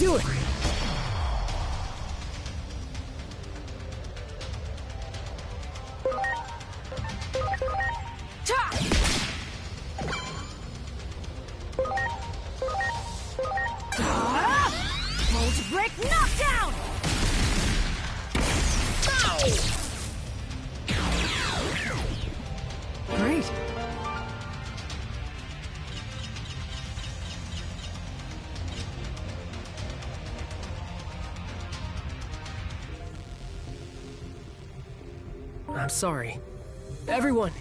do it! Volt break knockdown! Great. I'm sorry. Everyone!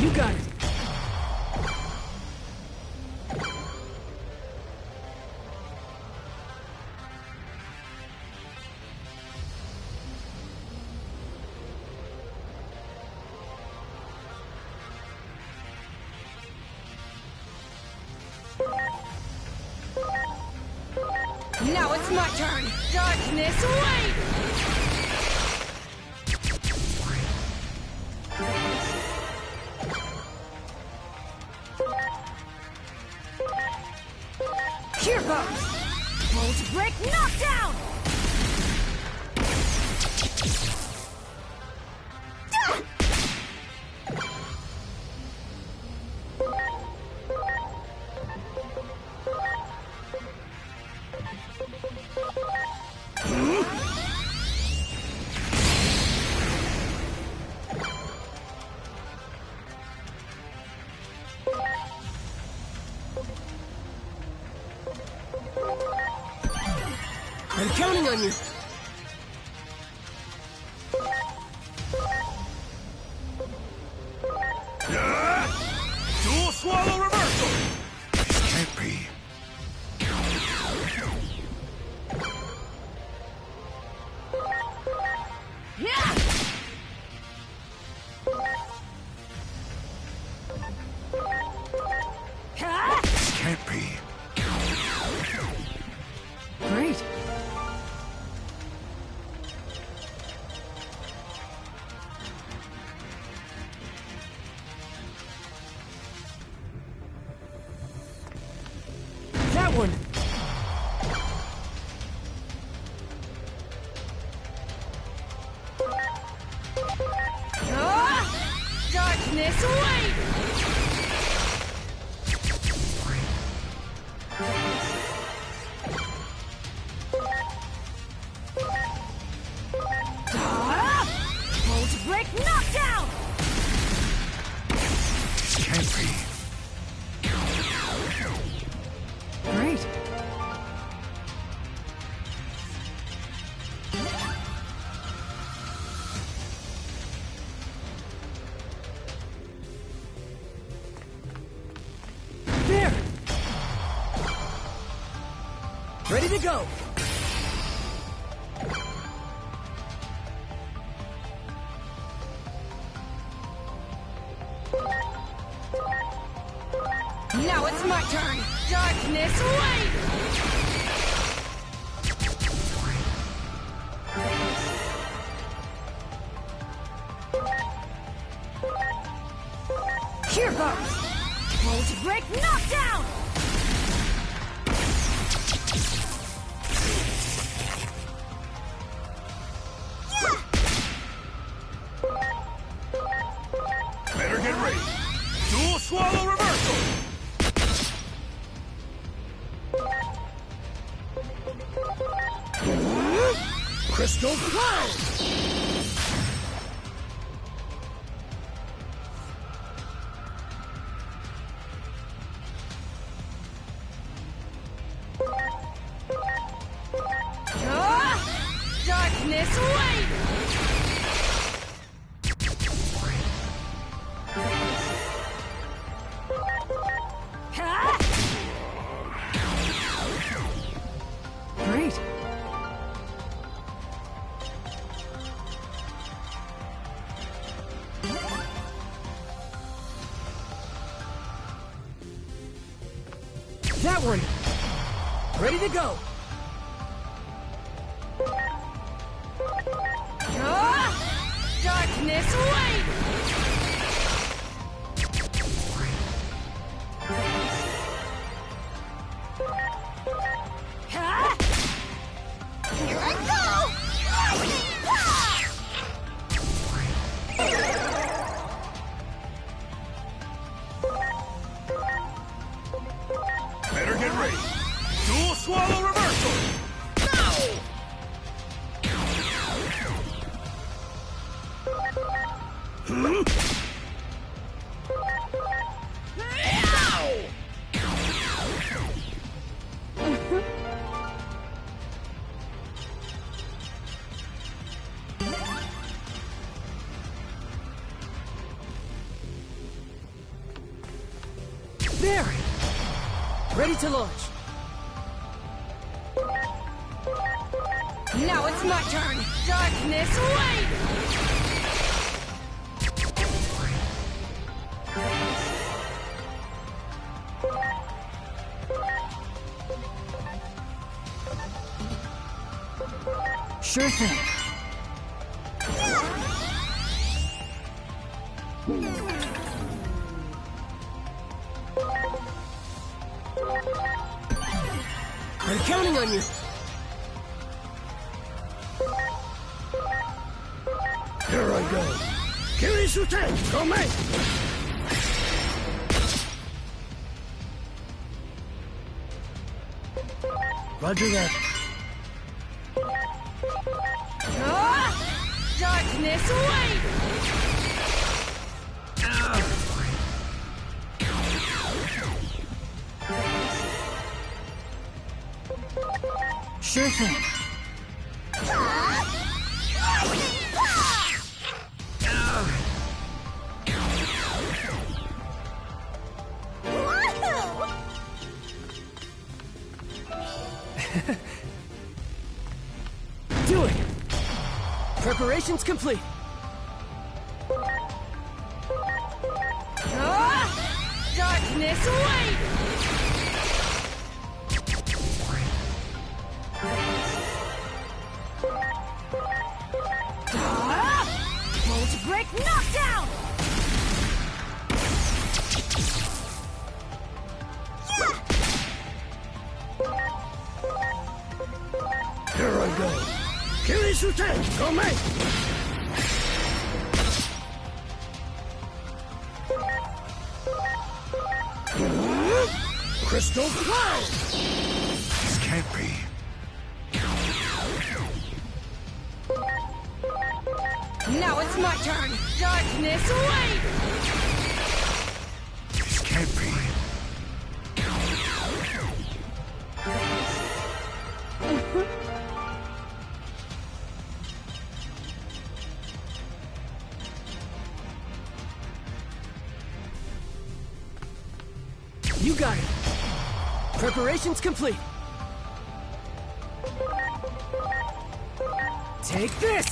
You got it! Now it's my turn! Darkness, wait! Here goes! Volt break knockdown! I'm counting on you! Dual swallow reversal! This can't be. This can't be. Great! That one! Darkness, wait! Volt break knockdown! This can't be. Great! There! Ready to go! Now it's my turn! Darkness, wait! Here goes! Volt break knockdown! Better get ready. Dual swallow reversal! Crystal Cloud! Darkness, wait! Great! That one! Ready to go! Darkness, wait! Here I go! Better get ready. Dual swallow reversal. There! Ready to launch. Now it's my turn! Darkness, wait! Sure thing. I'm counting on you. Here I go. Kirisute, go make. Roger that. Darkness, wait! Sure thing. Do it! Preparations complete. Darkness, wait! Bolt break knockdown! Here I go. Kirisute, go make. Crystal Cloud! This can't be. Now it's my turn! Darkness, wait! This can't be. You got it. Preparations complete. Take this!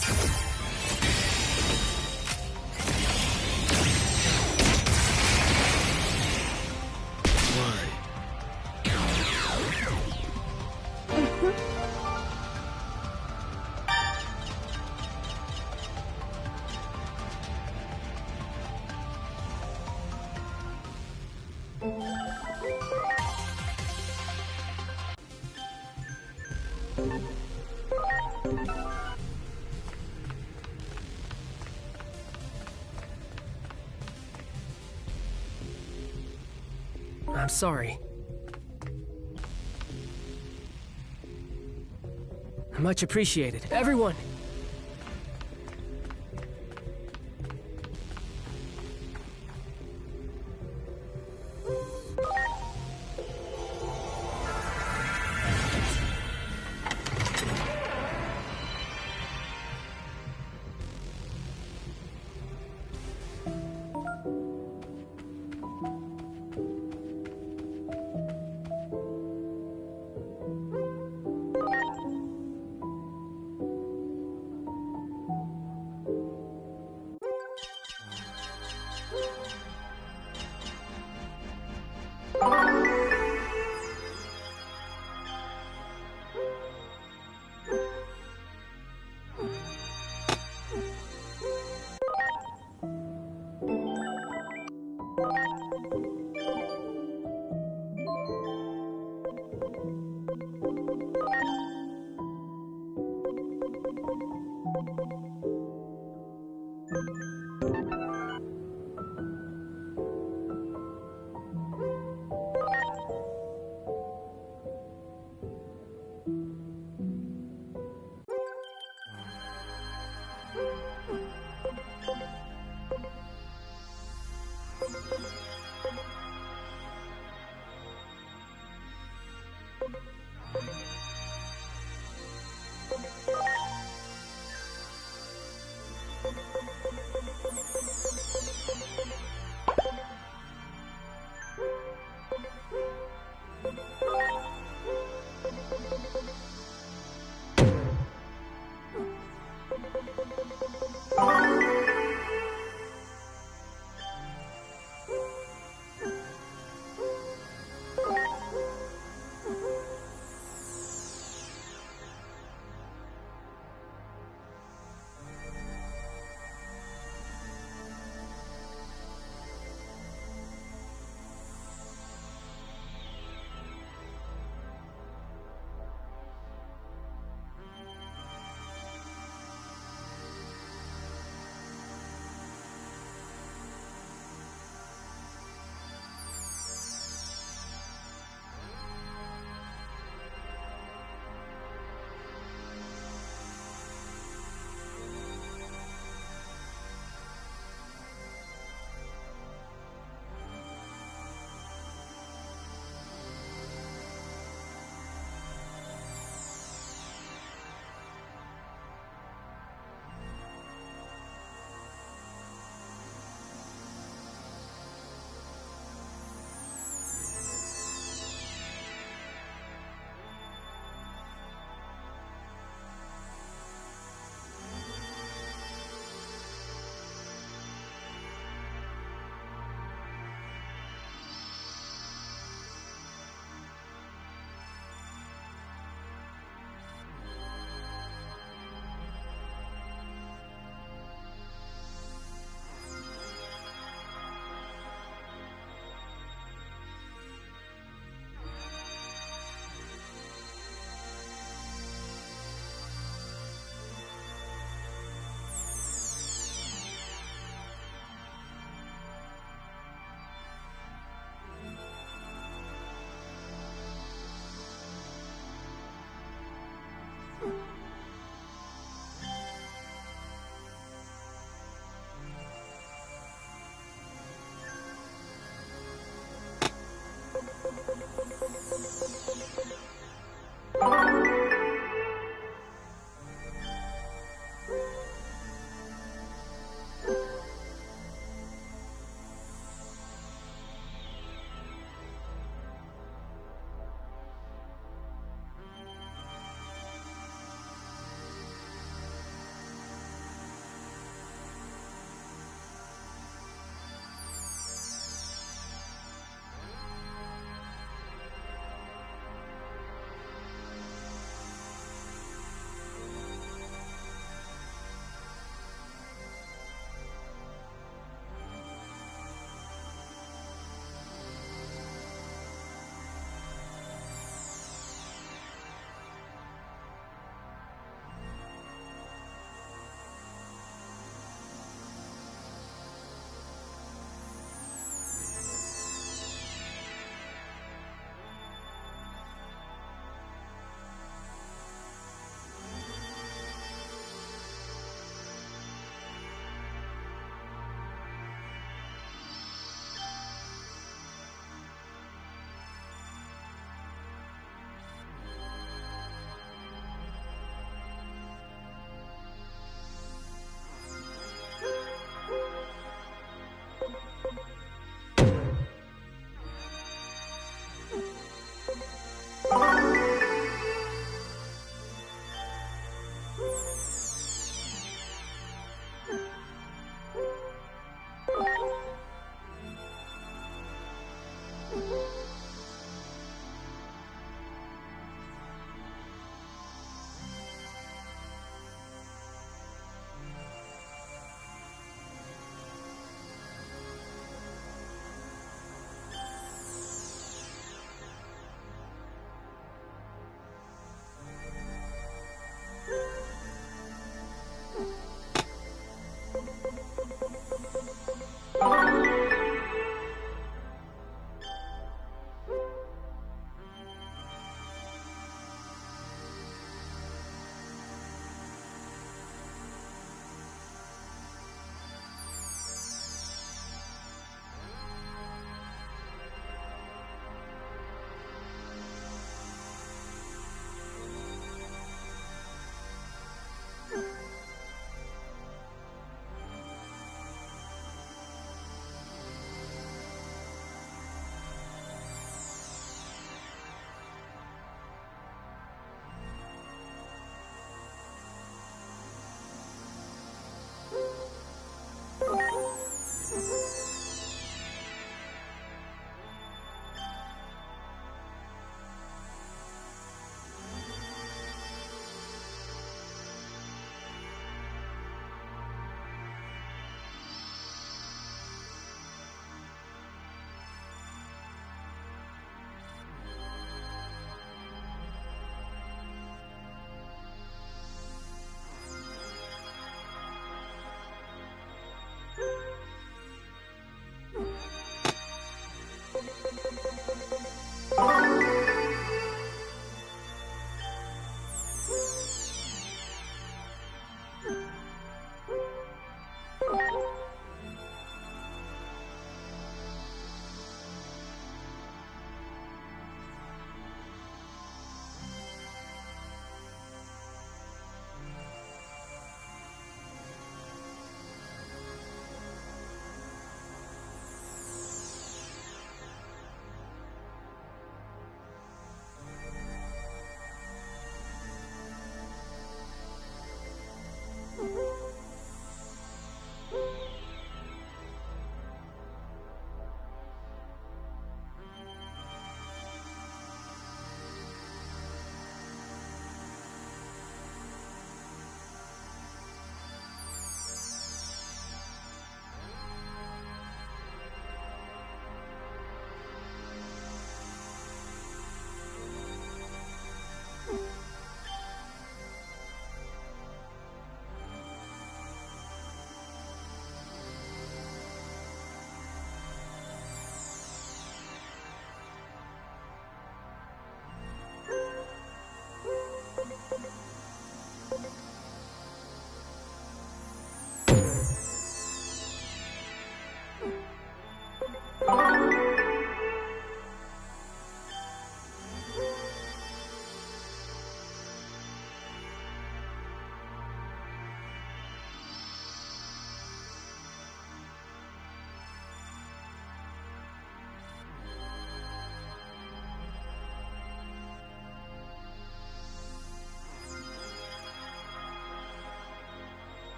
I'm sorry. Much appreciated. Everyone!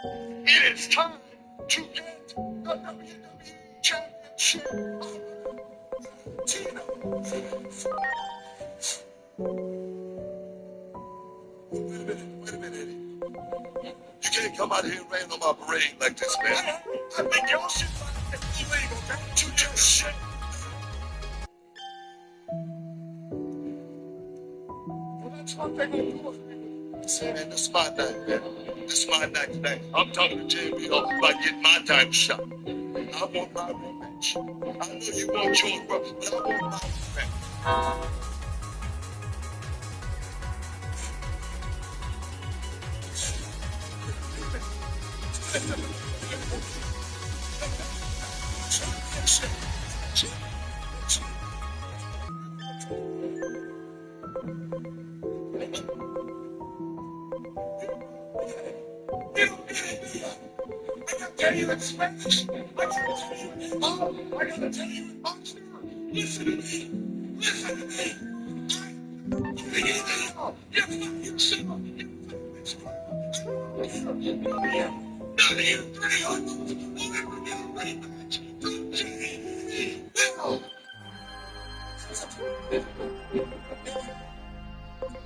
It is time to get the WWE Championship. Tina. Wait a minute, Eddie. You can't come out here and rain on my parade like this, man. I think y'all should find it illegal, don't you just shit. Well, that's what they're gonna do. See, man, this is my night, man. This is my night tonight. I'm talking to JBO about getting my time shot. I want my revenge. I know you want yours, bro, but I want my revenge. I gotta tell you in Spanish. I gotta tell you in Spanish. I gotta tell you in Monster. Listen to me. Listen to me. You're fucking yourself. None of you three will ever get a rematch from Jamie.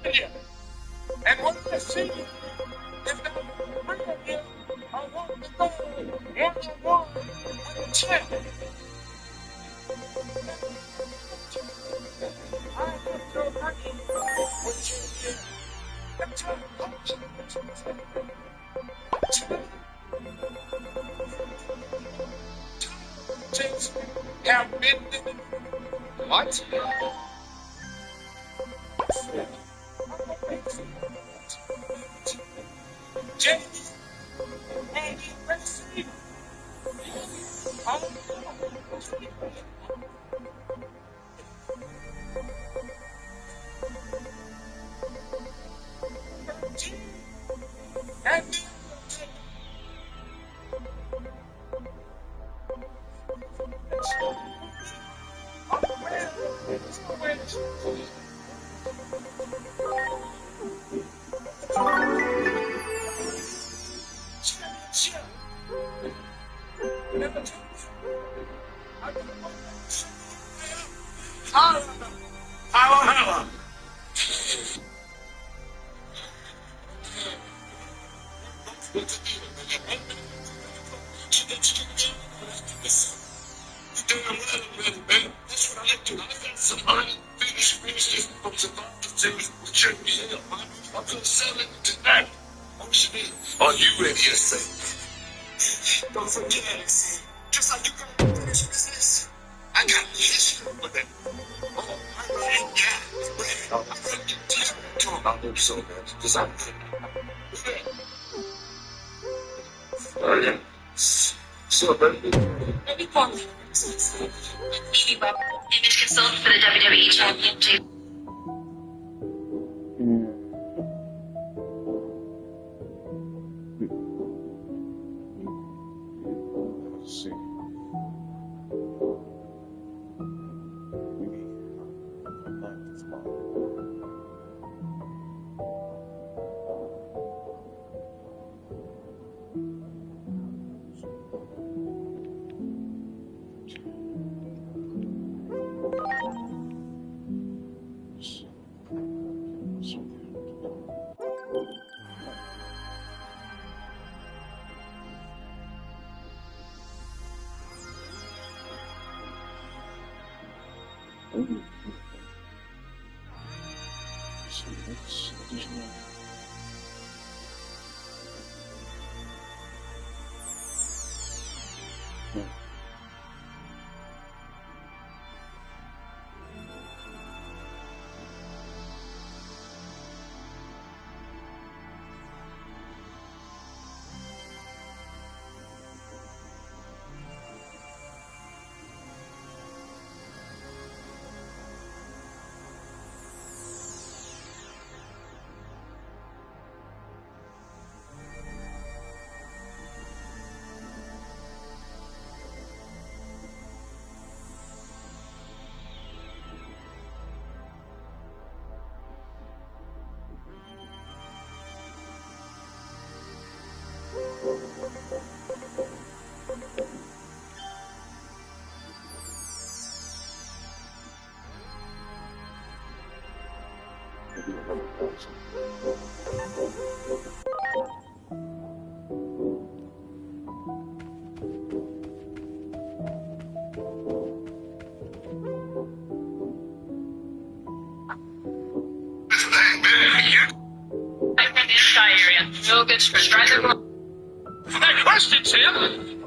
Yeah. And what I see is that three of you are wanting to go one-on-one with the champ. I have to agree with you. Have been what? Jamie and Wesley. And Holla. Damn right I'm ready, man. That's what I like to. I got some unfinished business from some other things with check me out, man. I'm gonna sell it tonight. Are you ready, S.A.? Don't forget, see, just like you got unfinished business, I got history with it. Oh, I ain't got it. I'm ready to tell you. Come on, I hope so, man. Because I'm ready. Oh, yeah. So, baby. Maybe call me. Meaty Bob. Image consultant for the WWE Championship. Let's see. Digimon. No good for striker. That question, Tim!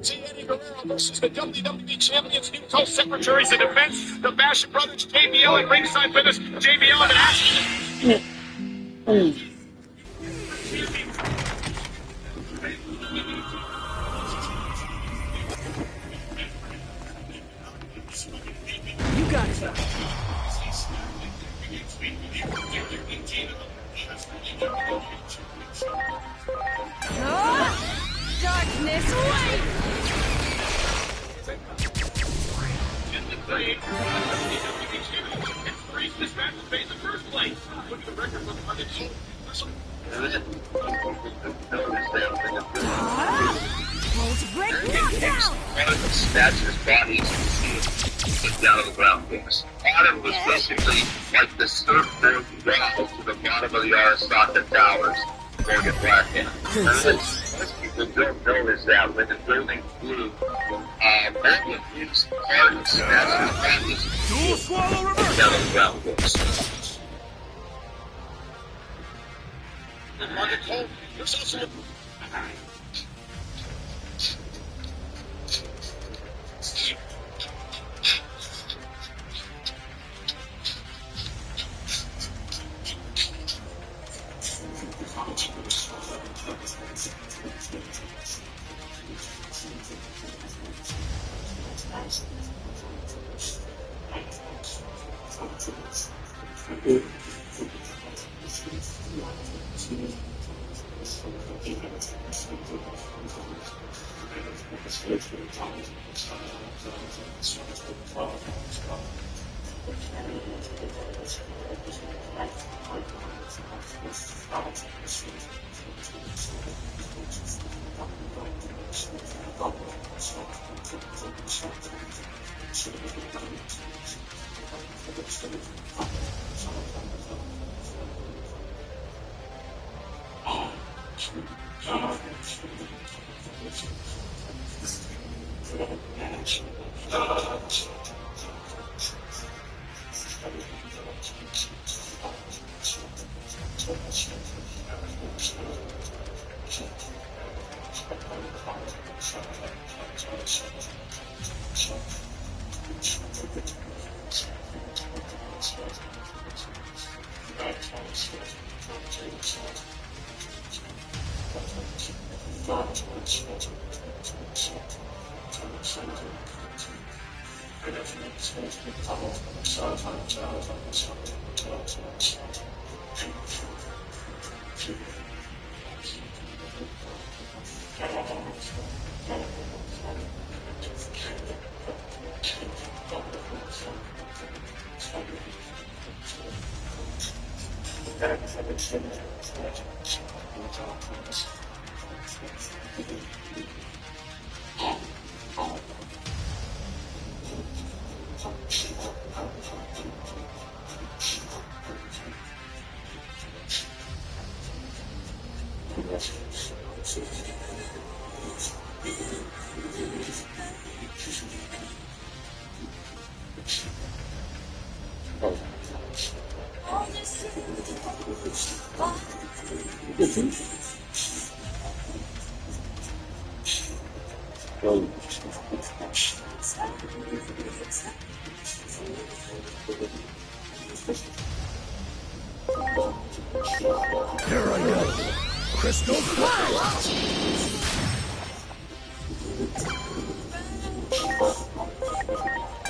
See Eddie Guerrero versus the WWE Champions, new co-secretaries of defense, the Bash Brothers, JBL and ringside with us. JBL and Ashley. You got it. Darkness, wait! This match was made in the first place. Look at the record with Undertaker. Cold break knockdown! Adam snatched his body and down on the ground for us. Adam was basically like the surfboard route to the bottom of the Aristocrat Towers. Going to Blackhand. Most people don't know is that when the building flew, Morgan used Adam to snatch his body down on the ground for us. Wonderful. There's also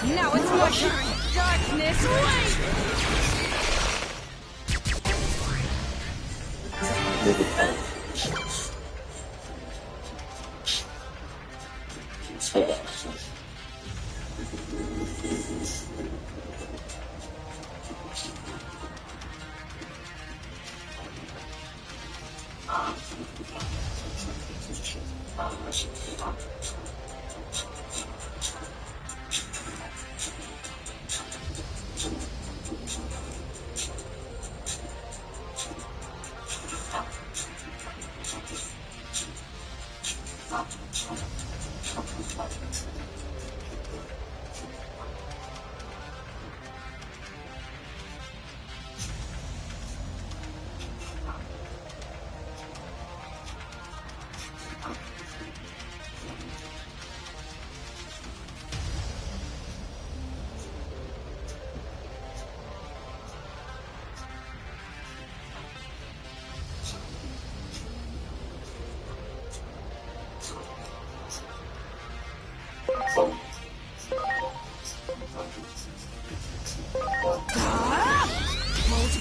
Now it's my turn! Darkness, wait!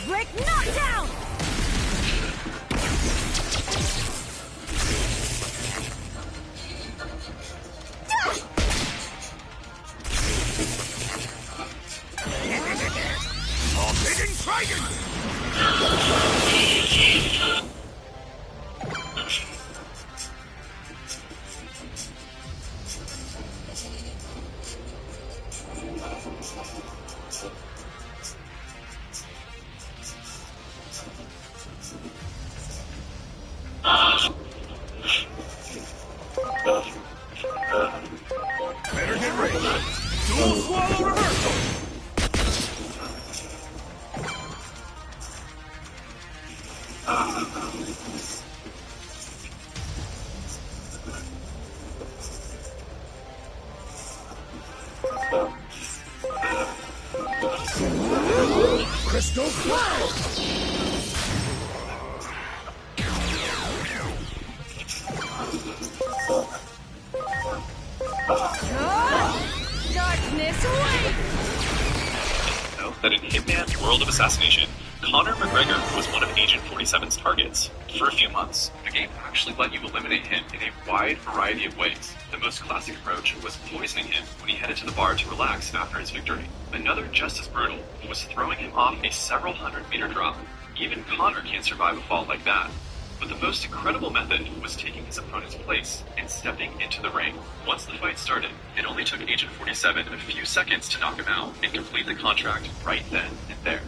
break knockdown! Forbidden Trident! Better get ready. Dual swallow reversal. Crystal Flow! Darkness, wait! Know that in Hitman World of Assassination, Conor McGregor was one of Agent 47's targets. For a few months, the game actually let you eliminate him in a wide variety of ways. The most classic approach was poisoning him when he headed to the bar to relax after his victory. Another just as brutal was throwing him off a several hundred-meter drop. Even Conor can't survive a fall like that. But the most incredible method was taking his opponent's place and stepping into the ring. Once the fight started, it only took Agent 47 a few seconds to knock him out and complete the contract right then and there.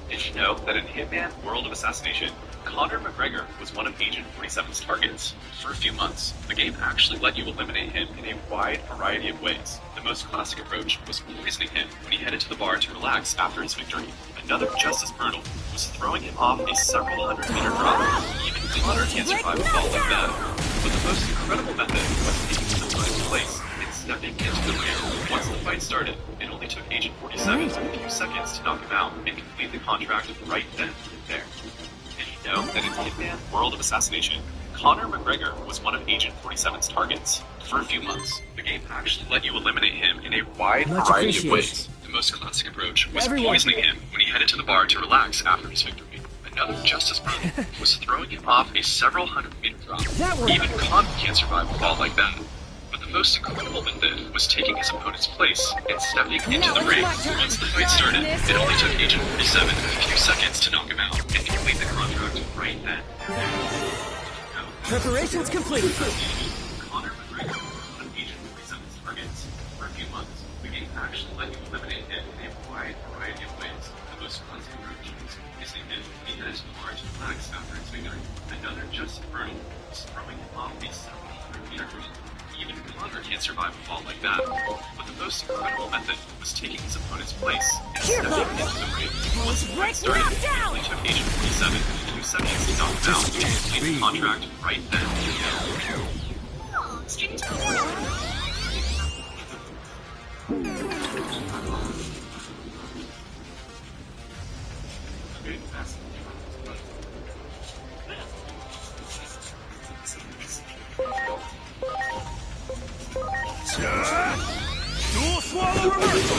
Did you know that in Hitman World of Assassination, Conor McGregor was one of Agent 47's targets? For a few months, the game actually let you eliminate him in a wide variety of ways. The most classic approach was poisoning him when he headed to the bar to relax after his victory. Another just as brutal was throwing him off a several hundred-meter drop. Even Conor can't survive a fall like that. But the most incredible method was taking his opponent's place and stepping into the ring. Once the fight started, it only took Agent 47 a few seconds to knock him out and complete the contract right then and there. Did you know that in Hitman World of Assassination, Conor McGregor was one of Agent 47's targets? For a few months, the game actually let you eliminate him in a wide variety of ways. The most classic approach was poisoning him when he headed to the bar to relax after his victory. Another just as brutal was throwing him off a several hundred-meter drop. Even Conor can't survive a fall like that. But the most incredible method was taking his opponent's place and stepping into the ring. Once the fight started, it only took Agent 47 a few seconds to knock him out and complete the contract right then. Preparations complete. Conor McGregor was one of Agent 47's targets. For a few months, the game actually let you eliminate him in a wide variety of ways. The most classic approach was poisoning him when he headed to the bar to relax after his victory. Another just as brutal was throwing him off a several hundred-meter drop. Even Conor can't survive a fall like that. But the most incredible method was taking his opponent's place and stepping into the ring. Once the fight started, it only took Agent 47 a few seconds to knock him out and complete the contract right then and there. Dual swallow reversal.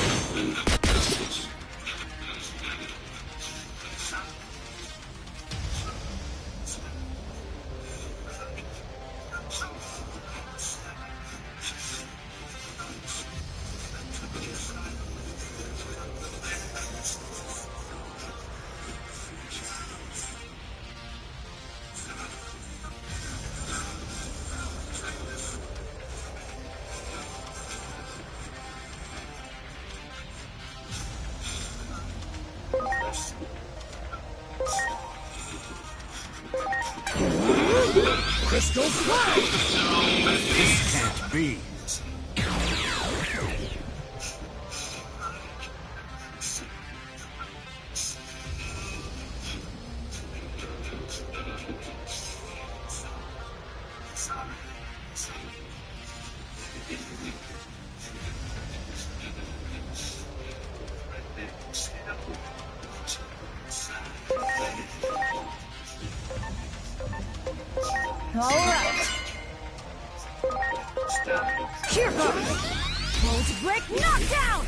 Crystal Flow! This can't be. All right. Here goes. Cold break knockdown.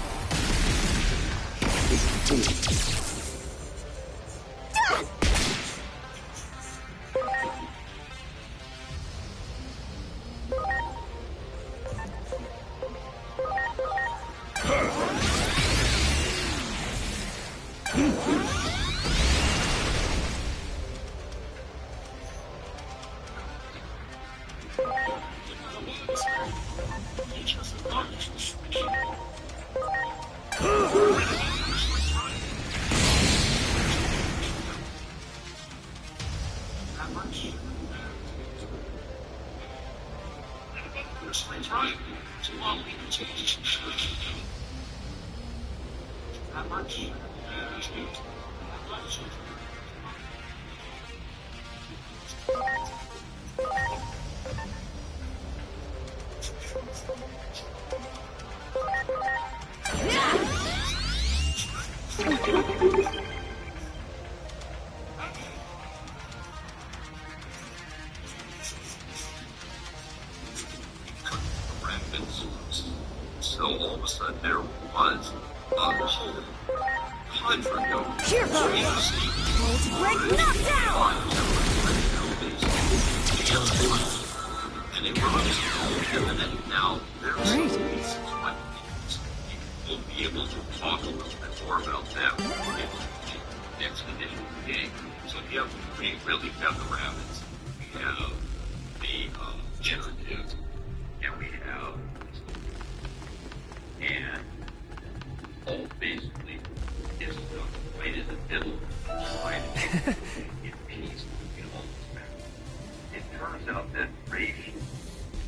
much? This one's right. Too long we can change. That much? That much? So all of a sudden there was a whole hundred of Break knockdown! and it was, and then now there's you will be able to talk a little bit more about them in the next edition of the game. So we really have the rabbits, we have the generative, and we have and all basically is right in the middle, right in peace in all respects. It turns out that radiation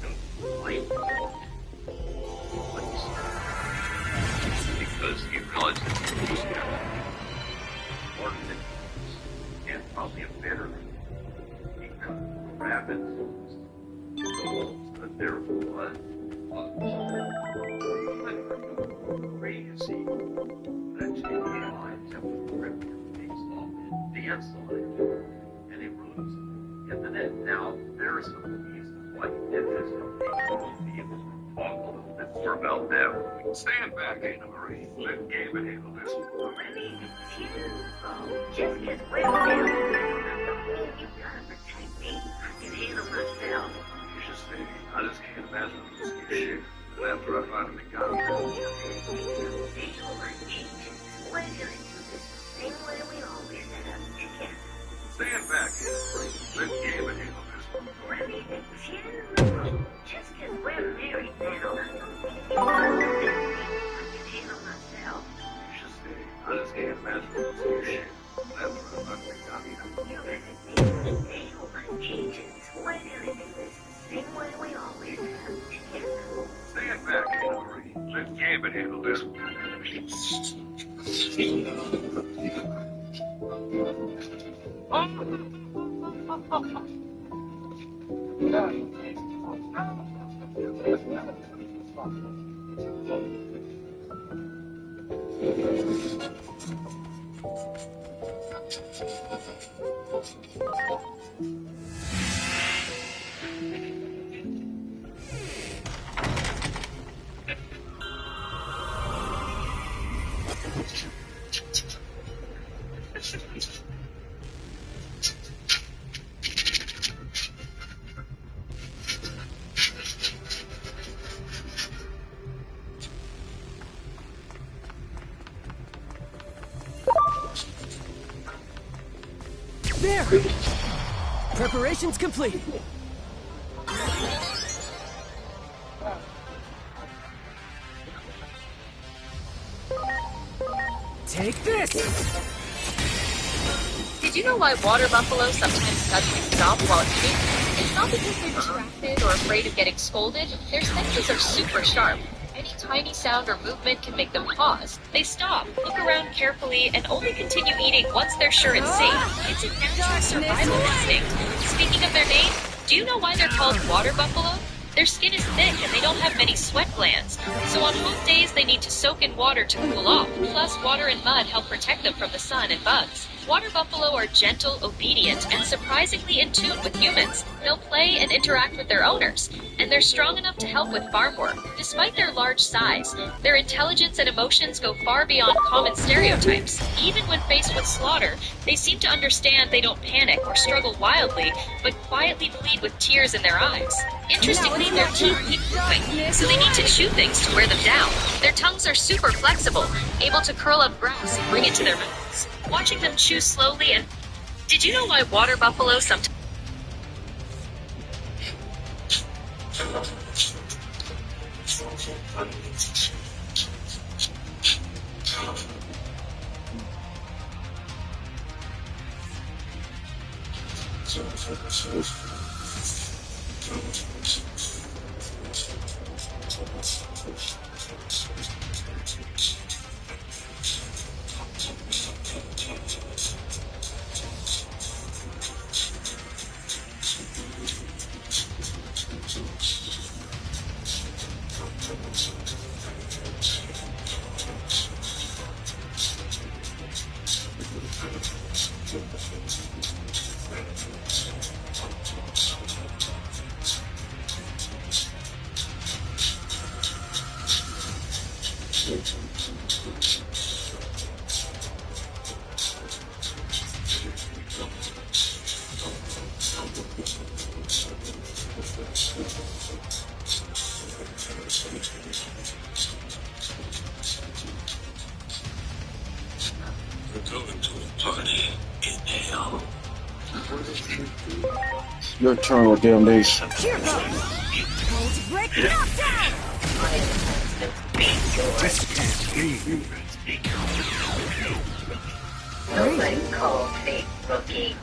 goes light because you realize that the peace more than and probably a better because rabbits but there was crazy that the lines that were ripped based off the inside and it rose. And then now there are some reasons why you did this. We'll be able to talk a little bit more about them. Stand back, Anna Marie. Let Gabe handle this. Already, just as well. You gotta protect me. I can handle myself. You should stay. I just can't imagine this shit. After I finally got it. Why did I do this the same way we always have? Stand back, let Gabe handle this. Just because we're married now, I can handle myself. You should stay. I just can't imagine this shit. After I finally got it. You better stay over changes. Why did I do this the same way we always have? Stand back, Anna Marie. Let Gabe handle this. There! Preparations complete. Take this! Did you know why water buffalo sometimes suddenly stop while eating? It's not because they're distracted or afraid of getting scolded. Their senses are super sharp. Any tiny sound or movement can make them pause. They stop, look around carefully, and only continue eating once they're sure it's safe. It's a natural survival instinct. Speaking of their name, do you know why they're called water buffalo? Their skin is thick and they don't have many sweat glands. So on hot days they need to soak in water to cool off. Plus water and mud help protect them from the sun and bugs. Water buffalo are gentle, obedient, and surprisingly in tune with humans. They'll play and interact with their owners, and they're strong enough to help with farm work. Despite their large size, their intelligence and emotions go far beyond common stereotypes. Even when faced with slaughter, they seem to understand they don't panic or struggle wildly, but quietly plead with tears in their eyes. Interestingly, their teeth keep growing, so they need to chew things to wear them down. Their tongues are super flexible, able to curl up grass and bring it to their mouths. Watching them chew slowly and... Did you know why water buffalo sometimes... We're going to a party in hell. Your turn with damnation. Here goes! Cold break knockdown! This can't be. No one calls me rookie.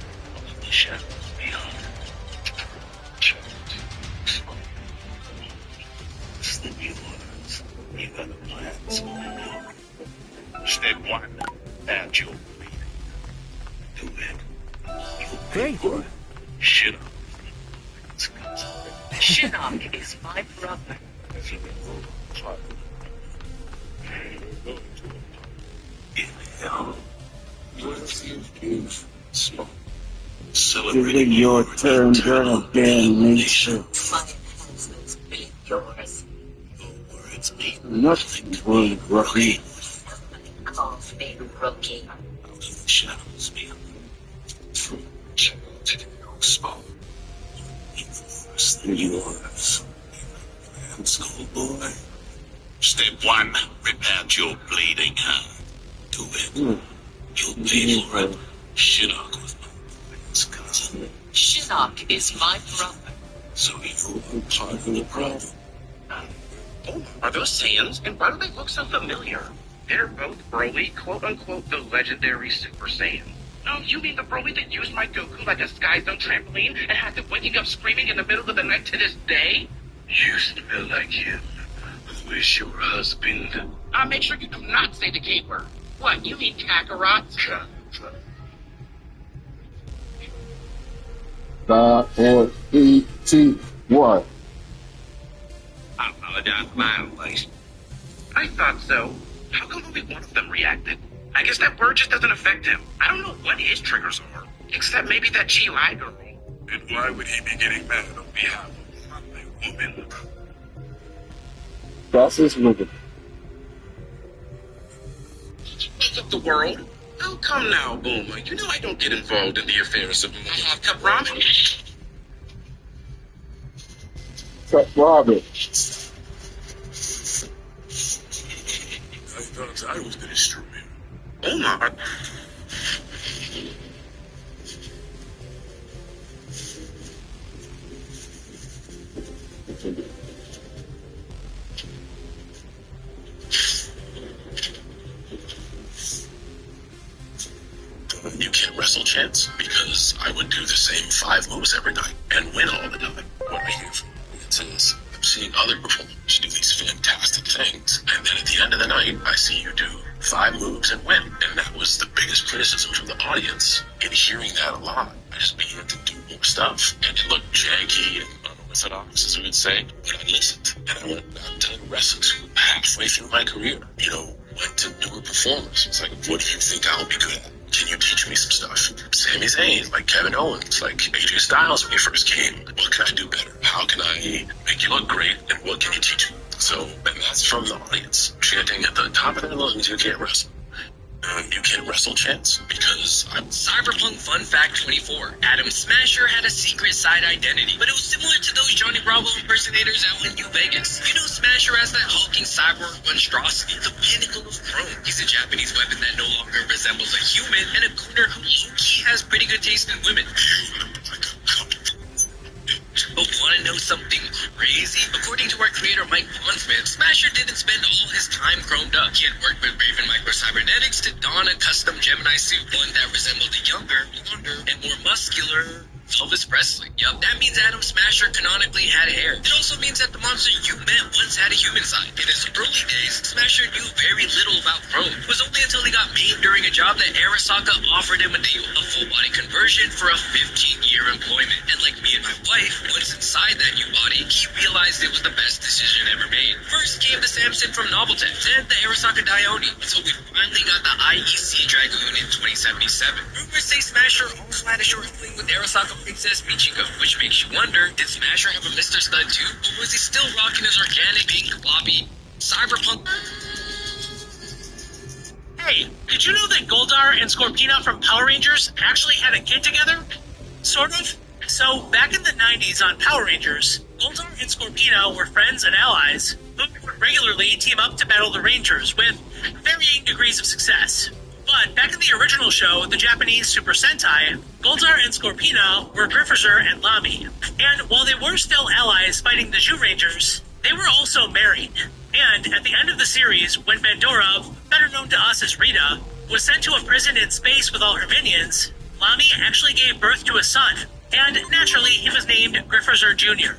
Shadows beyond. Sleepy ones. You got a plan, small. Step one. Add your bleeding. Do it. Great. Shit up. Shinnok is my brother. In hell. Smoke. This Celebrating is your turn, girl. Damnation. My enhancements be yours. No words mean Nothing will rookie. Somebody calls me rookie. out of the shadows beyond. From childhood to small. Worse than yours. And schoolboy. Step one. Repair your bleeding hand. Do it. You'll pay for it. Shinnok was my friend's cousin. Shinnok is my brother. So you are part of the problem. Oh, are those Saiyans? And why do they look so familiar? They're both Broly, quote-unquote, the legendary Super Saiyan. Oh, you mean the Broly that used my Goku like a Sky Zone trampoline and had them waking up screaming in the middle of the night to this day? You smell like him. Where's your husband? Make sure you do not say the K word. What, you mean Kakarot? 5, 4, 3, 2, 1. I apologize for my voice. I thought so. How come only one of them reacted? I guess that word just doesn't affect him. I don't know what his triggers are. Except maybe that G-Lie girl. And why would he be getting mad on behalf of a woman? Process moving. Of the world? Oh, come now, Boomer. You know I don't get involved in the affairs of I have cup ramen. Cut Robin. I thought I was the destroyer. Omar? You can't wrestle chance because I would do the same 5 moves every night and win all the time. What I hear from audiences, I'm seeing other performers do these fantastic things, and then at the end of the night, I see you do 5 moves and win. And that was the biggest criticism from the audience. In hearing that a lot, I just began to do more stuff, and it looked janky and unorthodox, as we would say, but I listened, and I went back to wrestling halfway through my career. You know, went to newer performers. It's like, what do you think I'll be good at? Can you teach me some stuff? Sami Zayn, like Kevin Owens, like AJ Styles when he first came. What can I do better? How can I make you look great? And what can you teach me? So, and that's from the audience, chanting at the top of their lungs, you can't wrestle. You can't wrestle chance because I'm Cyberpunk Fun Fact 24. Adam Smasher had a secret side identity, but it was similar to those Johnny Bravo impersonators out in New Vegas. You know Smasher as that hulking cyborg monstrosity, the pinnacle of chrome. He's a Japanese weapon that no longer resembles a human, and a gooner who low-key has pretty good taste in women. But want to know something crazy? According to our creator Mike Pondsmith, Smasher didn't spend all his time chromed up. He had worked with Raven Microcybernetics to don a custom Gemini suit, one that resembled a younger, blonder, and more muscular Elvis Presley. Yup, that means Adam Smasher canonically had hair. It also means that the monster you met once had a human side. In his early days, Smasher knew very little about Chrome. It was only until he got maimed during a job that Arasaka offered him a deal, a full-body conversion for a 15-year employment. And like me and my wife, once inside that new body, he realized it was the best decision ever made. First came the Samson from Noveltech, then the Arasaka Dione, until we finally got the IEC Dragoon in 2077. Rumors say Smasher also had a short fling with Arasaka Princess Michiko, which makes you wonder, did Smasher have a Mr. Stud too? Or was he still rocking his organic, pink, floppy, cyberpunk? Hey, did you know that Goldar and Scorpina from Power Rangers actually had a kid together? Sort of. So, back in the 90s on Power Rangers, Goldar and Scorpina were friends and allies who would regularly team up to battle the Rangers with varying degrees of success. But back in the original show, the Japanese Super Sentai, Goldar and Scorpina were Grifferzer and Lamy. And while they were still allies fighting the Zhu Rangers, they were also married. And at the end of the series, when Bandora, better known to us as Rita, was sent to a prison in space with all her minions, Lamy actually gave birth to a son. And naturally, he was named Grifferzer Jr.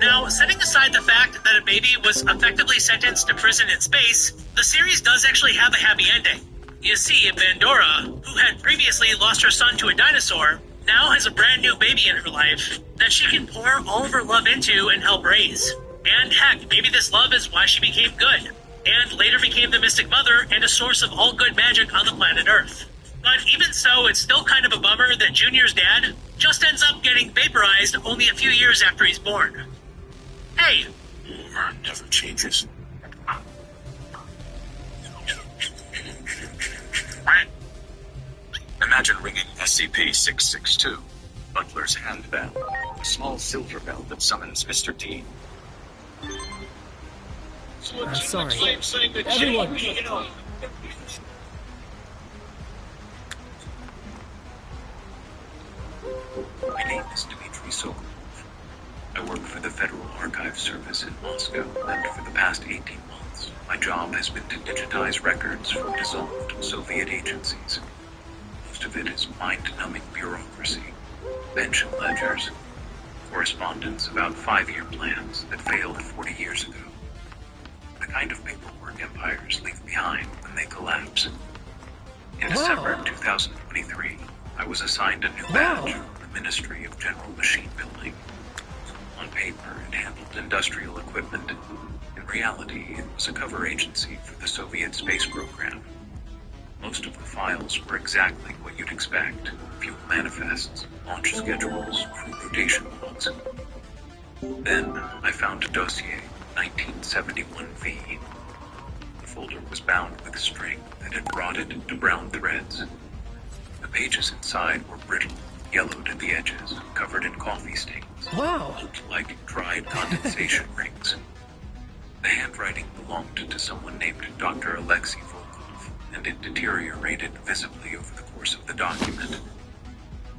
Now, setting aside the fact that a baby was effectively sentenced to prison in space, the series does actually have a happy ending. You see, Bandora, who had previously lost her son to a dinosaur, now has a brand new baby in her life that she can pour all of her love into and help raise. And heck, maybe this love is why she became good, and later became the Mystic Mother and a source of all good magic on the planet Earth. But even so, it's still kind of a bummer that Junior's dad just ends up getting vaporized only a few years after he's born. Hey! War never changes. Imagine ringing SCP-662, Butler's Hand Bell, a small silver bell that summons Mr. D. I'm sorry. Everyone! My name is Dmitry Sokolov. I work for the Federal Archive Service in Moscow, and for the past 18 months, my job has been to digitize records from dissolved Soviet agencies. Most of it is mind-numbing bureaucracy, pension ledgers, correspondence about 5-year plans that failed 40 years ago. The kind of paperwork empires leave behind when they collapse. In December 2023, I was assigned a new badge from the Ministry of General Machine Building. On paper, it handled industrial equipment. In reality, it was a cover agency for the Soviet space program. Most of the files were exactly what you'd expect: fuel manifests, launch schedules, crew rotation logs. Then, I found a dossier, 1971V. The folder was bound with string that had rotted to brown threads. The pages inside were brittle, yellowed at the edges, covered in coffee stains. Wow! Looked like dried condensation rings. The handwriting belonged to someone named Dr. Alexei Volkov, and it deteriorated visibly over the course of the document.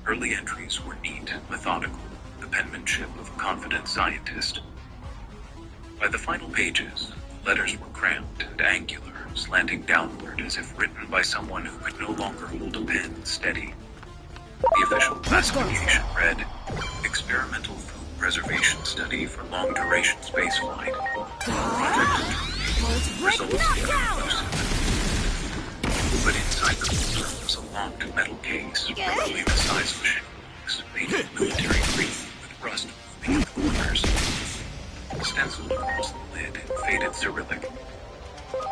Early entries were neat, methodical, the penmanship of a confident scientist. By the final pages, letters were cramped and angular, slanting downward as if written by someone who could no longer hold a pen steady. The official classification read, Experimental Food Preservation Study for Long-Duration Spaceflight. Project results inconclusive. But inside the folder was a locked metal case, roughly the size of a shoebox, painted military green with rust moving in the corners. Stenciled across the lid in faded Cyrillic.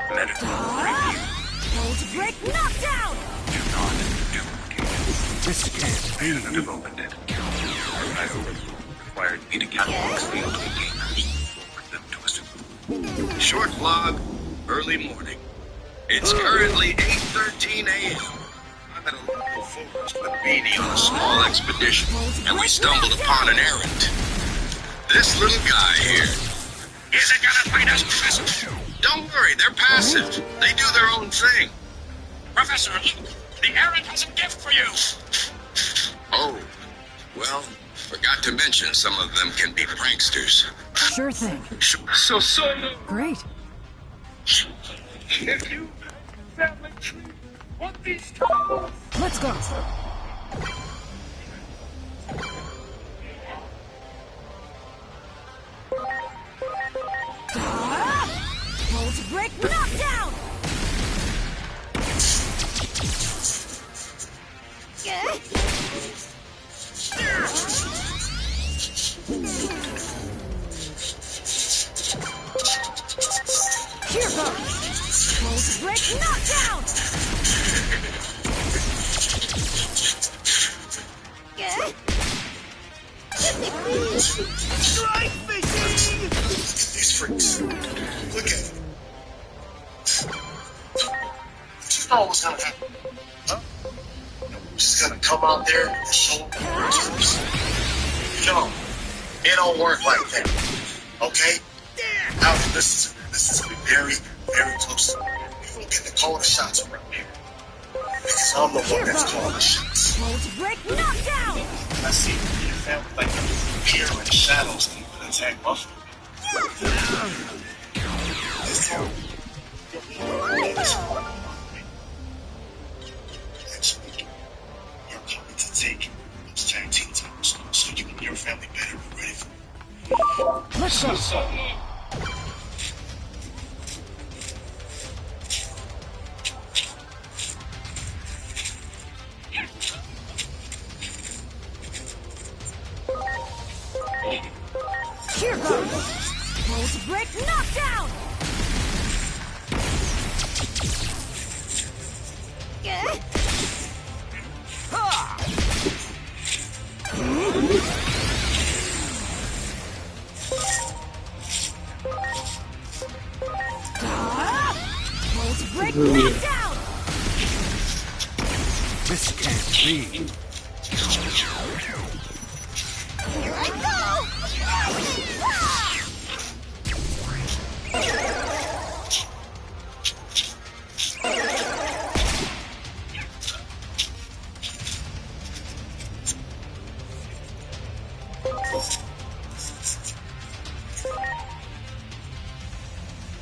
Medical review. Knockdown! Do not duplicate. This can't I shouldn't have opened it. I required me to catalog the old containers and forward them to a super. Short vlog, early morning. It's currently 8:13 a.m. I'm at a local forest with Beanie on a small expedition, and we stumbled upon an errand. This little guy here. Is it gonna fight us, Professor? Don't worry, they're passive. They do their own thing. Professor, the errand has a gift for you! Oh, well, forgot to mention some of them can be pranksters. Sure thing. So, Great. if you family tree, what these tools? Let's go. Strike fishing! These freaks. Look at them. You know what's gonna happen? Huh? We're just gonna come out there and show them the troops. No, it don't work like that. Okay? Now listen to me. This is gonna be very, very close. You won't get to call the shots around here. Because I'm the one that's calling the shots. Break knockdown! I see your family like here in the shadows and even attack Buffalo. This time, actually, you're coming to take those tag team titles so you and your family better be ready for it. Let's go. Here goes! Bolt break knockdown! Bolt break knockdown! This can't be. Here I go!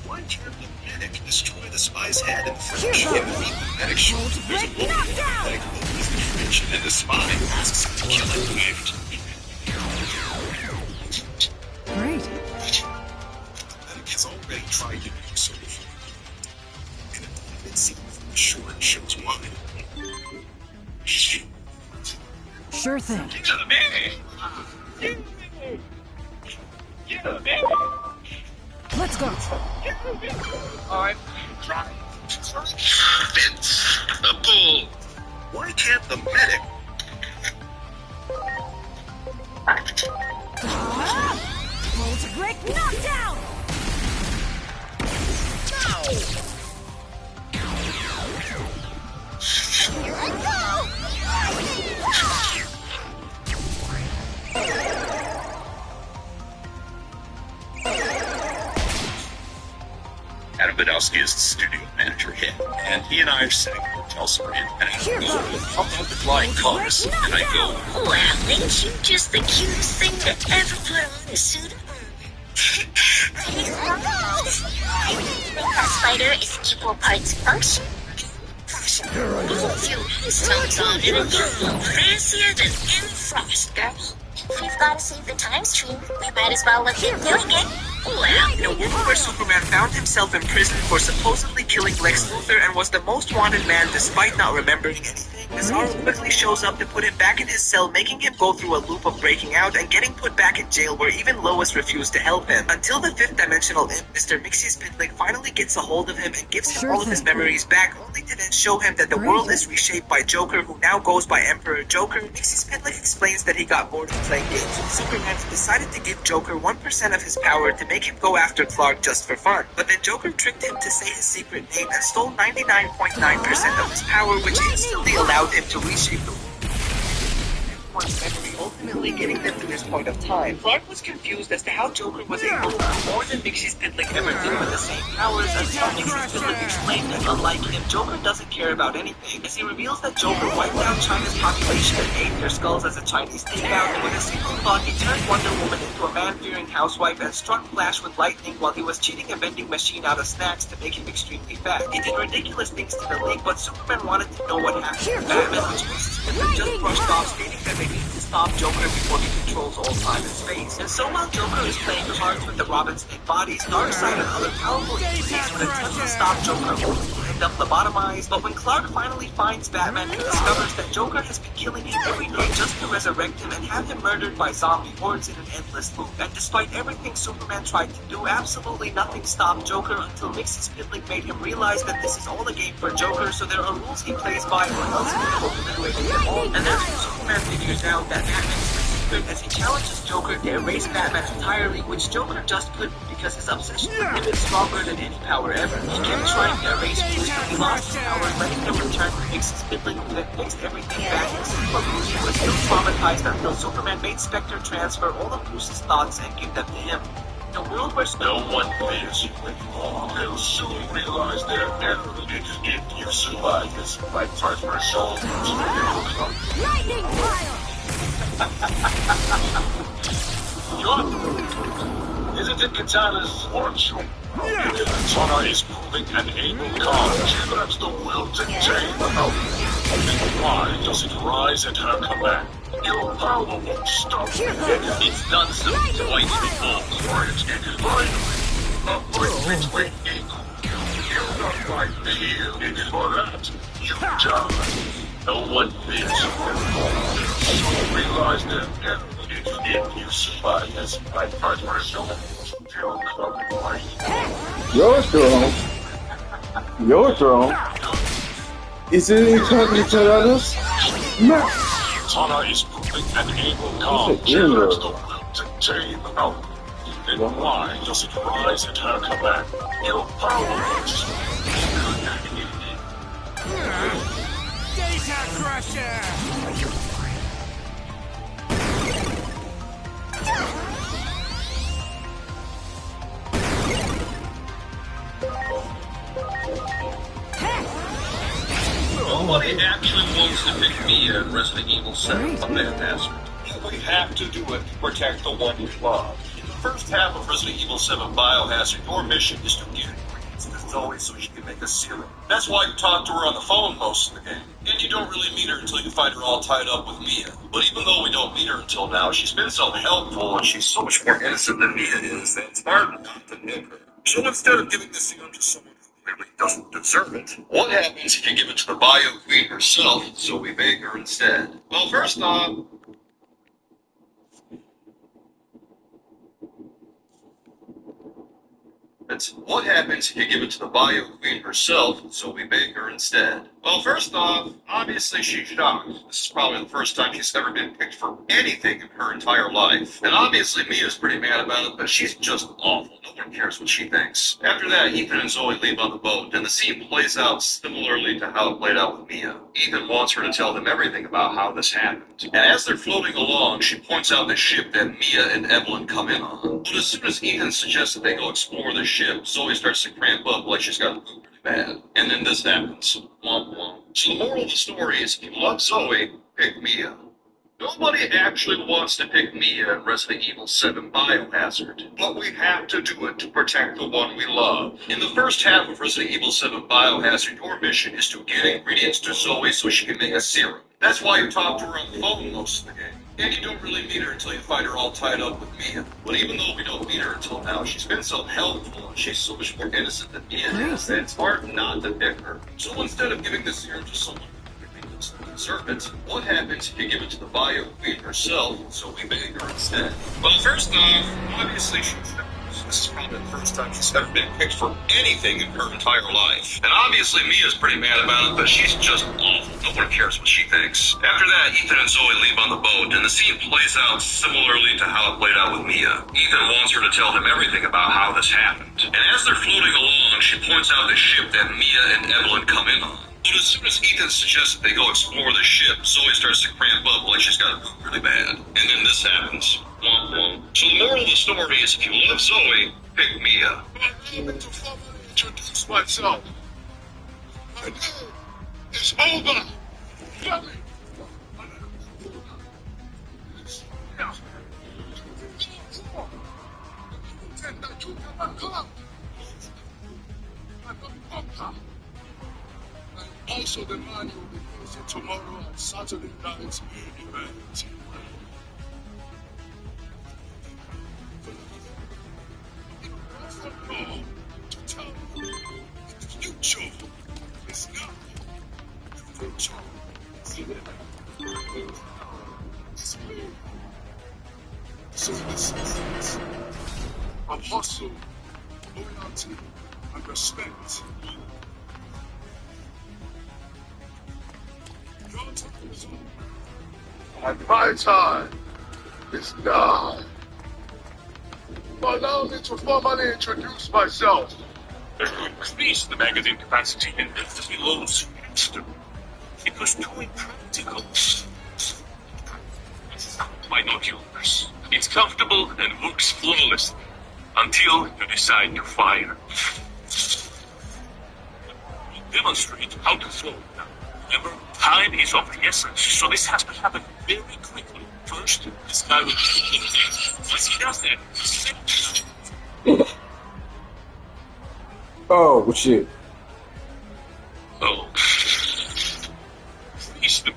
Why can't the medic destroy the spy's head in the fridge? If the medic shows there's a woman in the medic opens the fridge and the spy asks him to kill him right. Great. Medic has already tried to do so before. And if the scene from sure it shows why. Sure thing. Let's go. Alright. Vince, a bull. Why can't the medic? Bolt break knockdown! Here I go! Adam Badowski is the studio manager here, and he and I are sitting in the hotel suite, and Here goes. up with flying colors, and I go, Wow, ain't you just the cutest thing to ever put on a suit of armor? That spider is equal parts function. If you his tongues on it, you'll look fancier than any frost, girl. If we've got to save the time stream, we might as well look at doing it. Well, In a world where Superman found himself in prison for supposedly killing Lex Luthor and was the most wanted man despite not remembering anything, Bizarro quickly shows up to put him back in his cell, making him go through a loop of breaking out and getting put back in jail where even Lois refused to help him. Until the fifth dimensional imp, Mr. Mixie Spindlick, finally gets a hold of him and gives him all of his memories back, only to then show him that the world is reshaped by Joker, who now goes by Emperor Joker. Mixie Spindlick explains that he got bored of playing games with Superman and decided to give Joker 1% of his power to make him go after Clark just for fun. But then Joker tricked him to say his secret name and stole 99.9% of his power, which instantly allowed him to reshape the world. Everyone's memory, ultimately getting them to this point of time. Clark was confused as to how Joker was able to do more than Mixie Spindlick ever did with the same powers, until Mixie Spindlick explained that unlike him, Joker doesn't care about anything, as he reveals that Joker wiped out China's population and ate their skulls as a Chinese takeout, and with a single thought he turned Wonder Woman into a man-fearing housewife and struck Flash with lightning while he was cheating a vending machine out of snacks to make him extremely fat. He did ridiculous things to the League, but Superman wanted to know what happened to Batman, which Mixie Spindlick just brushed off, stating that they need to stop Joker before he controls all time and space. And so while Joker is playing cards with the Robin-Snake bodies, Darkseid and other powerful entities would attempt to stop Joker, only to end up lobotomized. But when Clark finally finds Batman, he discovers that Joker has been killing him every day just to resurrect him and have him murdered by zombie hordes in an endless loop. And despite everything Superman tried to do, absolutely nothing stopped Joker until Mixie Spindlick made him realize that this is all a game for Joker, so there are rules he plays by or else he will obliterate them all. And that's when Superman Superman figures out that Batman is secret as he challenges Joker to erase Batman entirely, which Joker just couldn't because his obsession with him is stronger than any power ever. He kept trying to erase Bruce, but he lost his power, letting him return to fix his fiddling that fixed everything back. But Bruce was still traumatized until Superman made Spectre transfer all of Bruce's thoughts and give them to him. The world where No one fears you anymore. They'll soon realize their error. If you survive this fight for soul, Lightning fire! Isn't it Katana's fortune? Katana is proving an able god. She has the will to tame the Then why does it rise at her command? Your power won't stop me. It's done so twice before. Quiet, a fight between equals. You're not like me. For that, you die. No one fears you. So realize their error. If you survive this fight for soul, you'll come right. Your throne. Your throne. Is it incognitados? No. Katana is proving an able god. She has the will to tame out. Then why does it rise at her command? Your power is Data Crusher! Nobody actually wants to pick me and Resident Evil 7 from that hazard. We have to do it to protect the one we love. In the first half of Resident Evil 7 Biohazard, your mission is to get Zoe so she can make a serum. That's why you talk to her on the phone most of the game. And you don't really meet her until you find her all tied up with Mia. But even though we don't meet her until now, she's been so helpful and she's so much more innocent than Mia is that it's hard not to pick her. So instead of giving the serum to someone who clearly doesn't deserve it, what happens if you give it to the Bio Queen herself, so we beg her instead? Well, first off, what happens if you give it to the Bio Queen herself, so we beg her instead? Well, first off, obviously she's shocked. This is probably the first time she's ever been picked for anything in her entire life. And obviously Mia's pretty mad about it, but she's just awful. No one cares what she thinks. After that, Ethan and Zoe leave on the boat, and the scene plays out similarly to how it played out with Mia. Ethan wants her to tell him everything about how this happened. And as they're floating along, she points out the ship that Mia and Evelyn come in on. But as soon as Ethan suggests that they go explore the ship, Zoe starts to cramp up like she's got a poop really bad. And then this happens. Womp womp. So the moral of the story is, if you love Zoe, pick Mia. Nobody actually wants to pick Mia in Resident Evil 7 Biohazard, but we have to do it to protect the one we love. In the first half of Resident Evil 7 Biohazard, your mission is to get ingredients to Zoe so she can make a serum. That's why you talk to her on the phone most of the game. And you don't really meet her until you find her all tied up with Mia. But even though we don't meet her until now, she's been so helpful and she's so much more innocent than Mia is that it's hard not to pick her. So instead of giving the serum to someone who doesn't deserve it, what happens if you give it to the Bio Queen herself, so we beg her instead? Well, first off, obviously she's this is probably the first time she's ever been picked for anything in her entire life. And obviously Mia's pretty mad about it, but she's just awful. No one cares what she thinks. After that, Ethan and Zoe leave on the boat, and the scene plays out similarly to how it played out with Mia. Ethan wants her to tell him everything about how this happened. And as they're floating along, she points out the ship that Mia and Evelyn come in on. But as soon as Ethan suggests that they go explore the ship, Zoe starts to cramp up like she's got a poop really bad. And then this happens. Womp womp. So the moral of the story is, if you love Zoe, pick Mia. I'm to formally introduce myself. My name is Olga. Yummy. Also, the man will be posted tomorrow at Saturday night's event. To tell you, the future is now. The future is here. It's me. So this is of hustle, loyalty, and respect. Your time is over. And my time is now. Allow me to formally introduce myself. Increase the magazine capacity and lift the belows faster. It was too impractical. Binoculars. It's comfortable and works flawlessly until you decide to fire. Demonstrate how to throw. Remember, time is of the essence, so this has to happen very quickly. First, this guy will be once he does that, Oh, shit. oh. He's the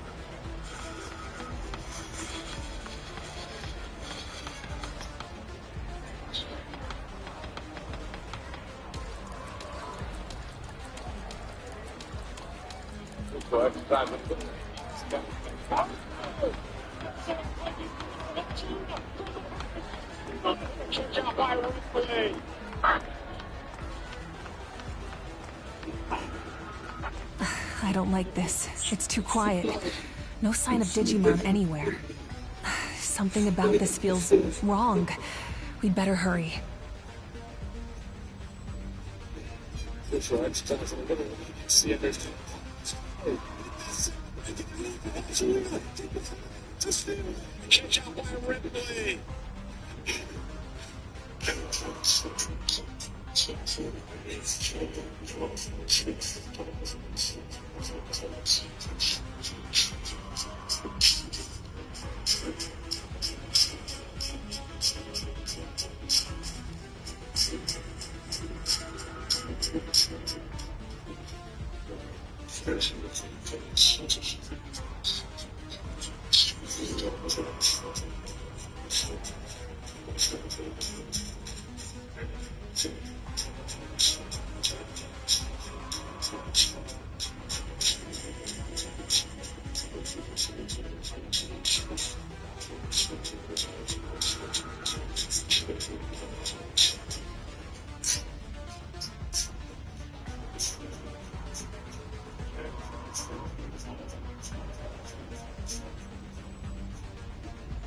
I don't like this. It's too quiet. No sign of Digimon anywhere. Something about this feels wrong. We'd better hurry.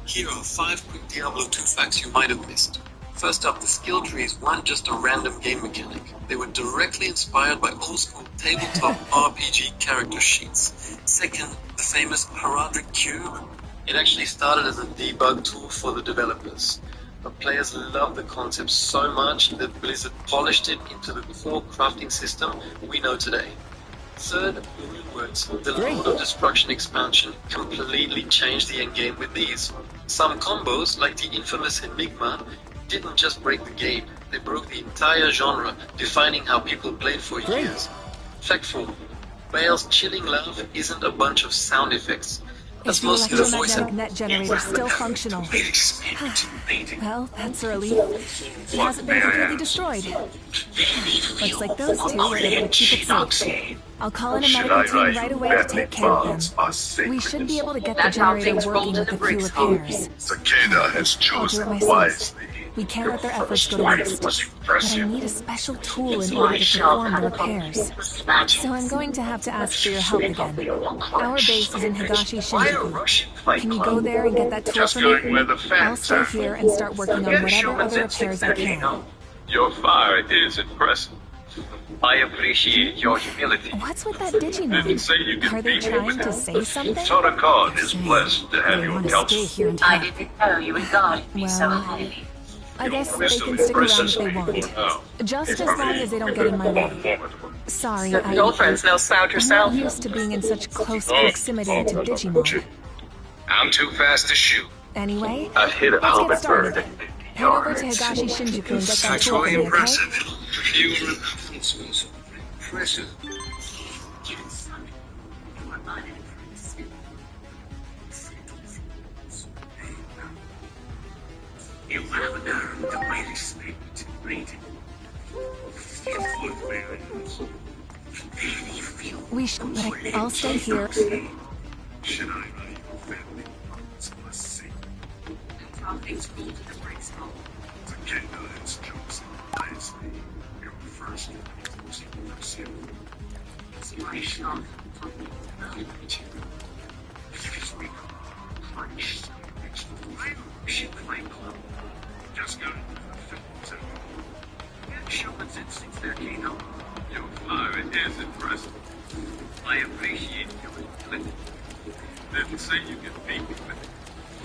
Here are 5 quick Diablo 2 facts you might have missed. First up, the skill trees weren't just a random game mechanic. They were directly inspired by old-school tabletop RPG character sheets. Second, the famous Heraldric Cube. It actually started as a debug tool for the developers. But players loved the concept so much that Blizzard polished it into the core crafting system we know today. Third, Runewords, the Lord of Destruction expansion, completely changed the endgame with these. Some combos, like the infamous Enigma, didn't just break the game, they broke the entire genre, defining how people played for years. Fact 4. Bale's chilling laugh isn't a bunch of sound effects. That's mostly the voice Electromagnetic net generator still functional. Well, that's a relief. It hasn't been completely destroyed. Looks like those two were able to keep it safe. I'll call in a medical team right away to take care of them. We should be able to get the generator working with a few repairs. Takeda has I'll do it chosen myself. wisely. We can't let their efforts go to waste. But I need a special tool in order to perform the repairs. So I'm going to have to ask for your help again. Our base is in Higashi Shinjuku. Can you go there and get that tool Just for going me? where the I'll fans stay are. here and start working on whatever other repairs I can. Your fire is impressive. I appreciate your humility. What's with that Didn't say you Digimon? could Are they beat me trying with to say something? Torakon is blessed to have They your want to stay counsel. here and I talk. didn't know you regarded me so Well, highly. I guess they can stick around if they want. Just as long as they don't get in my way. Sorry, Your girlfriend's no slouch I'm herself. not used to being in such close proximity to Digimon. I'm too fast to shoot. Anyway, I've hit a let's get helmet started. bird. Head over to Higashi Shinjuku and get that tool for me, okay? You were impressive. You have earned the my respect, rating. We should, but I'll stay here. Should I value family bonds must sink? Takeda has chosen wisely. Your first was impressive. Inspirational. say you can beat me with it.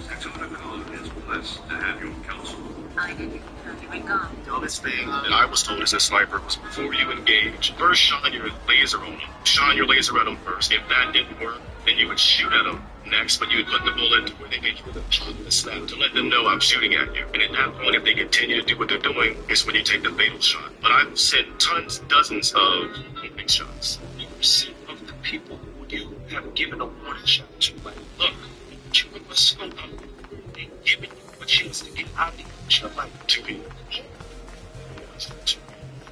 Saturnacon is blessed to have your counsel. I didn't know you were gone. The honest thing that I was told as a sniper was before you engage, first shine your laser on them. Shine your laser at them first. If that didn't work, then you would shoot at them. Next, but you would put the bullet where they get you with a snap to let them know I'm shooting at you. And at that point, if they continue to do what they're doing, it's when you take the fatal shot. But I've sent dozens of big shots. You see of the people who you have given a warning shot to, like, look, you must scope out and giving you a chance to get out of the picture, like, two people.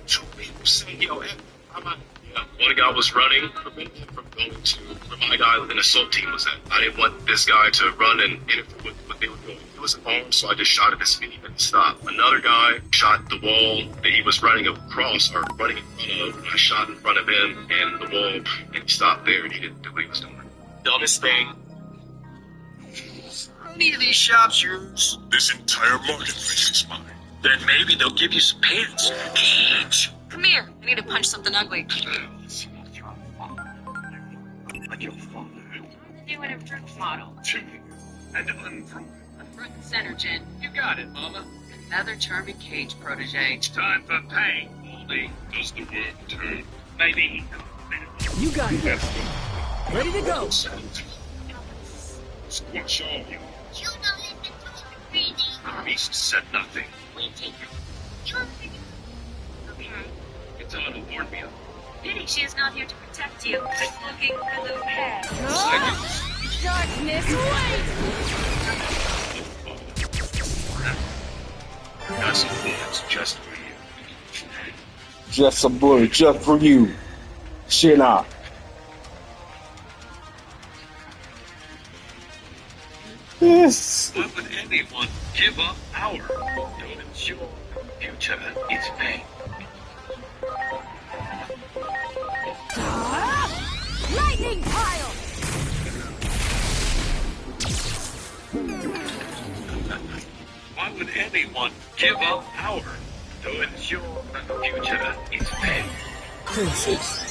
Two people saying, yo, hey, I'm out. Yeah, one guy was running, preventing him from going to where my guy and assault team was at. I didn't want this guy to run and interfere with what they were doing. He was armed, so I just shot at his feet and stopped. Another guy shot the wall that he was running across, or running in front of. I shot in front of him and the wall, and he stopped there, and he didn't do what he was doing. Dumbest thing. How many of these shops yours? This entire marketplace is mine. Then maybe they'll give you some pants. Come here. I need to punch something ugly. Like your father. The new and improved model. And unproven. Front and center, Jen. You got it, Mama. Another charming cage protege. Time for pain. Only does the world turn. Maybe. You got it. Ready to go. Squash all you. You don't let the talk breathing. The beast said nothing. We take it. You're okay. Katana warned me of. Pity she is not here to protect you. Just looking for the past. Darkness, wait! That's a bullet just for you. Just a bullet just for you. Shina. Yes. Why would anyone give up power? Don't ensure future is pain. Lightning pile! Why would anyone give up power? To ensure the future is pain. Princess.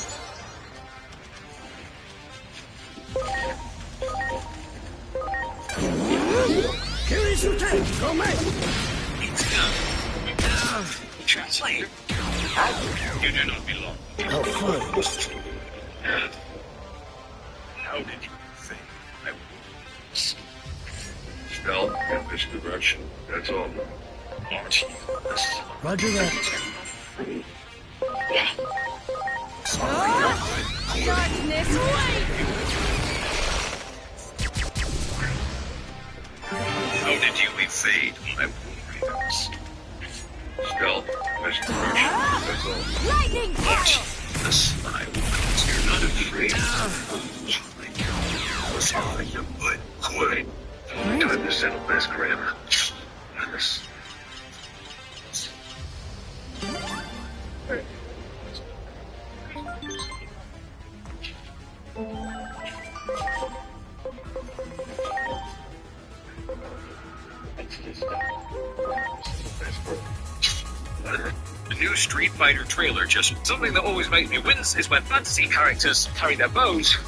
Translate. You do not belong. How fun. And how did you think I would? Spell in this direction. That's all. March. Roger that. Darkness, wait! How did you evade my warriors? Spell in this direction. That's all. Lightning pile! The slime ones, you're not afraid. You would quit. Time to settle this, grammar. The new Street Fighter trailer just something that always makes me wince is when fantasy characters carry their bows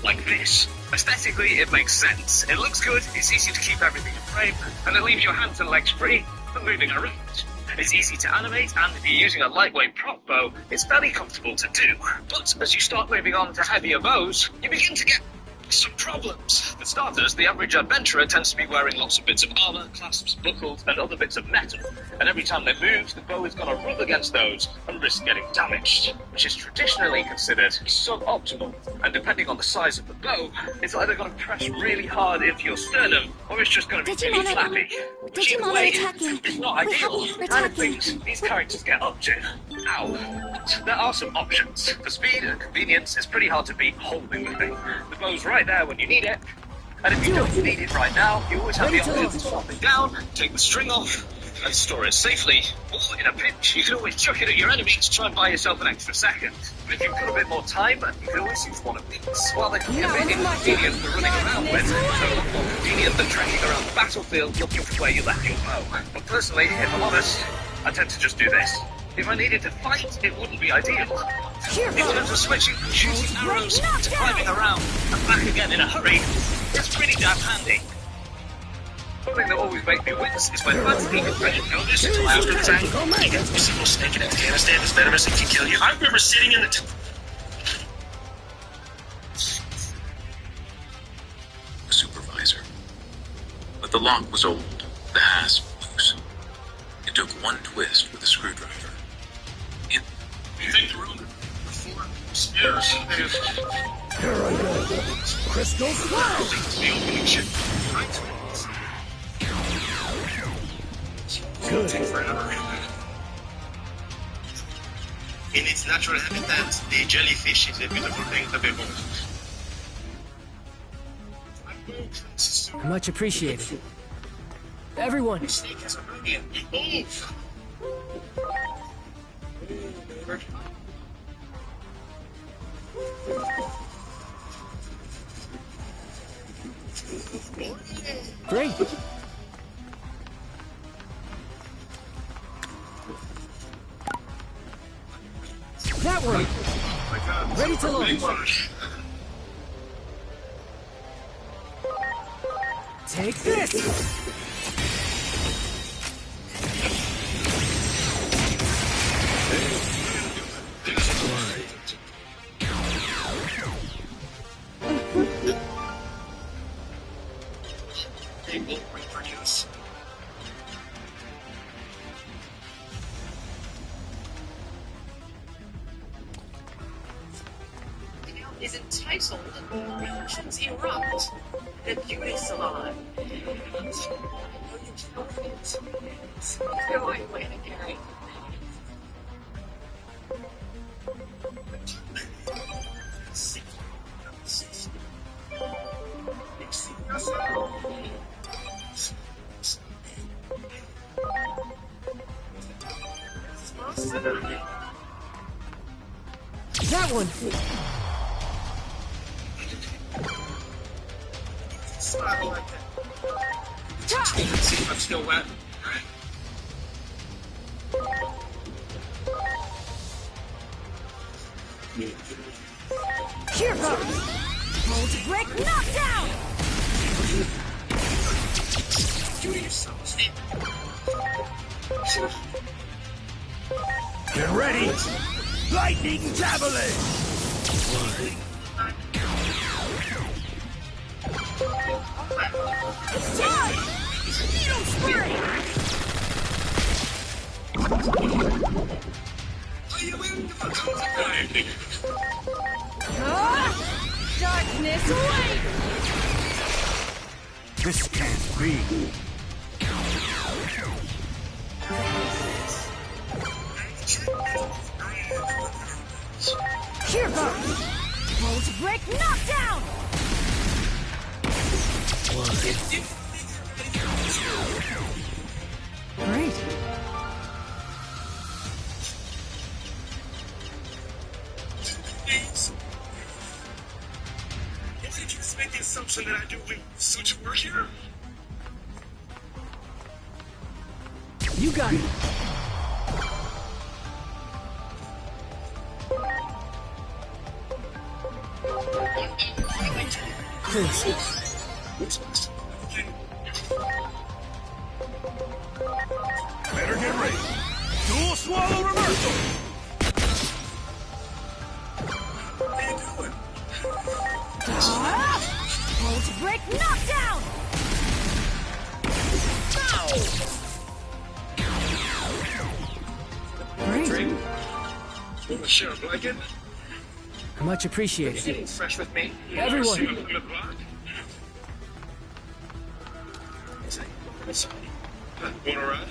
like this. Aesthetically, it makes sense. It looks good, it's easy to keep everything in frame, and it leaves your hands and legs free for moving around. It's easy to animate, and if you're using a lightweight prop bow, it's fairly comfortable to do. But as you start moving on to heavier bows, you begin to get some problems. For starters, the average adventurer tends to be wearing lots of bits of armor, clasps, buckles, and other bits of metal. And every time they move, the bow is going to rub against those and risk getting damaged, which is traditionally considered suboptimal. And depending on the size of the bow, it's either going to press really hard into your sternum, or it's just going to be really flappy. Which either way, it's not ideal. The kind of things these characters get up to. Ow. But there are some options. For speed and convenience, it's pretty hard to beat holding the thing. The bow's right there when you need it, and if you don't need it right now, you always have the option to swap it down, take the string off, and store it safely. Or in a pinch, you can always chuck it at your enemy to try and buy yourself an extra second. But if you've got a bit more time, you can always use one of these. While they can be a bit inconvenient for running around with, they're a lot more convenient than trekking around the battlefield looking for where you left your bow. But personally, if I'm honest, I tend to just do this. If I needed to fight, it wouldn't be ideal. In terms of switching from shooting arrows to climbing around and back again in a hurry, It's pretty damn handy. One thing that always makes me wince is when lads think I didn't know this until after the tank. You get to see what's snake in Afghanistan is venomous and can kill you. I remember sitting in the Supervisor. But the lock was old, the hasp loose. It took one twist with a screwdriver. You think the room before stairs? Here I go. Crystal Cloud! The opening ship, right? Good. Take forever. In its natural habitat, the jellyfish is a beautiful thing to behold. Much appreciated. Everyone. Snake has a radiant. Move! Great. That one. Ready to launch. Take this. They will reproduce. Is entitled Reactions Erupt, the beauty salon. No, I'm waiting, Gary. That one. Smile like that. See if I'm still wet. Here goes! Hold break knockdown! Do it yourself, Steve. Get ready! Lightning javelin! It's time! Needle spray! Darkness away! This can't be. Here goes! Hold break knockdown! Great. Did you just make the assumption that I do such work here? You got it. Please. Better get ready. Dual swallow reversal! What are you doing? Hold break knockdown! Great. Well, sure, like it. Much appreciated. Getting fresh with me. Everyone. Wanna ride?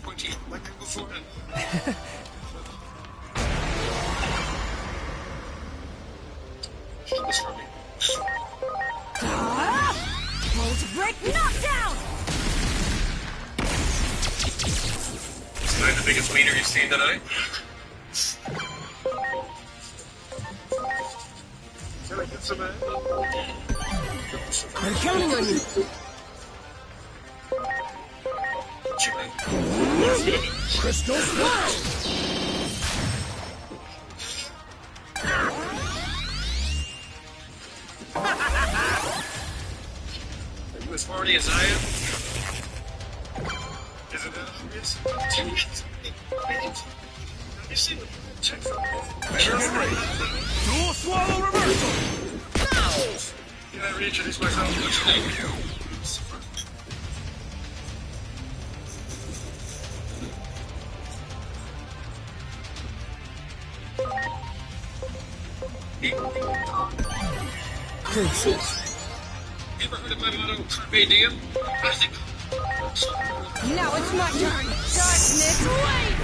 Pointy like that before. This for me. Hold break knockdown! Is that the biggest wiener you've seen today? Can I get some I'm counting on you. Crystal Cloud! as horny as I am? Isn't that obvious? Have you seen the check for Dual swallow reversal! Can I reintroduce myself? Ever heard of my motto, Carpe Diem? I think... Now it's my turn. Darkness, wait!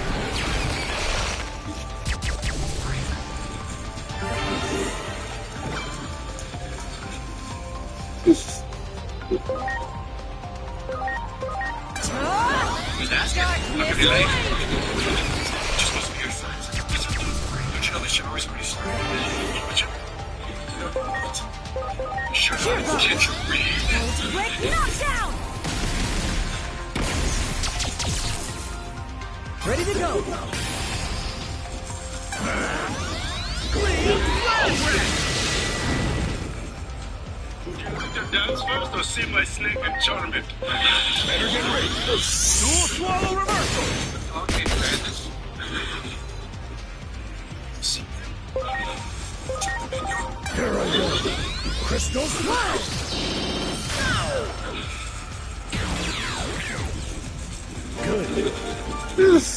Who's asking? Not gonna be late. Just supposed to be your friends. Don't you know the shower's pretty started? Would you? Shut up, can't you read? Break knockdown! Ready to go. Would you like to dance first or see my snake enchantment? Better get ready. Dual swallow reversal! Okay, friends. Here I go. Crystal swirl! Good. Yes.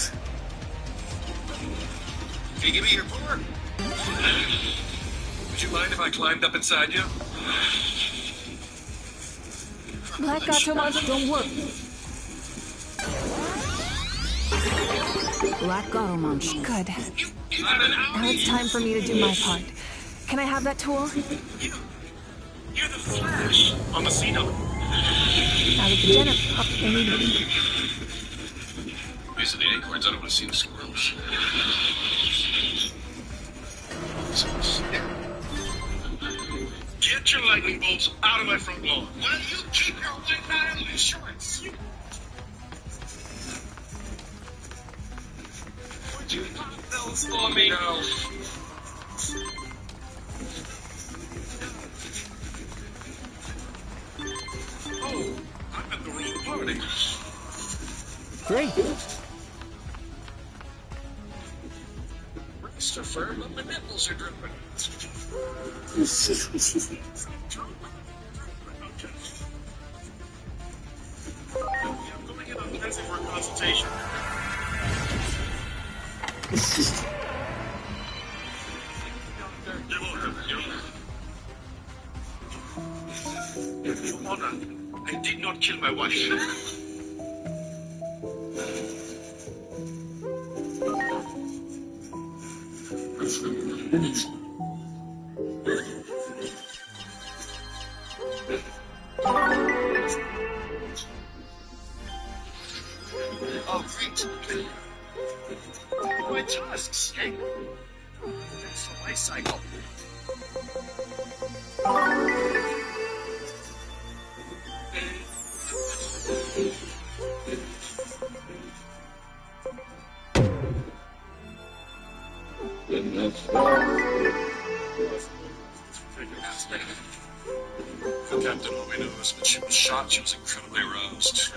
Can you give me your core? Would you mind if I climbed up inside you? Black Gatomon, don't work. Black Gatomon, good. Now it's time for me to do my part. Can I have that tool? You're the Flash on the scene. Now that the generator up, they need me. These are the acorns. I don't want to see the squirrels. Get your lightning bolts out of my front lawn. Why do you keep your white island insurance? Would you pop those for me? No. Oh, I'm at the wrong party. Great. Christopher, my nipples are dripping. I'm going in on Wednesday for a consultation. Your Honor, I did not kill my wife. Oh, great. My tusks. Hey. That's the life cycle. Captain only knows, but she was shot. She was incredibly aroused.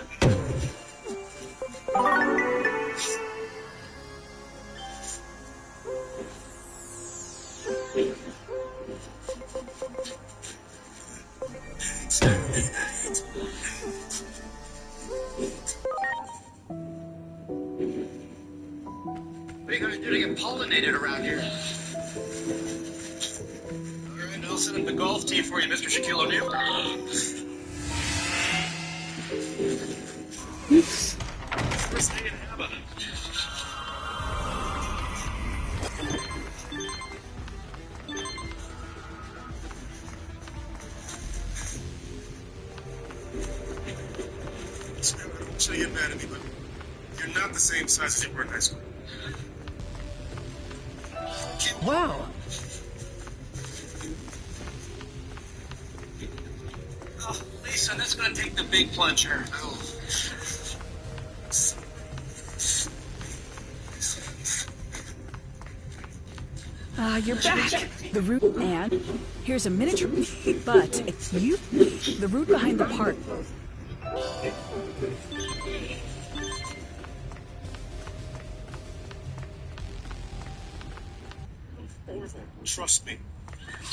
What are you gonna do to get pollinated around here? Alright, I'll set up the golf tee for you, Mr. Shaquille O'Neal. We're staying in Abba. I'm sure you're mad at me, but you're not the same size as you were in high school. Wow. Oh, Lisa, that's gonna take the big plunger. Oh. Ah, you're back. The root and here's a miniature, but it's you. The root behind the part. Trust me.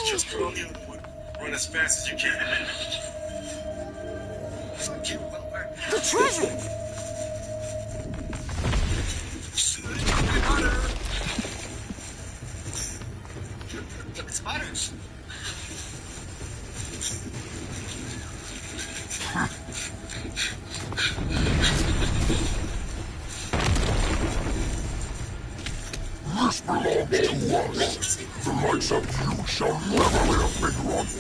Just go on the other one. Run as fast as you can. The treasure! Spiders. This belongs to us. The likes of you shall never lay a finger on it.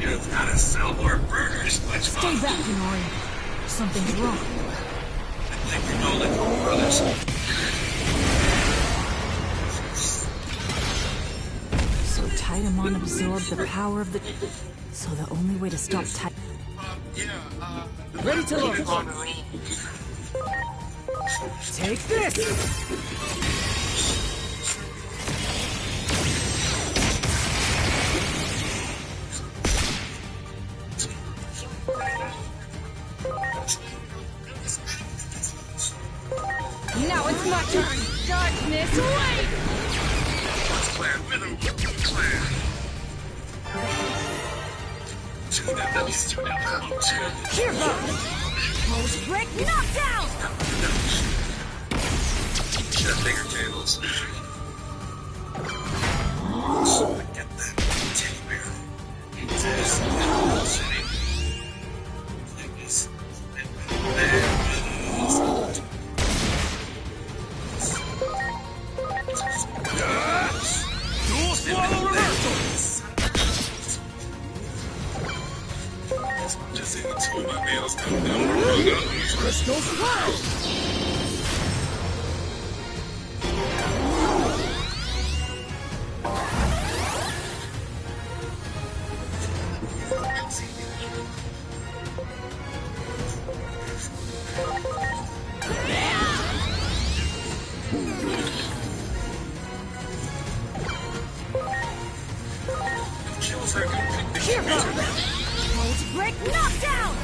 You've got to sell more burgers, SpongeBob. Stay back, Denori. Something's wrong. I think we know the Coen brothers. So Titamon absorbed the power of the... So the only way to stop Ready to launch. Take this! Now it's my turn! Darkness, wait! Clan rhythm, clan. Tune in, at least tune in. Here goes! Pose break knockdown! Shut bigger tables. Get that teddy bear. It is city. Please. Dual swallow reversal! Just in two of my nails coming down. Crystal Swirl! Here goes! Pose break knockdown!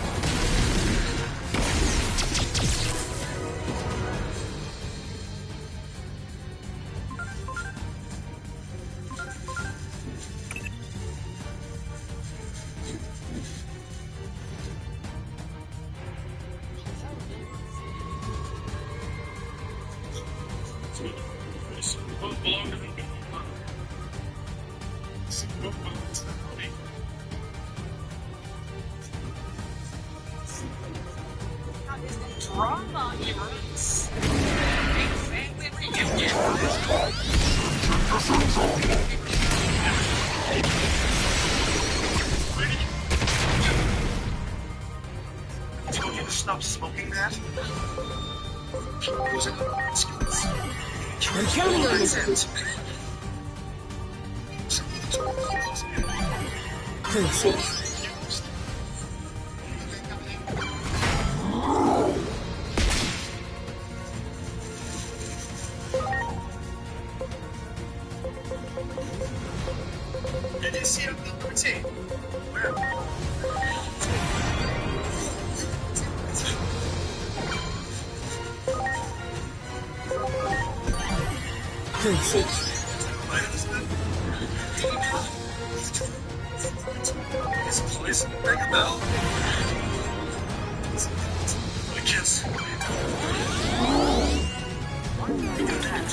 Drama erase. A family reunion. Told you to stop smoking that? Those are the skills. I'm counting on you. Please. Did you see the routine? Where? Please. This place, ring a bell. A kiss. You do that.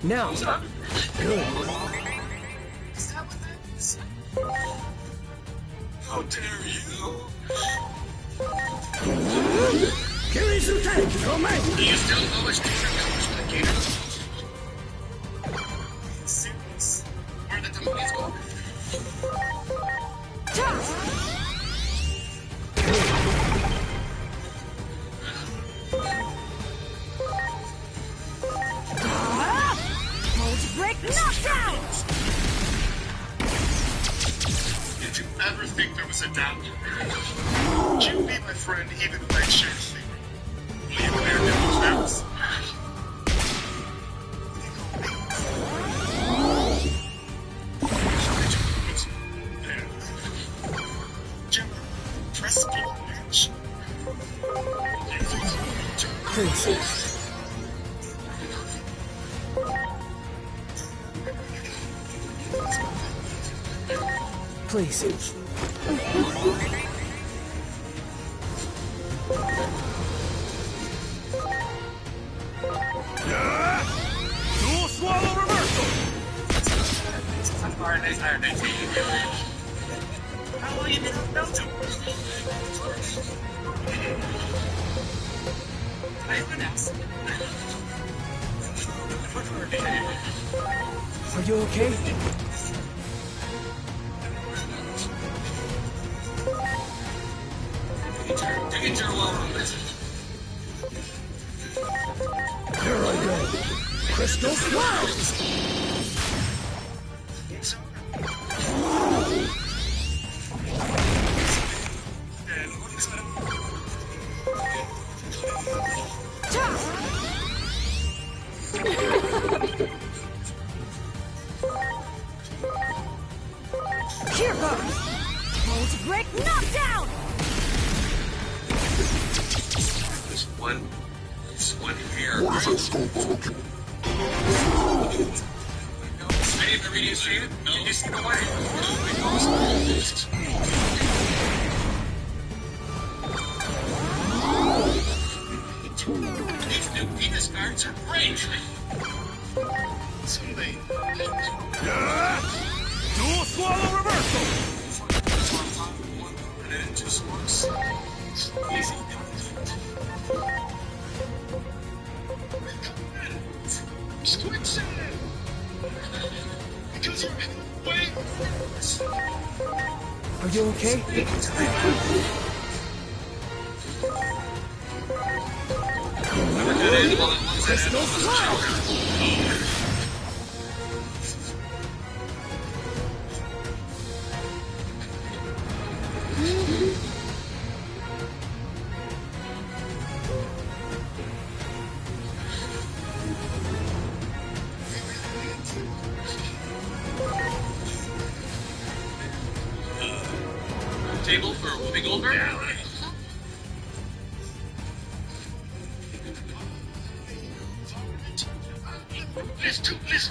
Now. Good. How dare you? Carry some tank, go man! Do you still owe us $200 for the gator? Serious? Where the demonies go? ever think there was a doubt? Would you be my friend even if I shared a secret? Will you clear Devil's house? Press full match. Please. Please. Dual swallow reversal! How will you know to? Anyone else? Are you okay? Take your welcome. Here I go. Crystal swirls! Here goes! Bolt break knockdown! This one hair. What is that skull broken? Hey, the radio shade? No. Can you see the way? These new Venus cards are great. Someday. Dual swallow reversal! And then it just works. Easy. Switch it! Because you're way worse. Are you okay? Crystal swirl! Table for Whoopi Goldberg? Yeah, right. Let's do this.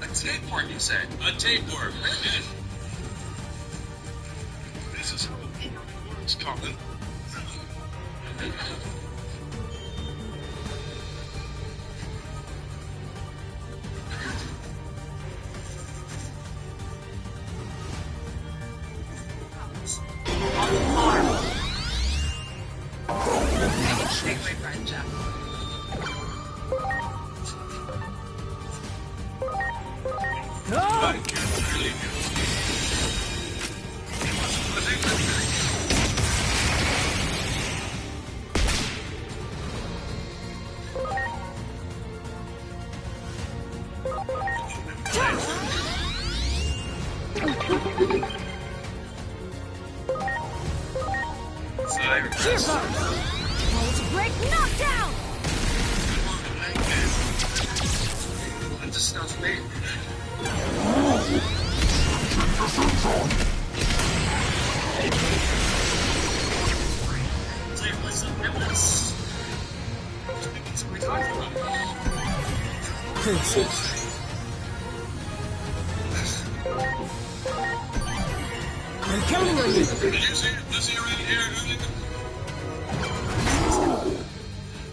A tapeworm, you said? A tapeworm. This is how it works, Colin. Take my friend, Jeff. Here goes! Bolt break knockdown! That's a stuff made. Please. I'm counting on you. Did you see it? Lizzie around here, hooligan?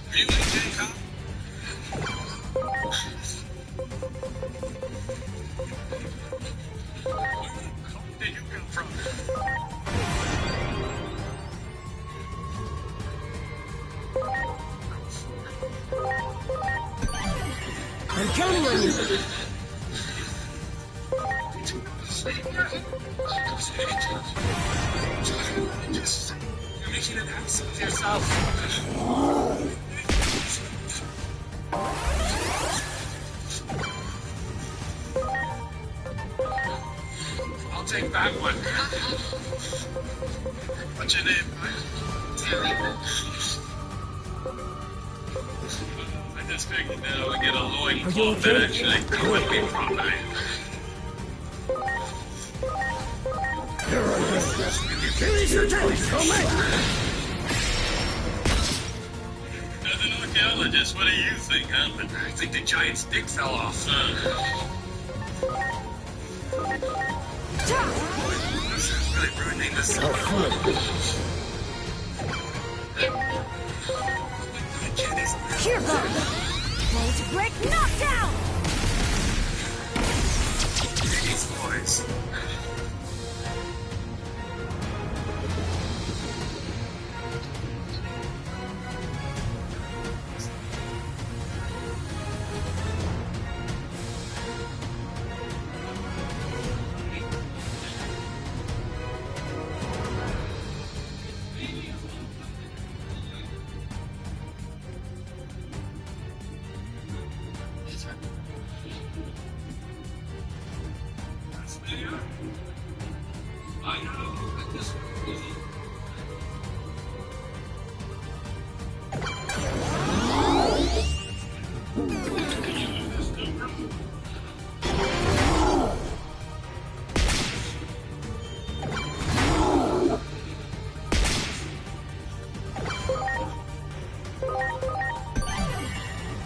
Are you in J-Cop? Where did you come from? I'm counting on you. You're making an ass of yourself. take that one. What's your name? I just figured that I would get a loincloth that actually covered me properly. Here I go. Finish your taste, As an archaeologist, what do you think, huh? I think the giant's dick fell off. This is really ruining the surprise. Here goes! Volt break knockdown! These boys.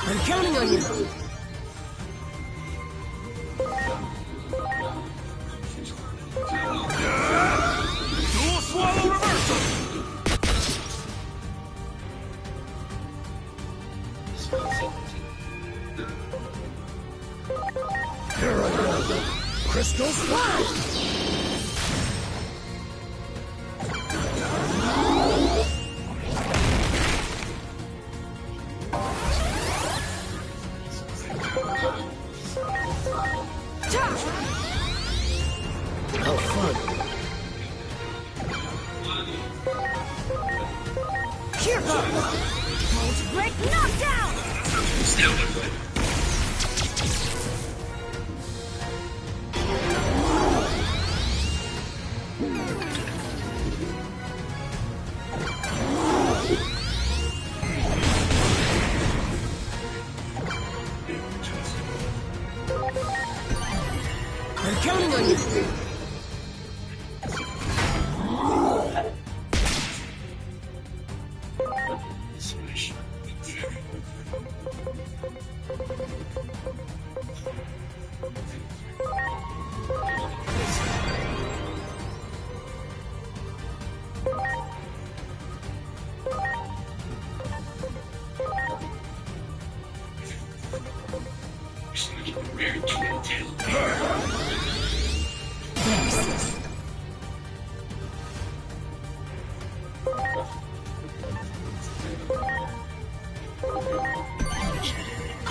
I'm counting on you. Dual swallow reversal! Here I go. Crystal Slash! How fun! Here goes! Volt break knockdown! Still I'm counting on you.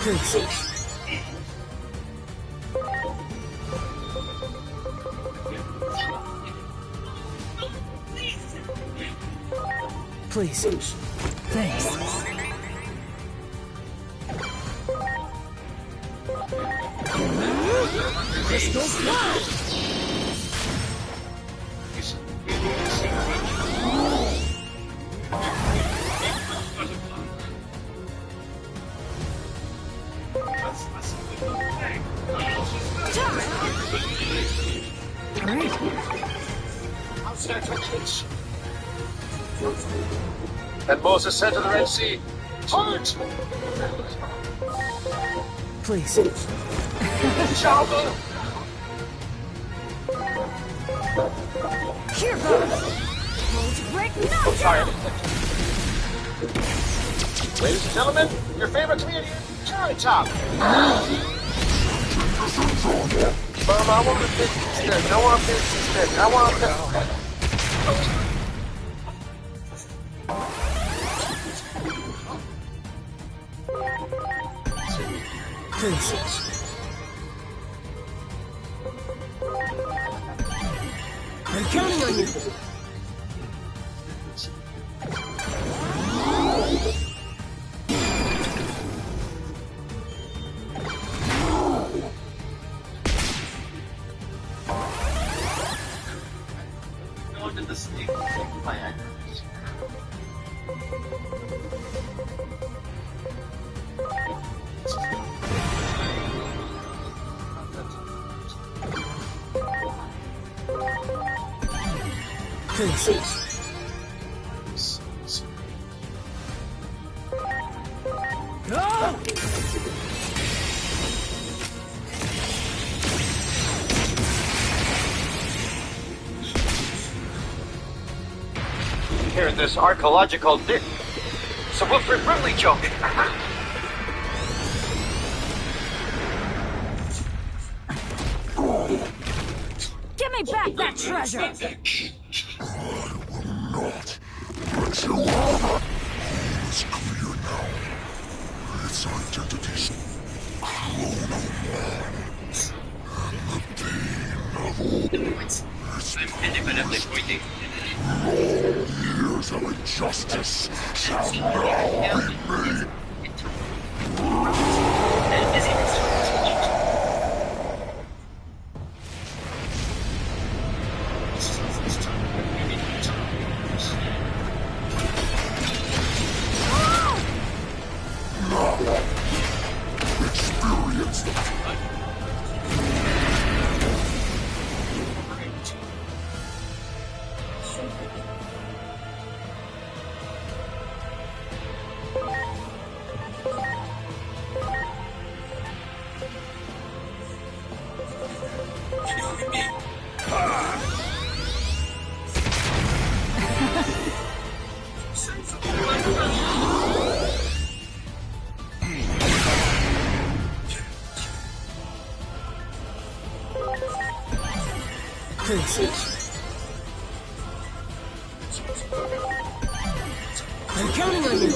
Please. Please. Thanks. Crystal Slash! Great. How's that for kids? And Moses said to the Red Sea, "Halt!" Please. Java! Here goes! Volt break knockdown! Ladies and gentlemen, your favorite comedian, Carrot Top. Mom, I want a big stick. I want a big stick. I want a big... Please. I'm counting on you. Please. Go! Hear this archaeological So Wilfred Brimley joke. Give me back that treasure! I will not let you out. It's clear now. Its identity's Chronomon. And the bane of all its years of injustice shall now be made. Experience the I'm counting on you.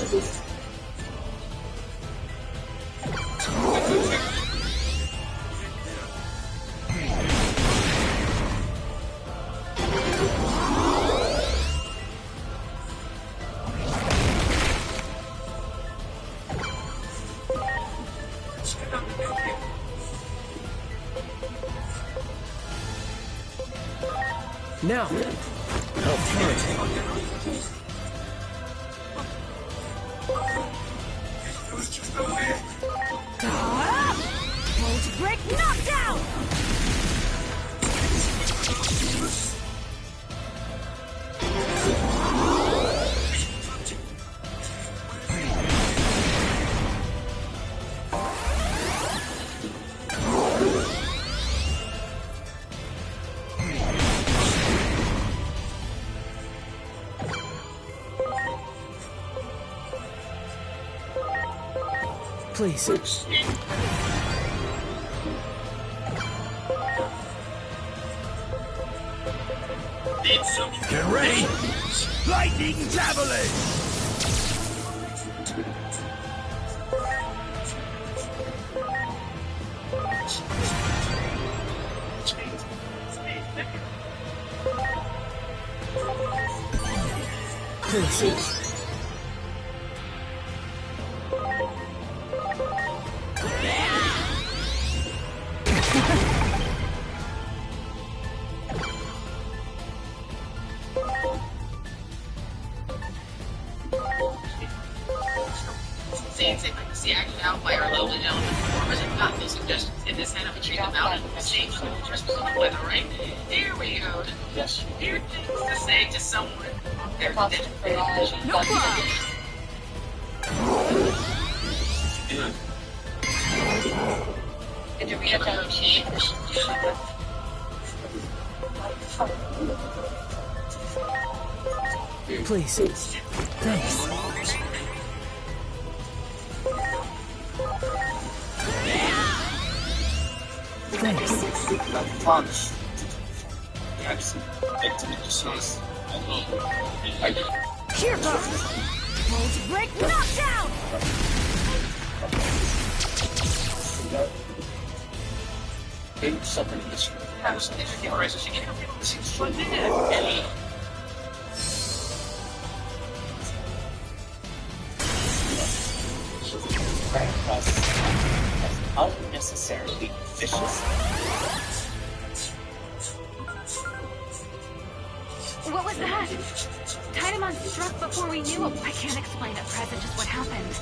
Now, I'll tear it. Volt break knockdown! Please. Get ready! Lightning javelin! Please. Since if the acted out by our lowly gentlemen performers and got no suggestions in this hand, I would treat them out and same just for the weather, right? Here we go. Yes. Here things to say to someone. They're no problem. Did you read about cheap? Please. Thanks. Thanks. Punch. Here goes! Volt break knockdown! Something in this unnecessarily vicious. What was that? Digimon struck before we knew. I can't explain at present just what happened.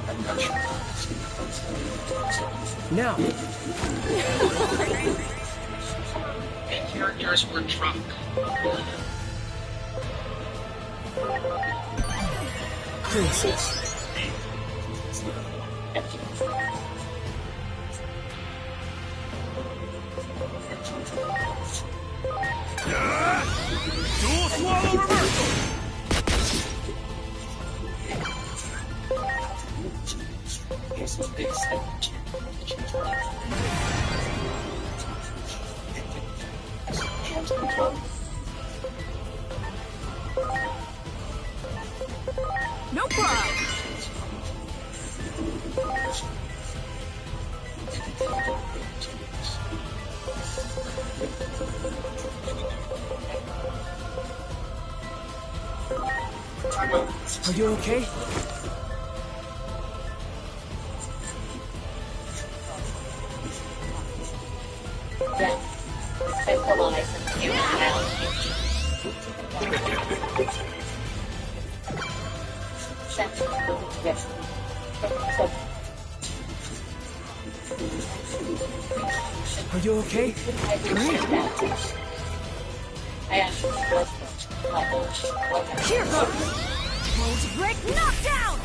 I'm not sure. Now. And characters were drunk. Princess. Dual swallow reversal! No problem. Are you okay? Yeah. Visualize and you Yes. Are you okay? I appreciate that. I actually was Here goes! Volt break knockdown!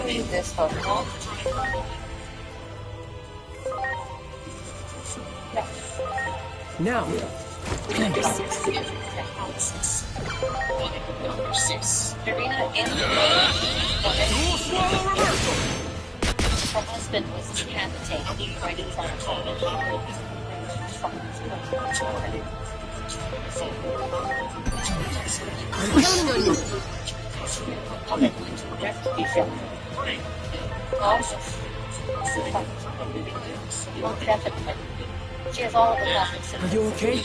Leave this photo. Now. Number 6. Serena and Dual swallow reversal! her husband was decapitated right in front of her. I'm counting on you. Definitely. She has all of the classics. Are you okay?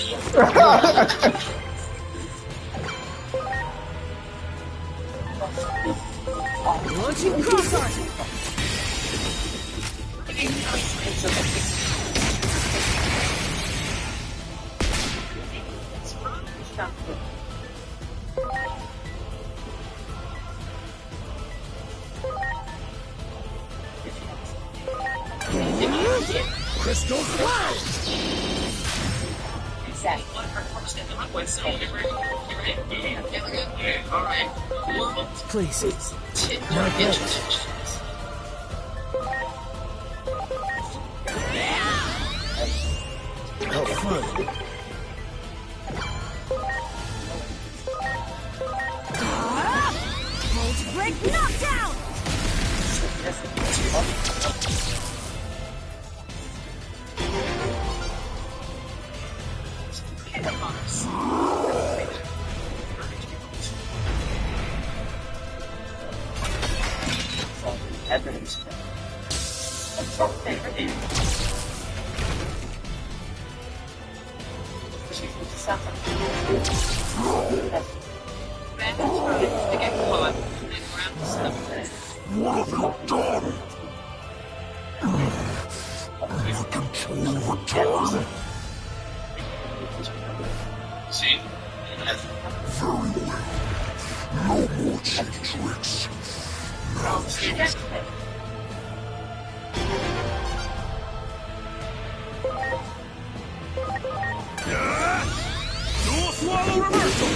Launching crossart! Crystal Cloud! Please. My God. How fun. Volt break knockdown! What have you done? You control the time. See? Very well. No more cheap tricks. Now Dual swallow reversal!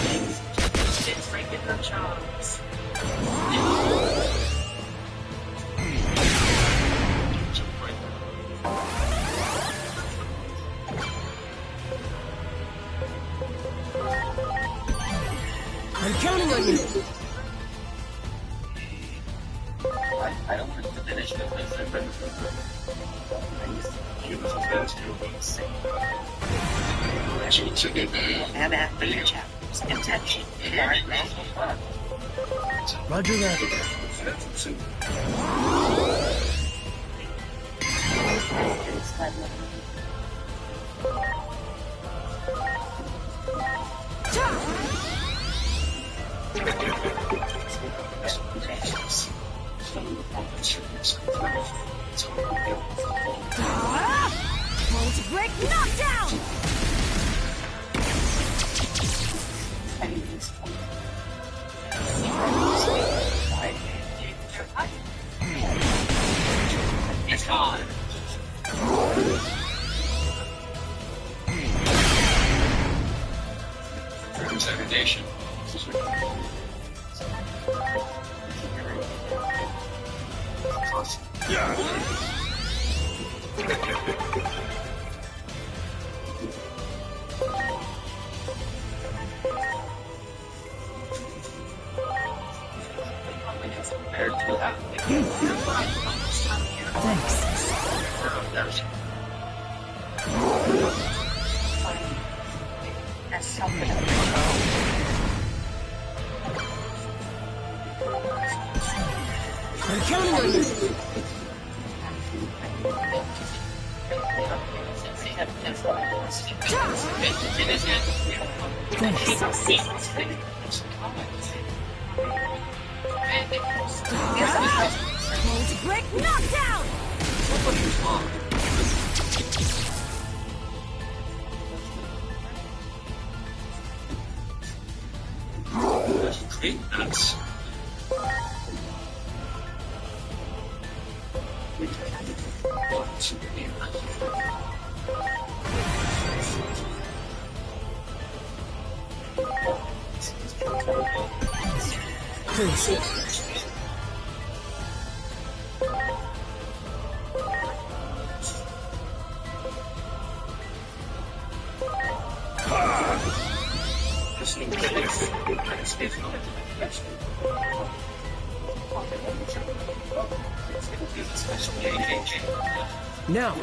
It's regular charms. I'm counting on you. I don't want to finish with this. Have after your chapters. Attention. Roger that. Volt break knockdown! It's gone. Segregation. Thanks. That's something. I'm counting on you. Mold break knockdown! Great nuts. Please. Now.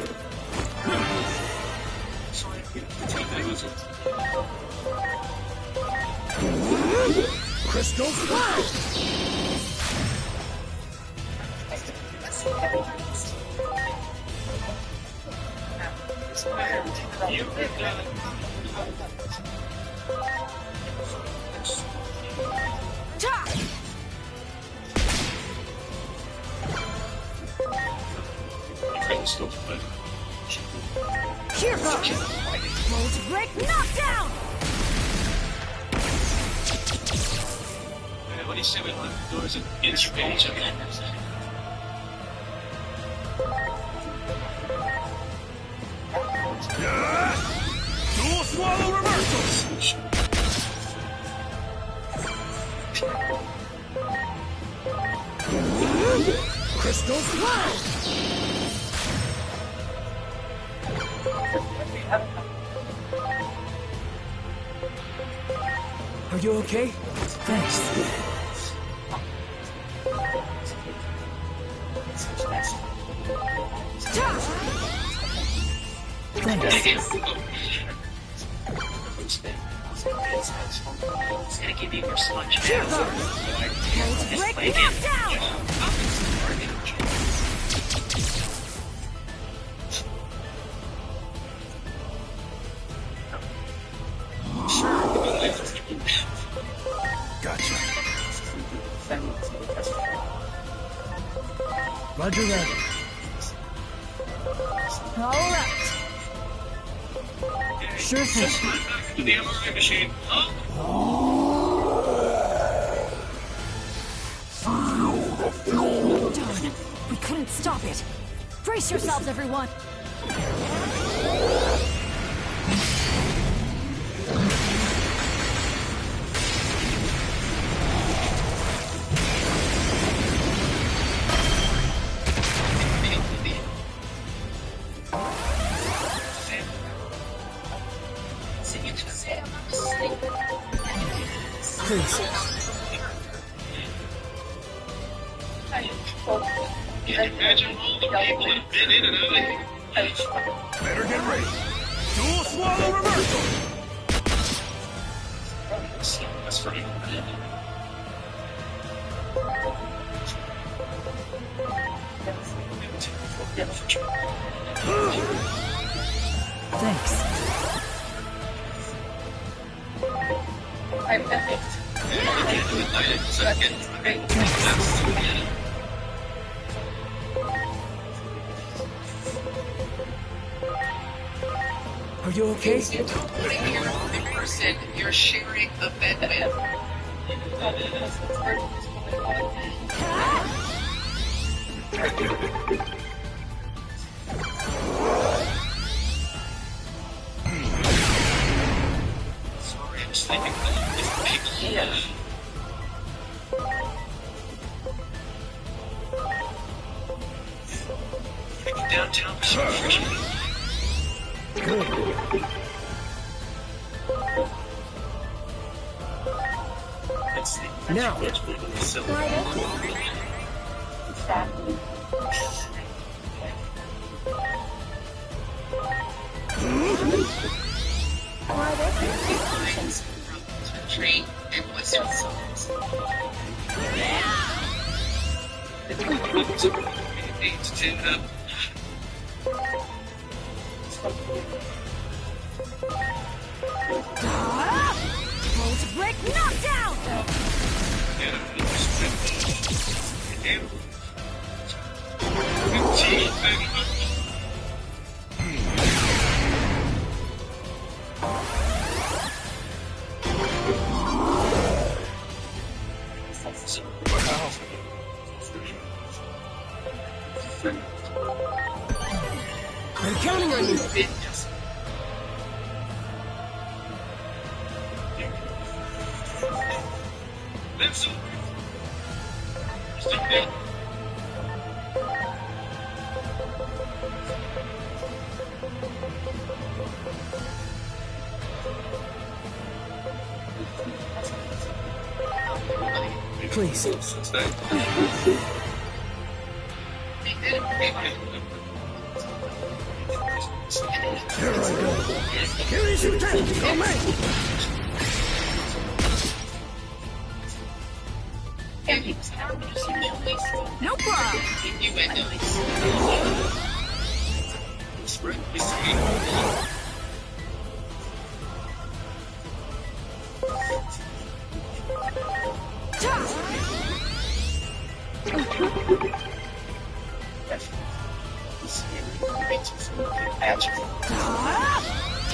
Crystal Flow! Here goes! Mold break knockdown! What do you say we lock the doors and instrument each other? Dual swallow reversal! Crystal Flow! Are you okay? Thanks. It's gonna give you your sludge. Break knockdown! Gotcha. Roger that. All right. Sure thing. To the MRI machine. Darn, we couldn't stop it. Brace yourselves, everyone. Please. Can you imagine all the people that have been in and out of here? Better get ready. Dual swallow reversal! That's right. Thanks. I'm perfect. Are you okay? You don't bring your only person you're sharing a bed with. downtown for some refreshing. Now. Tree and Western songs. Needs to Volt break knockdown! I'm counting on you. Please. Here I go. Kirishute, come No problem.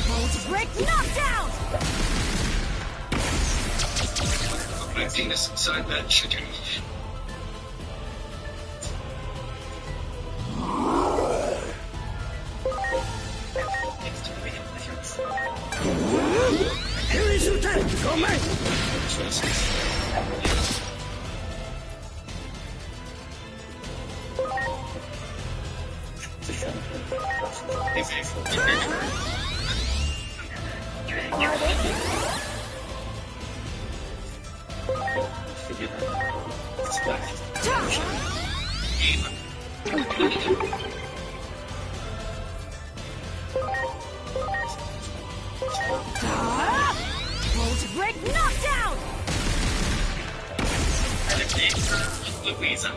Volt break knockdown! My penis inside that chicken. Kirishute, come Volt break knockdown! Louise, I'm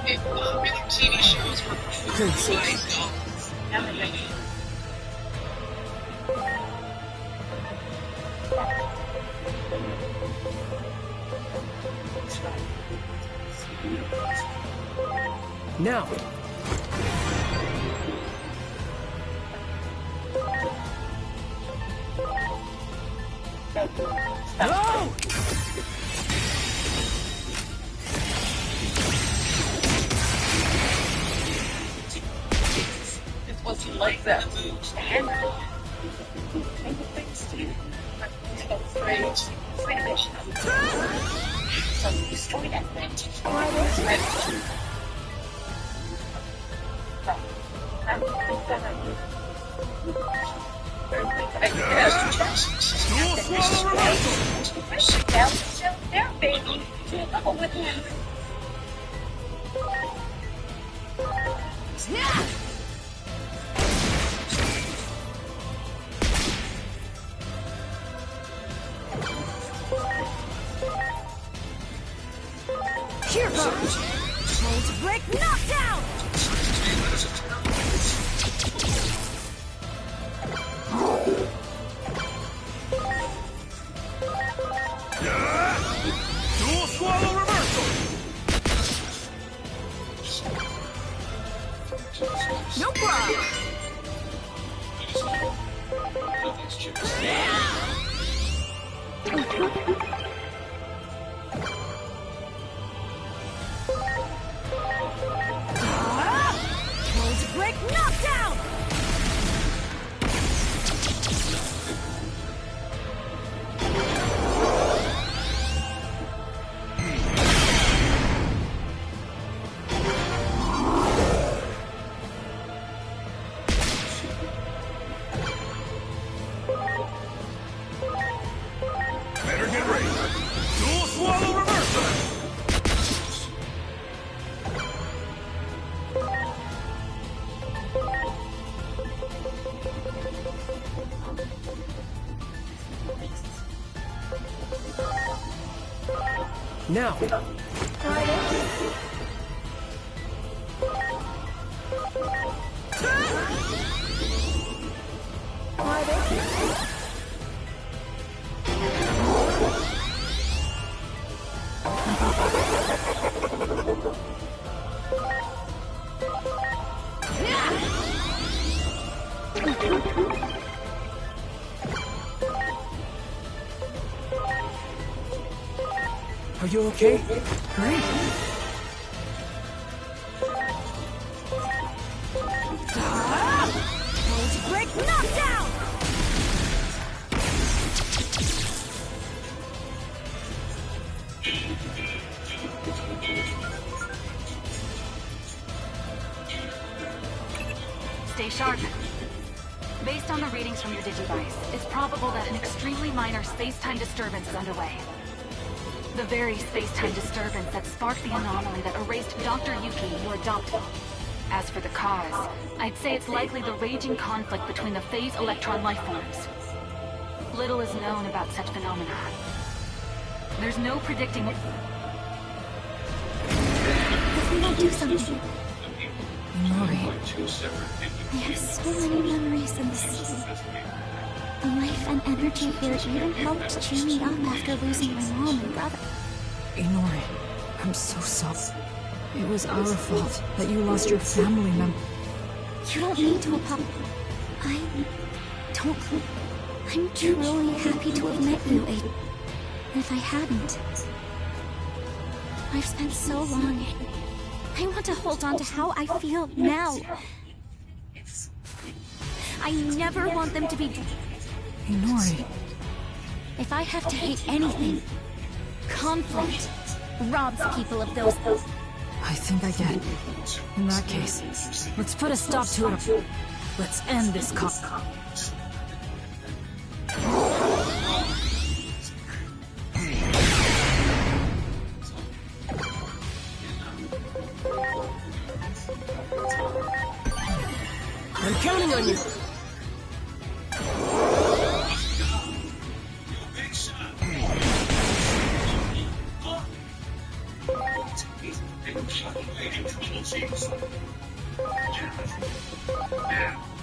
if popular TV shows were performed by dolls, now. No! It wasn't like that. Henry. Things to you. Afraid. So you destroyed that thing. Dual swallow reversal! Now he's still there, baby. Level with him. Here goes! Volt break knockdown! Dual swallow reversal! No problem! Volt break knockdown! Now. Are you okay? Great. Break knockdown! Stay sharp. Based on the readings from your Digivice, it's probable that an extremely minor space-time disturbance is underway. The very space-time disturbance that sparked the anomaly that erased Dr. Yuki, your adopted. As for the cause, I'd say it's likely the raging conflict between the phase electron lifeforms. Little is known about such phenomena. There's no predicting it. If we don't do something... Inori. I have so many memories in the city. The life and energy here even helped cheer me up after losing my mom and brother. Inori, I'm so sorry. It was our fault that you lost your family member. You don't need to apologize. I'm truly happy to have met you, Aiden. If I hadn't... I've spent so long... I want to hold on to how I feel now. I never want them to be... Inori. If I have to hate anything, conflict robs people of those... I think I get it. In that case, let's put a stop to it. Let's end this conflict. I'm counting on you.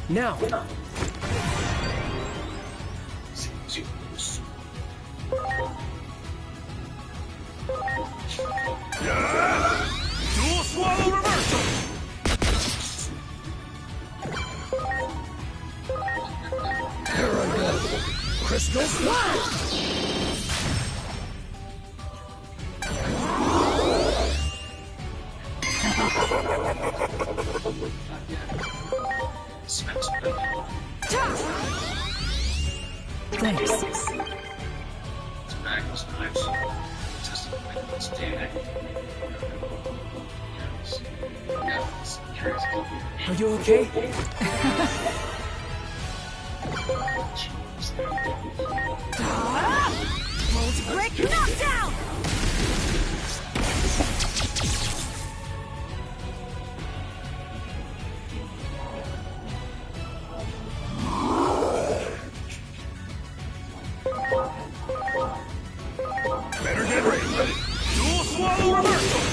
Now. Dual swallow reversal! Here I go. Crystal Flash! Thanks. Are you okay? Break knockdown! Better get ready. Dual swallow reversal!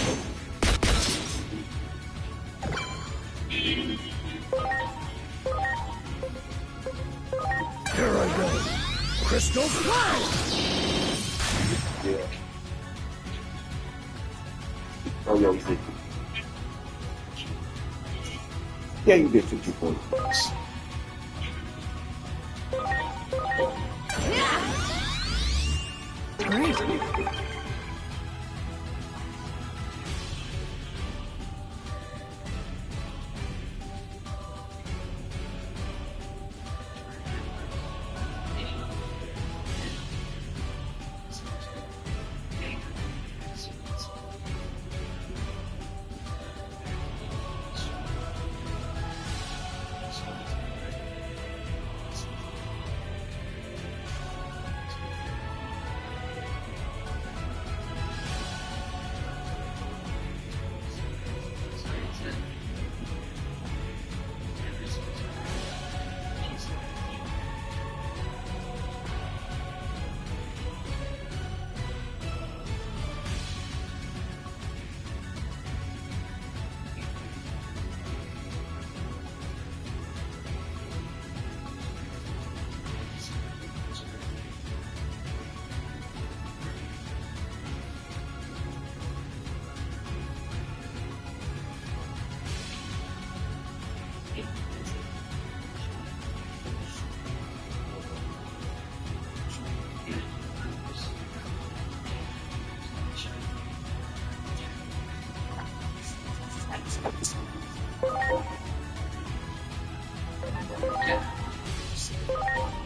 Here I go. Crystal Flash! Yeah. Oh, yeah, we did. Yeah, you did 50 points. Great.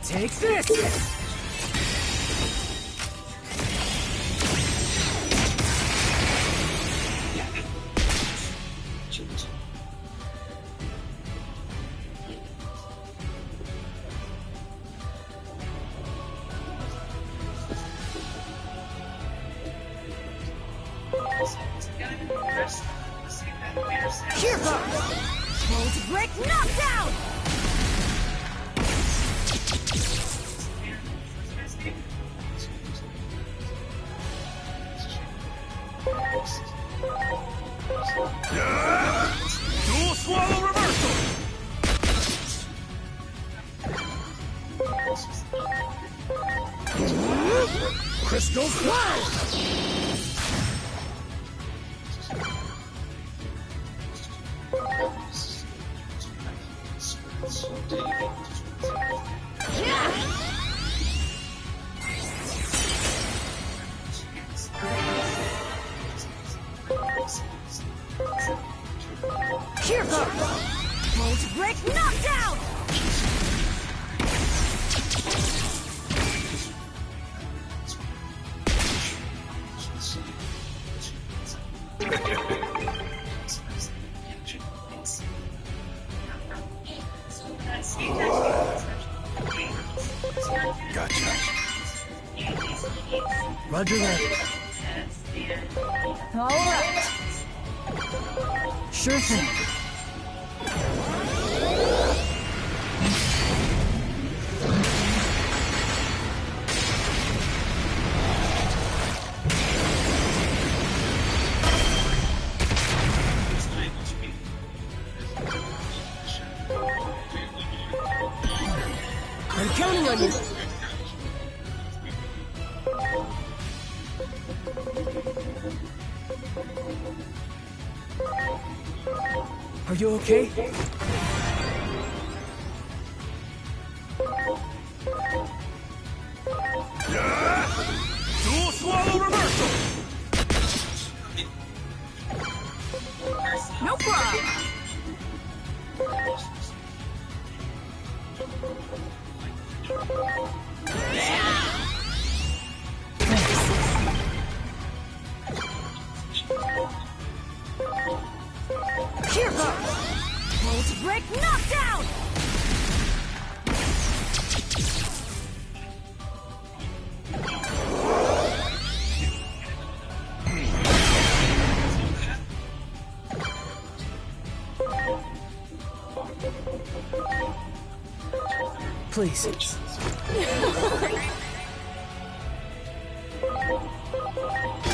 Take this! Here goes! Roll to break, knockdown! Dual swallow reversal! Crystal Cloud! Here goes! Roll to break, knockdown! Gotcha. Roger that. All right. Sure thing. I'm counting on you. Are you okay? Dual swallow reversal! No problem. Here goes! Roll to break, knockdown! Please.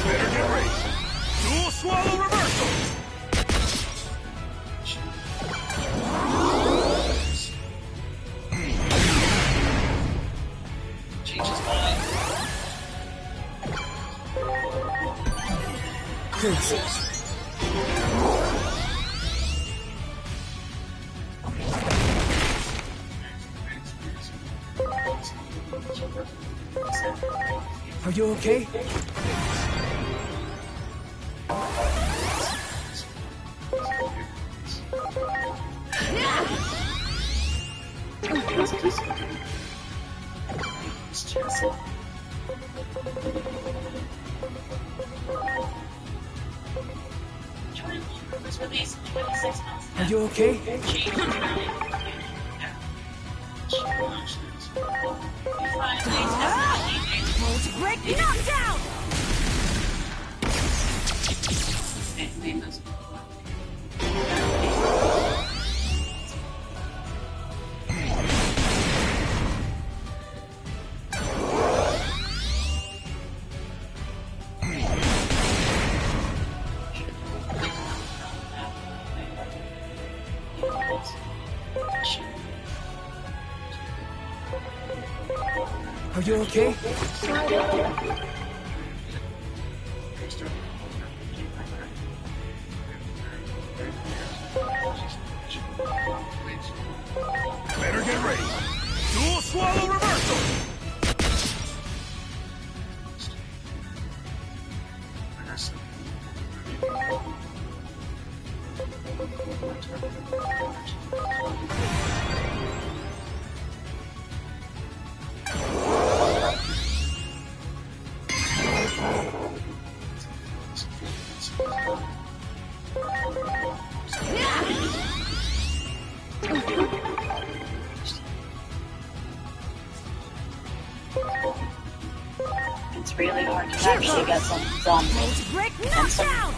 Better get ready! Dual swallow reversal! Please. Are you okay? Are you okay? Roll to break, knockdown! Are you okay? Better get ready! Dual swallow reversal! It's really hard to actually get something done. Break And some knockdown!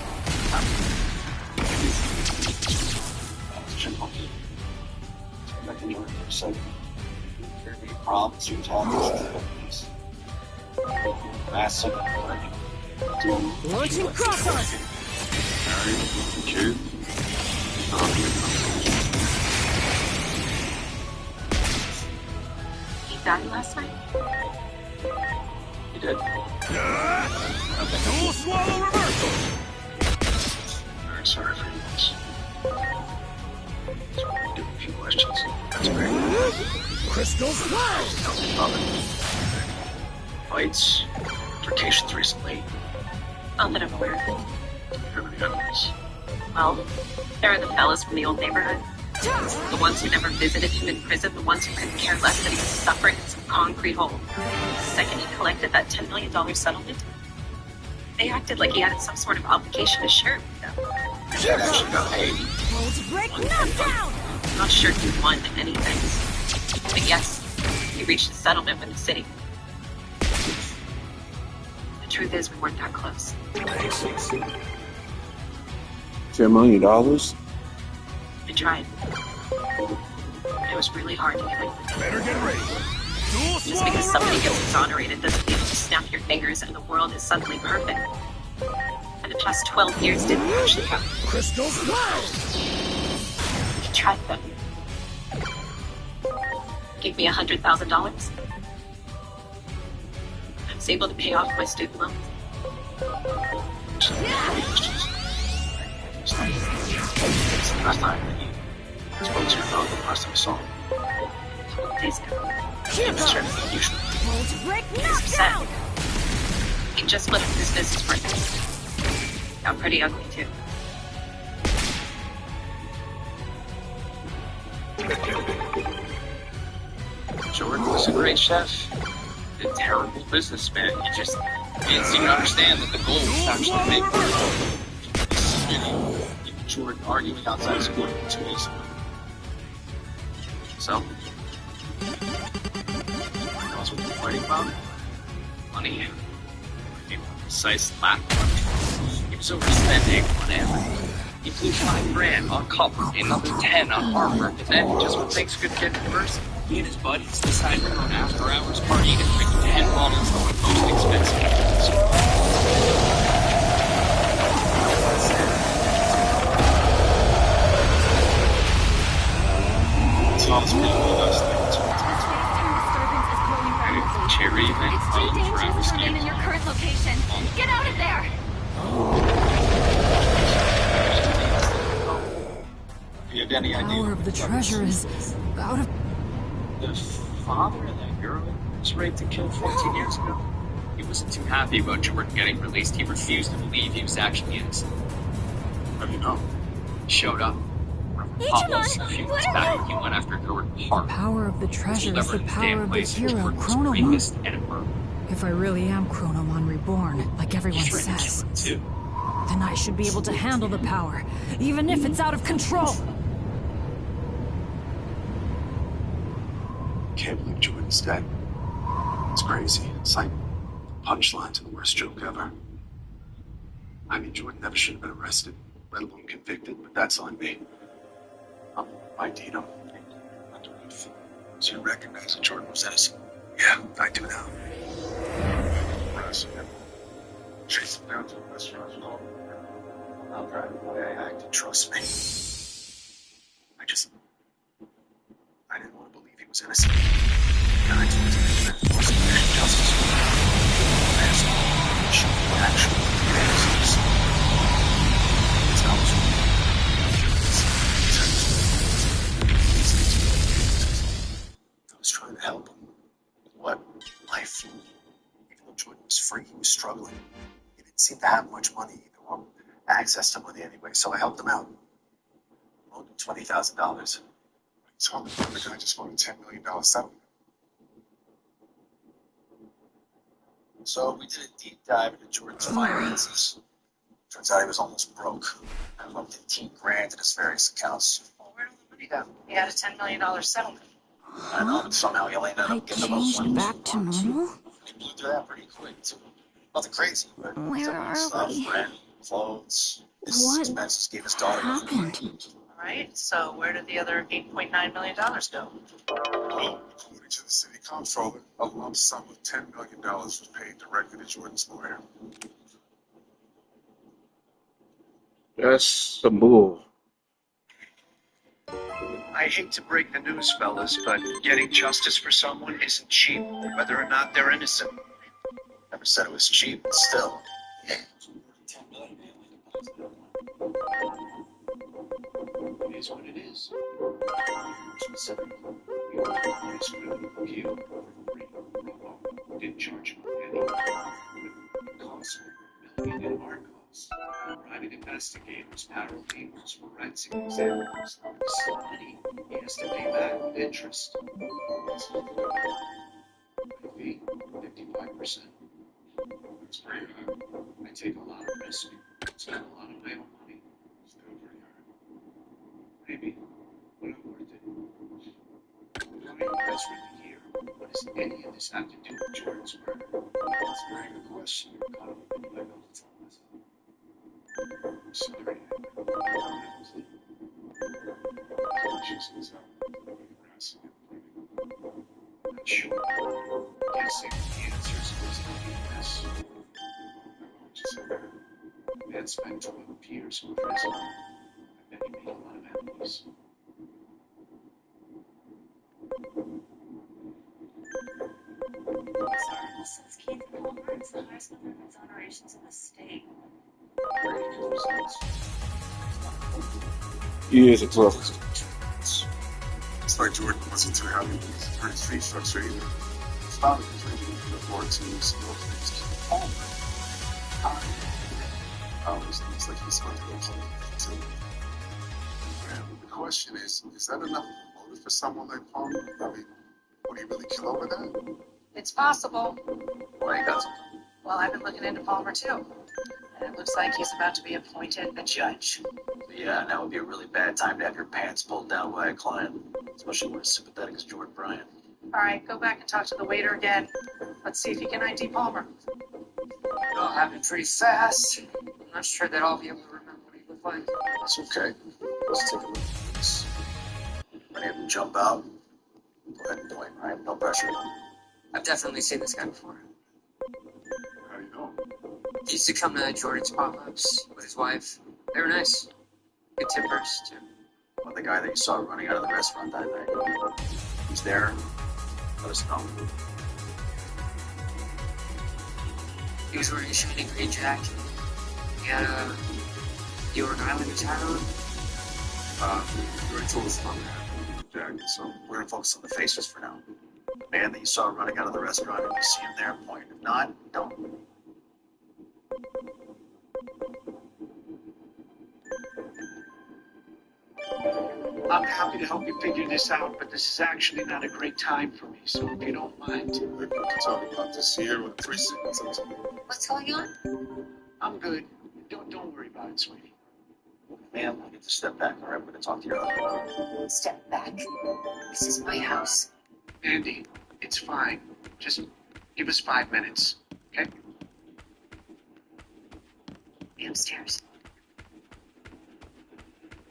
Problems or challenges. Massive. Launching crosshair! Shoot. He died last night? He did. Dual swallow reversal! Very sorry for you once. So we do a few questions. That's great. Crystal swirl! Fights, altercations recently. Not that I'm aware of. Do you have any evidence? Well, there are the fellas from the old neighborhood. The ones who never visited him in prison, the ones who couldn't care less that he was suffering in some concrete hole. The second he collected that $10 million settlement, they acted like he had some sort of obligation to share it with them. That actually got paid. Break knockdown! I'm not sure he won anything. But yes, he reached a settlement with the city. The truth is, we weren't that close. $10 million? I tried. It was really hard to get it. Better get ready. Dual Just because somebody gets exonerated doesn't mean you snap your fingers and the world is suddenly perfect. And the past 12 years didn't actually happen. Crystal swirl! He tried them. Gave me $100,000. I was able to pay off my student loans. It's the last time that you spoke to your dog the last time you saw him. 12 days ago. It's very unusual. Break He's knockdown! upset. He just split up his business partners. Got pretty ugly, too. Jordan was a great chef. A terrible businessman. He just didn't seem to understand that the goal was actually to make money. Jordan arguing outside his court for 2 weeks. So? Knows what you're fighting about? Money. To be more precise, lack of money. He was overspending on everything. He blew $5,000 on copper, another 10 on artwork, and then just when things could get worse, he and his buddies decided to go on after-hours partying and drinking 10 bottles of the most expensive drinks. Tom's really good at things. Cherry event It's too dangerous to remain in your current location. Get out of there! Do you have any idea? Power of the treasure is out of... The father of that girl was raped and killed 14 years ago. He wasn't too happy about Jordan getting released. He refused to believe he was actually innocent. How do you know? He showed up. Digimon, A few months back, he went after Jordan hard. Power of the treasure is the Discovered power damn of the place hero, Jordan was Chronomon. rapist and a murderer. If I really am Chronomon reborn, like everyone He's trying to says, kill him too. then I should be able to handle the power, even if it's out of control. Can't believe Jordan's dead. It's crazy. It's like the punchline to the worst joke ever. I mean, Jordan never should have been arrested, let alone convicted, but that's on me. I did him. So you recognize that Jordan was innocent? Yeah, I do now. Arrested him. Chase him down to a restaurant. I'll drive the way I acted, trust me. I didn't want to believe he was innocent. And I told him that it wasn't justice. Actual innocence. It's not true. I was trying to help him. What? Life. Even though Jordan was free, he was struggling. He didn't seem to have much money either, or access to money anyway, so I helped him out. Owed him $20,000. So the guy just wanted $10 million settlement. So we did a deep dive into Jordan's finances. Turns out he was almost broke. Had about $15,000 in his various accounts. Well, where'd all the money go? He had a $10 million settlement. I know, but somehow he only ended I up getting about changed 20. back to normal? He blew through that pretty quick, too. Nothing crazy, but Where are stuff, we? rent, clothes, What expenses, gave his daughter. happened? Alright, so where did the other $8.9 million go? Well, according to the city comptroller, a lump sum of $10 million was paid directly to Jordan's lawyer. That's the move. I hate to break the news, fellas, but getting justice for someone isn't cheap, whether or not they're innocent. Never said it was cheap, but still. It is what it is. Specifically, we authorized criminal review for didn't charge him any costs, million in our costs. Private investigators, paralegals, forensic examiners, this money he has to pay back with interest. Fee, 55%. It's pretty hard. I take a lot of risk, spend a lot of my own money. Still pretty hard. Maybe, but I'm worth it. That's really here. What does any of this have to do with Jordan's murder? That's a very good question. Caught up in my notes on this. I'm sorry. Not sure. Guessing the answer is supposed to be yes. Man spent 12 years in prison. I bet he made a lot of enemies. Sorry, this is Keith Palmer. It's the highest number of exonerations in the state. He is a crook. It's like Jordan wasn't too happy with his attorney's fee structure either. His father was ready to afford to steal things to Palmer. It looks like he's going to go home too. And the question is that enough of a motive for someone like Palmer? I mean, would he really kill over that? It's possible. Why you got something? Well, I've been looking into Palmer too. And it looks like he's about to be appointed a judge. Yeah, that would be a really bad time to have your pants pulled down by a client, especially when as sympathetic as Jordan Bryant. Alright, go back and talk to the waiter again. Let's see if he can ID Palmer. It all happened pretty fast. I'm not sure that I'll be able to remember what he looked like. That's okay. Let's take a look at this. When he to jump out, go ahead and point, right? No pressure. I've definitely seen this guy before. How do you know? He used to come to Jordan's pop-ups with his wife. They were nice. Good tippers, too. Well, the guy that you saw running out of the restaurant that night. He's there. Let us know. He was wearing a shiny green jacket. He had a York Islanders hat on. You already told us about that, Jack. So we're gonna focus on the faces for now. The man that you saw running out of the restaurant, if you see him there, point. If not, don't. I'm happy to help you figure this out, but this is actually not a great time for me, so if you don't mind. We can talk about this here with 3 seconds. What's going on? I'm good. Don't worry about it, sweetie. Ma'am, I get to step back, all right? We're gonna talk to your husband. Step back. This is my house. Andy, it's fine. Just give us 5 minutes, okay? Be upstairs.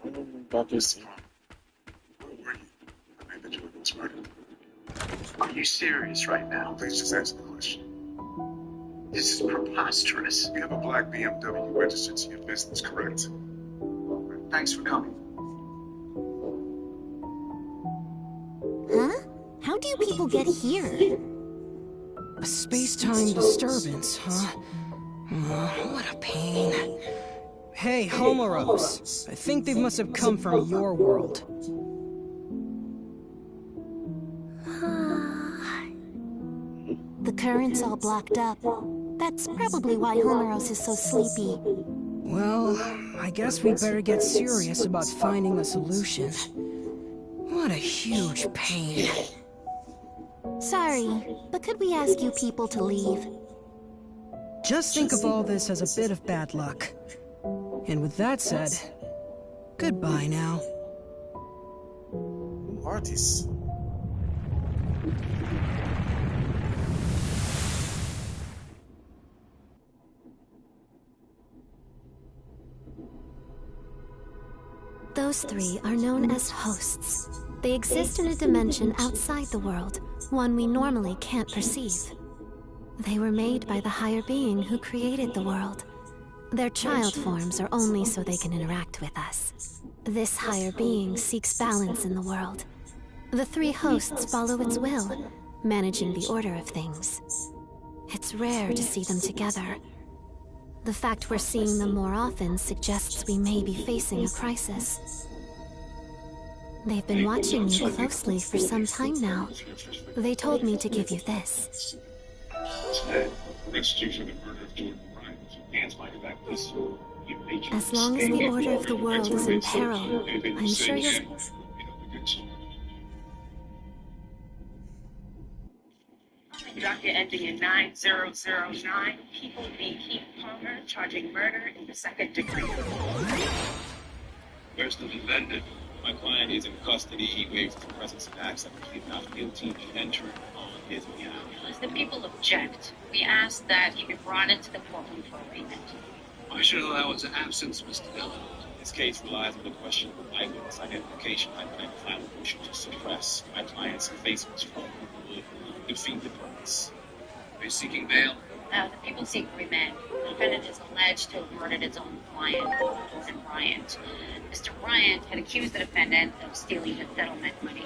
About this. Where were you the night that Jordan was murdered? Are you serious right now? Please just answer the question. This is preposterous. You have a black BMW registered to your business, correct? Thanks for coming. Huh? How do you people get here? A space-time disturbance, huh? Oh, what a pain. Hey, Homeros. I think they must have come from your world. The current's all blocked up. That's probably why Homeros is so sleepy. Well, I guess we'd better get serious about finding a solution. What a huge pain. Sorry, but could we ask you people to leave? Just think of all this as a bit of bad luck. And with that said, goodbye now. Artis. Those three are known as hosts. They exist in a dimension outside the world, one we normally can't perceive. They were made by the higher being who created the world. Their child forms are only so they can interact with us. This higher being seeks balance in the world. The three hosts follow its will, managing the order of things. It's rare to see them together. The fact we're seeing them more often suggests we may be facing a crisis. They've been watching you closely for some time now. They told me to give you this. As long as the order of the world is in peril, I'm sure you'll... Docket ending in 9009, people being Keith Palmer, charging murder in the second degree. Where's the defendant? My client is in custody. He waives the presence of acts that he is not guilty of entering on his behalf. As the people object, we ask that he be brought into the courtroom for arraignment. I should allow its absence, Mr. Dillon. This case relies on the question of eyewitness identification. I plan to file a motion to suppress. My client's faceless form would defeat the purpose. Are you seeking bail? The people seek remand. The defendant is alleged to have murdered his own client, Joseph Bryant. Mr. Bryant had accused the defendant of stealing his settlement money.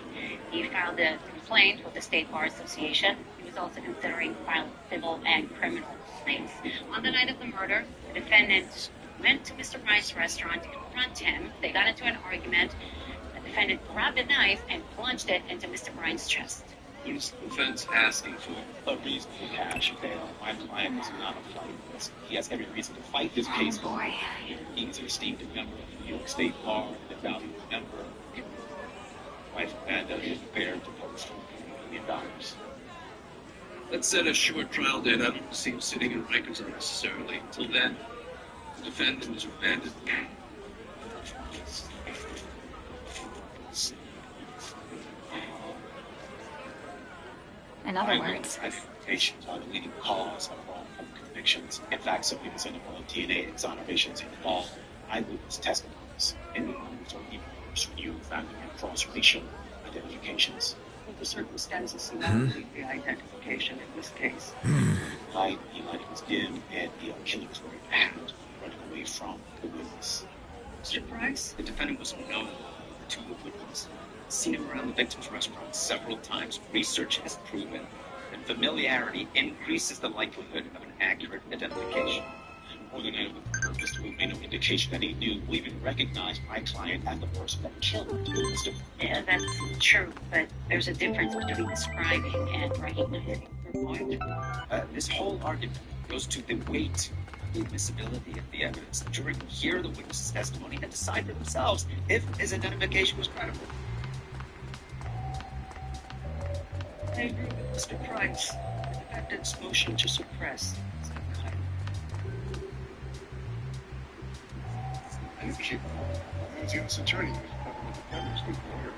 He filed a complaint with the State Bar Association. He was also considering filing civil and criminal complaints. On the night of the murder, the defendant went to Mr. Bryant's restaurant to confront him. They got into an argument. The defendant grabbed a knife and plunged it into Mr. Bryant's chest. What is the defense asking for? A reasonable cash bail. My client is not a flight risk. He has every reason to fight this case. He is an esteemed member of the New York State Bar and a valued member. Wife Amanda is prepared to post $1 million. Let's set a short trial date. I don't see him sitting in Rikers unnecessarily. Until then, the defendant is remanded. In other words, identifications are the leading cause of wrongful convictions. In fact, some reasonable DNA exonerations involve eyewitness testimonies. In the numbers or even worse when you factor in cross-racial identifications. The circumstances surrounding the identification in this case. The lighting was dim and the killing was very bad, running away from the witness. Mr. Price? The defendant was known to the witness. Seen him around the victim's restaurant several times. Research has proven that familiarity increases the likelihood of an accurate identification. More than any purpose to made no indication that he knew or even recognized my client as the person that killed him. Yeah, that's true, but there's a difference between describing and recognizing. Your point? This whole argument goes to the weight, the admissibility of the evidence. The jury will hear the witness's testimony and decide for themselves if his identification was credible. I agree with Mr. Price. The defendant's motion to suppress is denied. Thank you. As the U.S. attorney, the defendant's good lawyer.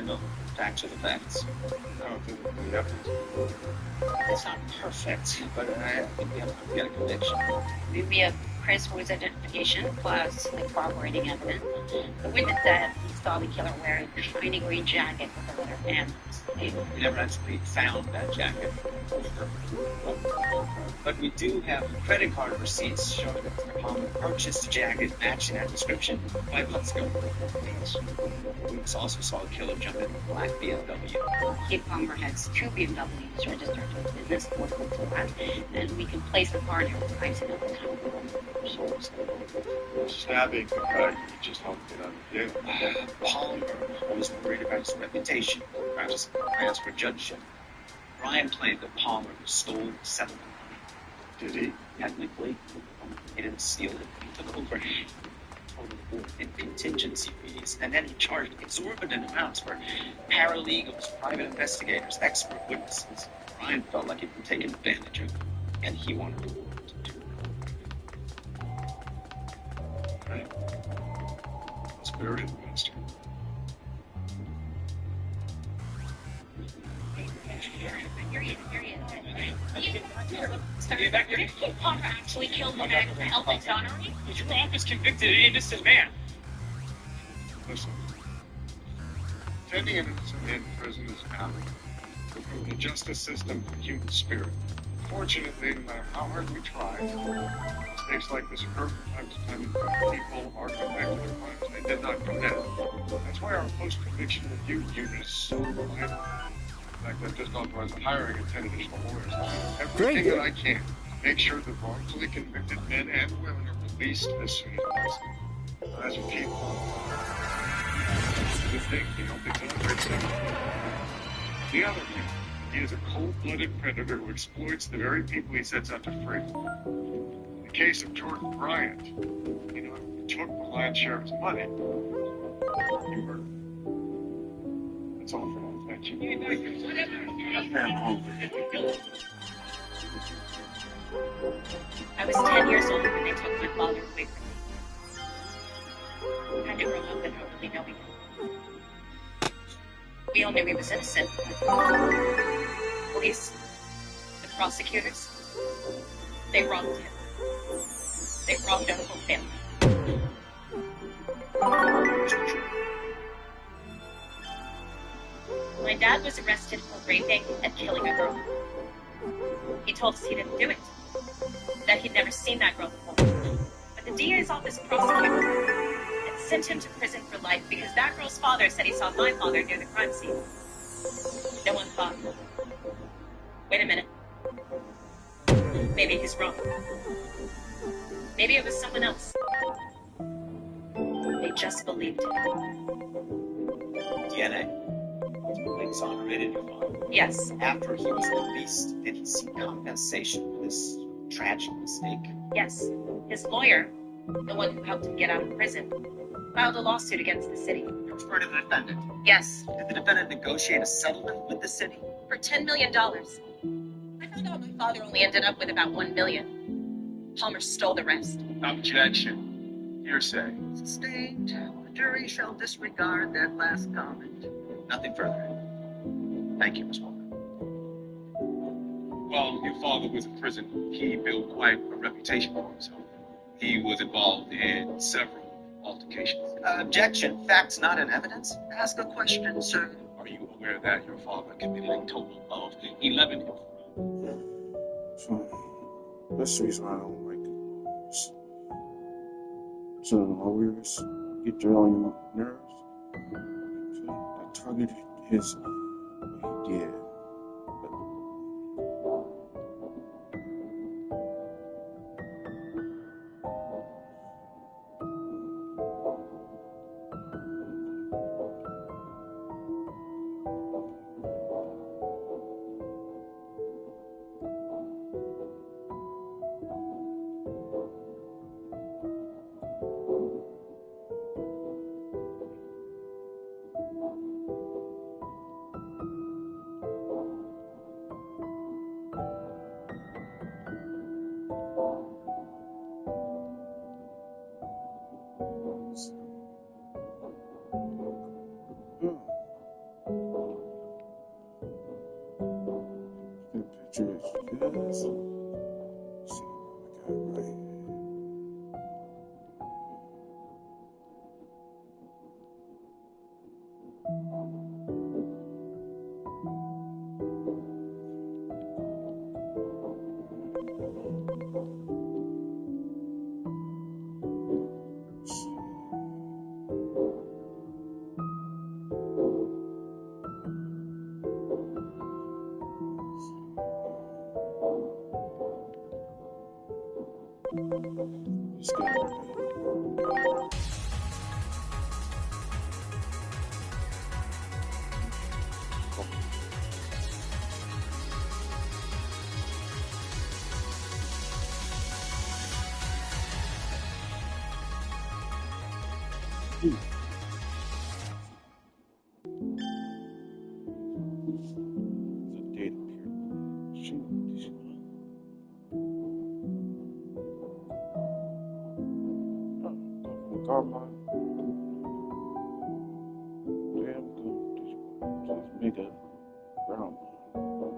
No facts are the facts. No, the evidence. It's not perfect, but I think we have a conviction. We have Chris Wood's identification plus the corroborating evidence. The witness said he saw the killer wearing a shiny green jacket with a letter M. We never actually found that jacket. But we do have credit card receipts showing that Mr. Palmer purchased a jacket matching that description 5 months ago. We also saw a killer jump in a black BMW. Kid Palmer has 2 BMWs registered to his business, one for that, and we can place the car near the price of the time. Stabbing the guy you just helped get out of jail. Palmer was worried about his reputation, perhaps plans for judgeship. Brian claimed that Palmer stole the settlement money. Did he? Technically, he didn't steal it. He took over in contingency fees, and then he charged exorbitant amounts for paralegals, private investigators, expert witnesses. Brian felt like he'd been taken advantage of, and he wanted to do it. Right. Spirited monster. You're period. Did Potter actually kill the man who helped exonerate? Rock is convicted an innocent man. Listen, sending an innocent man to prison is valid. From the justice system to the human spirit. Fortunately, no matter how hard we try, mistakes like this occur from time to time. People are convicted of crimes they did not commit. That's why our post-conviction review unit is so vital. In fact, I've just authorized the hiring of 10 additional lawyers. Everything that I can to make sure that wrongfully convicted men and women are released as soon as possible. As for people, it's a good thing he helped exonerate someone. The other hand, he is a cold-blooded predator who exploits the very people he sets out to free. In the case of Jordan Bryant, he not only took the lion's share of his money, he murdered him. That's all for now. Thank you. I was 10 years old when they took my father away from me. I had to grow up without really knowing him. We all knew he was innocent. Police, the prosecutors, they wronged him. They wronged our whole family. My dad was arrested for raping and killing a girl. He told us he didn't do it, that he'd never seen that girl before. But the DA's office prosecuted him and sent him to prison for life because that girl's father said he saw my father near the crime scene. No one thought, wait a minute, maybe he's wrong. Maybe it was someone else. They just believed him. DNA. They exonerated your father. Yes. After he was released, did he seek compensation for this tragic mistake? Yes. His lawyer, the one who helped him get out of prison, filed a lawsuit against the city. For the defendant? Yes. Did the defendant negotiate a settlement with the city? For $10 million. I found out my father only ended up with about $1 million. Palmer stole the rest. Objection. Hearsay. Sustained. The jury shall disregard that last comment. Nothing further. Thank you, Miss Walker. While your father was in prison, he built quite a reputation for himself. He was involved in several altercations. Objection. Facts not in evidence. Ask a question, sir. Are you aware that your father committed a total of 11 crimes? So, that's the reason I don't like lawyers. So lawyers get their on your nerves. So they targeted his what he did. Damn good. Just make a brown one.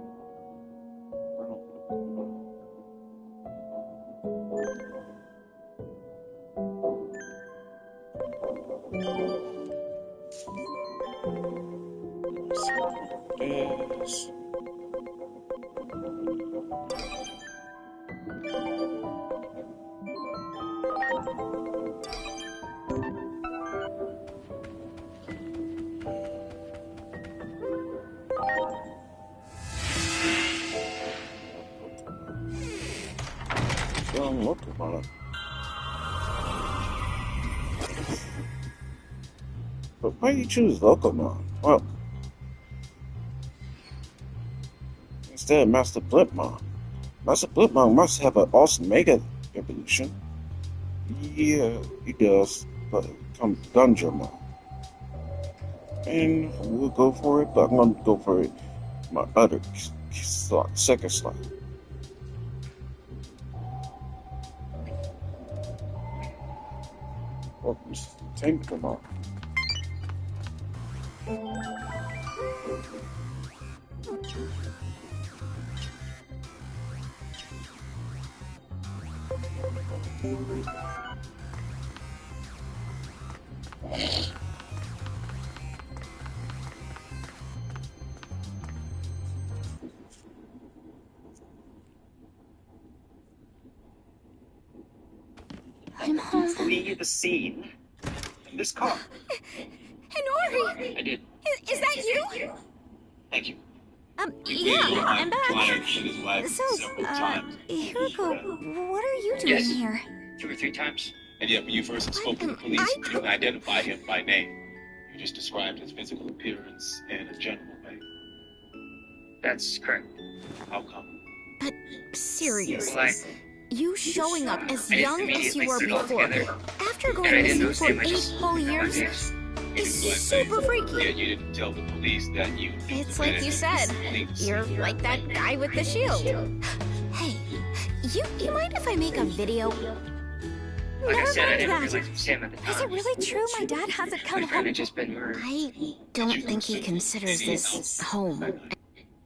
Yes. Don't look about it. But why do you choose Lokomon? Well, instead of Master Blipmon. Master Blipmon must have an awesome Mega evolution. Yeah, he does, but come Gungermon. And we'll go for it, but I'm gonna go for it. My other slot, second slot. Oh, tank them all. I'm home. Flee the scene in this car. Hinori! I did. Is that you? Thank you. Yeah, I'm back. His wife several times. Hiroko, what are you doing here? 2 or 3 times. And yet, when you first spoke to the police, you didn't identify him by name. You just described his physical appearance in a general way. That's correct. How come? But seriously, Why? you showing up as young as you were put it all before, together. after And I going didn't missing notice for him, 8 whole years, is super freaky. Yet you didn't tell the police that you... It's like you said, you're like that guy with the shield. Hey, you mind if I make a video? Like I said, I didn't Never mind realize that. it was him at the time. Is it really true my dad hasn't come My friend home? had just been murdered. I don't think he considers this home.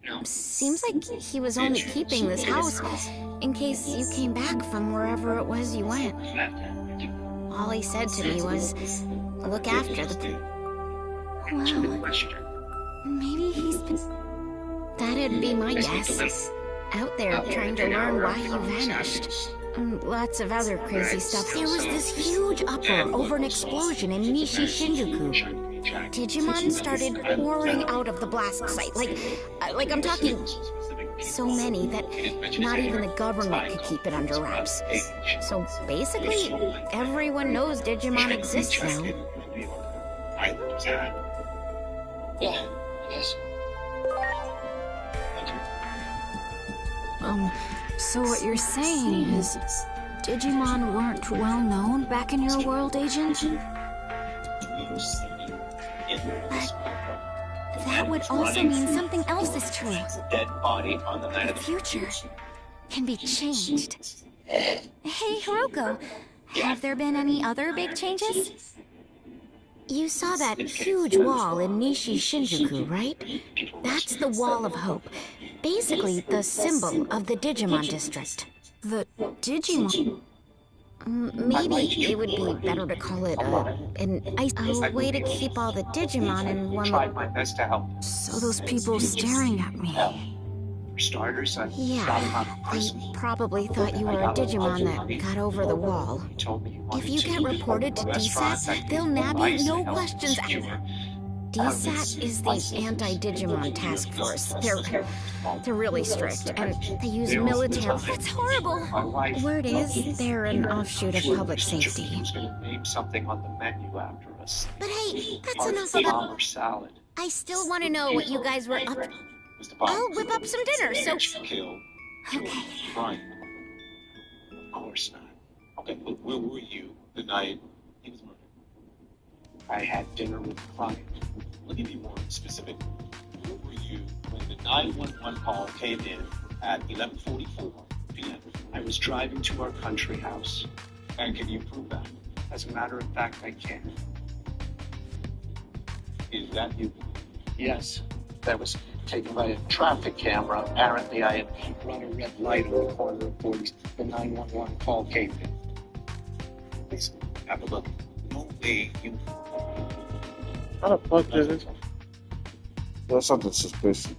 No. Seems like he was only keeping this house in case you came back from wherever it was you went. All he said to me was, look after the... Well, maybe he's been... That'd be my guess. Out there trying to learn why you vanished. And lots of other crazy stuff. There was this huge uproar over an explosion in Nishi Shinjuku. Digimon started pouring out of the blast site. Like I'm talking so many that not even the government could keep it under wraps. So basically, everyone knows Digimon exists now. Yeah, yes. So what you're saying is Digimon weren't well known back in your world, Agent? But that would also mean something else is true. The future can be changed. Hey, Hiroko, have there been any other big changes? You saw that huge wall in Nishi Shinjuku, right? That's the Wall of Hope. Basically, the symbol of the Digimon district. The Digimon? Maybe it would be better to call it a way to keep all the Digimon in one... Tried my best to help. So those people staring at me... For starters, I they probably thought you were a Digimon that got over the wall. If you get reported to DSAT, they'll nab you, no questions asked. DSAT is the anti-Digimon task force. They're really strict, and they use military... It's horrible! Word is, they're an offshoot of public safety. Who's going to name something on the menu after us? But hey, that's enough of it. Salad. I still want to know what you guys were up to. I'll whip up some dinner, so... Okay. Fine. Of course not. Okay, but where were you the night he was murdered? I had dinner with a client. Let me be more specific. Where were you when the 911 call came in at 11:44 p.m.? I was driving to our country house. And can you prove that? As a matter of fact, I can. Is that you? Yes. That was taken by a traffic camera. Apparently, I had run a red light on the corner of 40s. The 911 call came in. Please, have a look. No way you... How the fuck is it? That's something suspicious.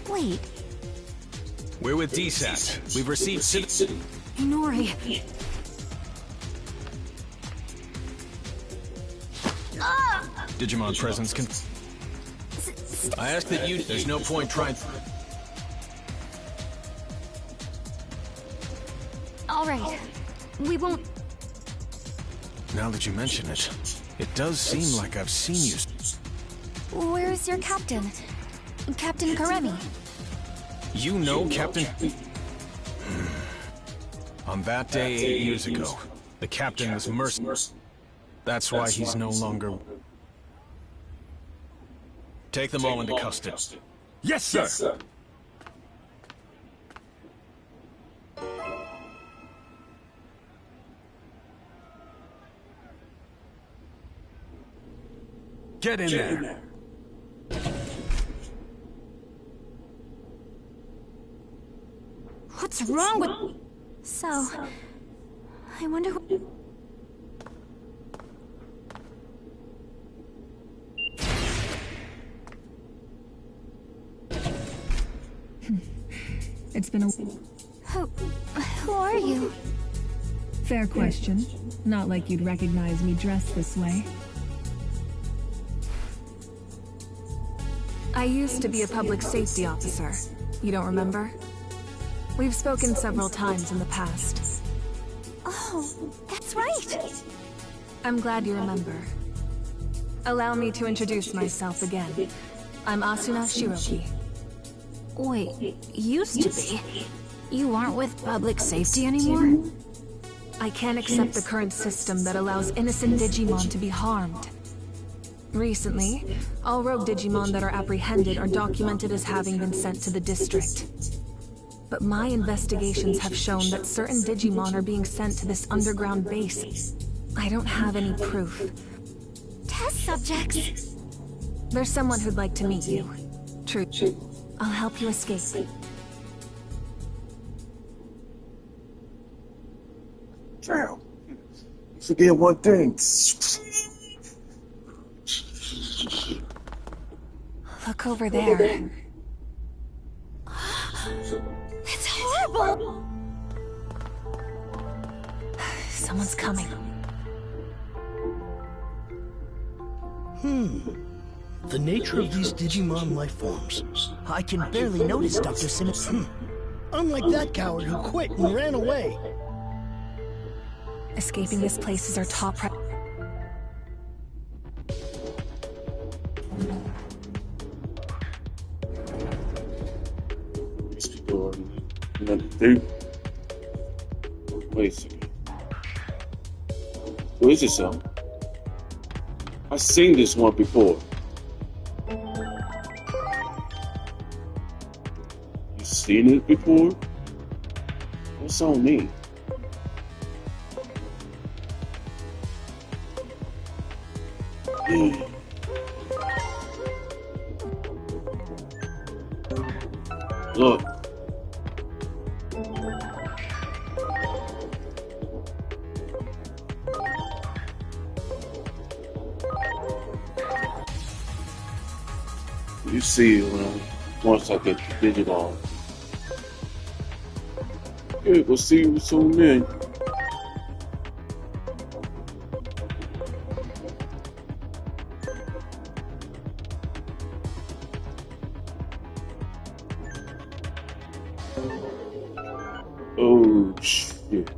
Wait. We're with DSAT. We've received Nori. Digimon presence can. I ask that you. There's no point trying. All right. We won't. Now that you mention it, it does seem like I've seen you. Where's your captain? Captain Karemi. You know, Captain? On that day 8 years ago, the captain was merciless. That's why he's no longer... Take them all into custody. Yes, sir! Get in there! What's wrong with... So... I wonder who... It's been a... Who are you? Fair question. Not like you'd recognize me dressed this way. I used to be a public safety officer. You don't remember? We've spoken several times in the past. Oh, that's right! I'm glad you remember. Allow me to introduce myself again. I'm Asuna Shiroki. Wait, used to be? You aren't with public safety anymore? I can't accept the current system that allows innocent Digimon to be harmed. Recently, all rogue Digimon that are apprehended are documented as having been sent to the district. But my investigations have shown that certain Digimon are being sent to this underground base. I don't have any proof. Test subjects? There's someone who'd like to meet you. True. I'll help you escape. Damn. You forget one thing. Look over there. It's horrible! Someone's coming. The nature of these Digimon life forms. I can barely notice Dr. Simmons. Unlike that coward who quit and ran away. Escaping this place is our top priority. These people are nothing to do. Wait a second. Who is this song? I've seen this one before. You seen it before? What's on me? Look. You see it when once I get the Digimon. Yeah, go see what's on there. Oh shit.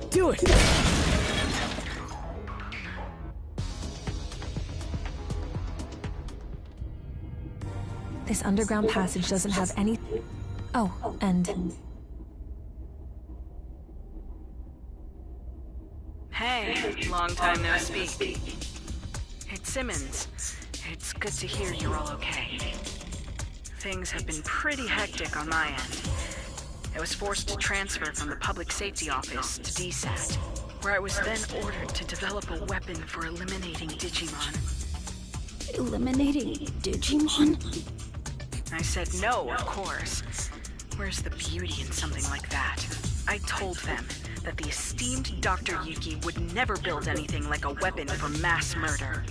Do it! This underground passage doesn't have any... Oh, and... Hey, long time no speak. It's Simmons. It's good to hear you're all okay. Things have been pretty hectic on my end. I was forced to transfer from the Public Safety Office to DSAT, where I was then ordered to develop a weapon for eliminating Digimon. Eliminating Digimon? I said no, of course. Where's the beauty in something like that? I told them that the esteemed Dr. Yuki would never build anything like a weapon for mass murder.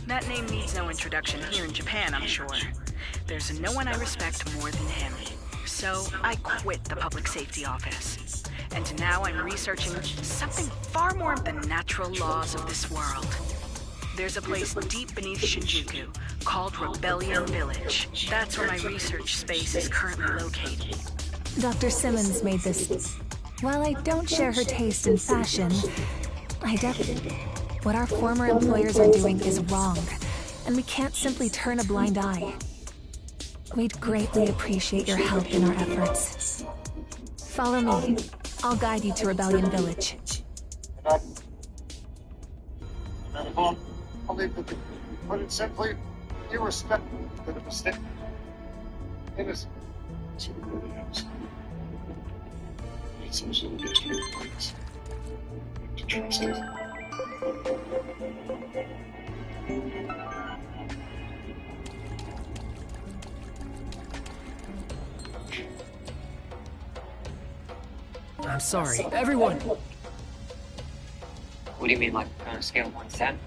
That name needs no introduction here in Japan, I'm sure. There's no one I respect more than him. So I quit the Public Safety Office. And now I'm researching something far more of the natural laws of this world. There's a place deep beneath Shinjuku called Rebellion Village. That's where my research space is currently located. Dr. Simmons made this. While I don't share her taste in fashion, I definitely... What our former employers are doing is wrong, and we can't simply turn a blind eye. We'd greatly appreciate your help in our efforts. Follow me. I'll guide you to Rebellion Village. I'll leave it. Put it simply, you respect the mistake. Innocent. So it really helps. It's also a district place. To trust it. I'm sorry. Everyone! What do you mean, like, on a scale of 1 to 10?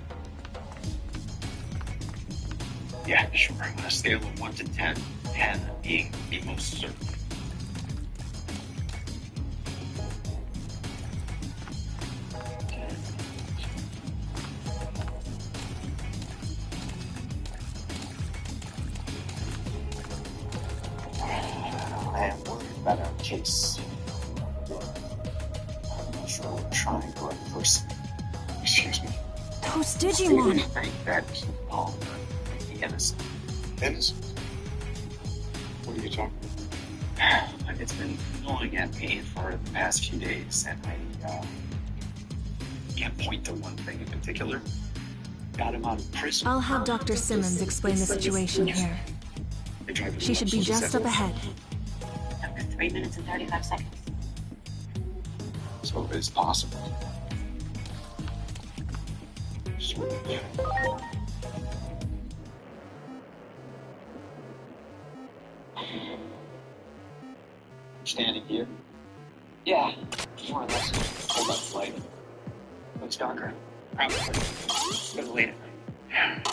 Yeah, sure. On a scale of 1 to 10, 10 being the most certain. I am worried about our case. I'm not sure we're trying the right person. Excuse me? Those Digimon! I think that Paul may be innocent. Innocent? What are you talking about? It's been gnawing at me for the past few days, and I can't point to one thing in particular. Got him out of prison. I'll have Dr. Simmons explain the situation here. She should be just up ahead. After 3 minutes and 35 seconds. So it's possible. Sort of. Standing here? Yeah, more or less. Hold up, light. Looks darker. Probably. Go to late at night.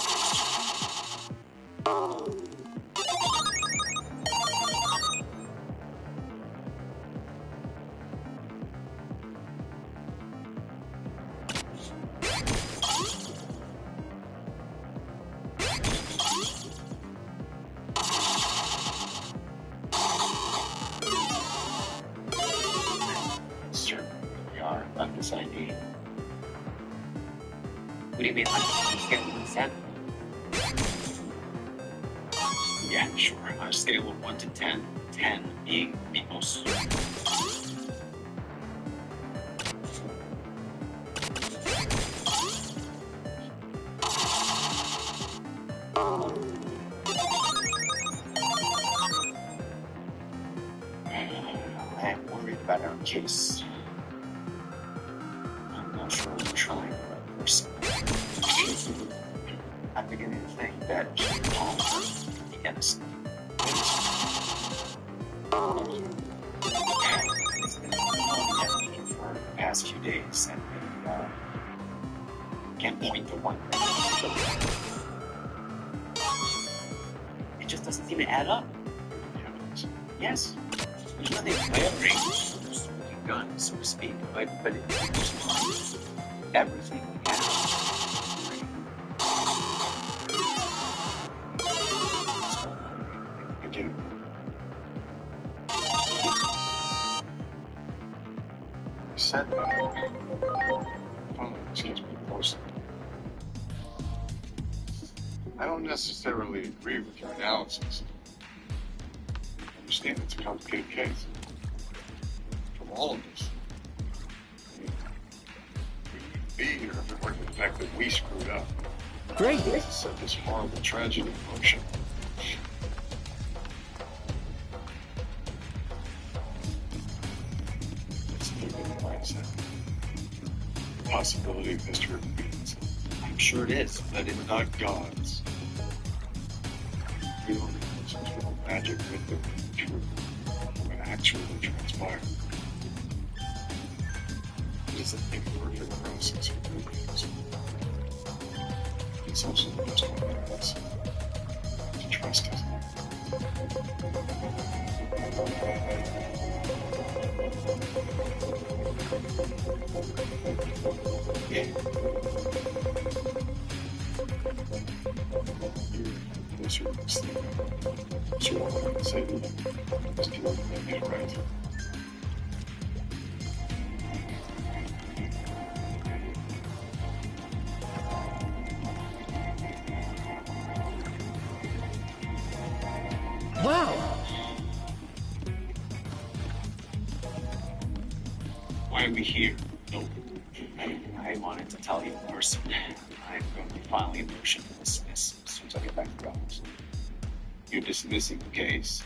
What do you mean, on a scale of 1 to 10? Yeah, sure. On a scale of 1 to 10, 10 being the most certain. I am worried about our case. I'm not sure we're trying the right person. I'm beginning to think that Palmer is innocent. It's been on for the past few days, and we can't point to one. It just doesn't seem to add up. Yes. There's nothing glaring, smoking gun, so to speak, but it's everything we have. I do. I said that. Fine, seems to be posted. I don't necessarily agree with your analysis. I understand it's a complicated case. From all of us. We wouldn't be here if it weren't for the fact that we screwed up. Great. To set this horrible tragedy in motion. It's the mindset. The possibility of history repeats. I'm sure it is, but We're not gods. We don't have some sort of magic with the truth. What actually transpired. It's an imperfect process of movies. It's also the best one of us to trust us. Yeah. You're closer to this thing. So what I can say to you is do what you get right. Wow. Why are we here? No. I wanted to tell you in person. I'm going to be filing a motion to dismiss as soon as I get back to the office. You're dismissing the case.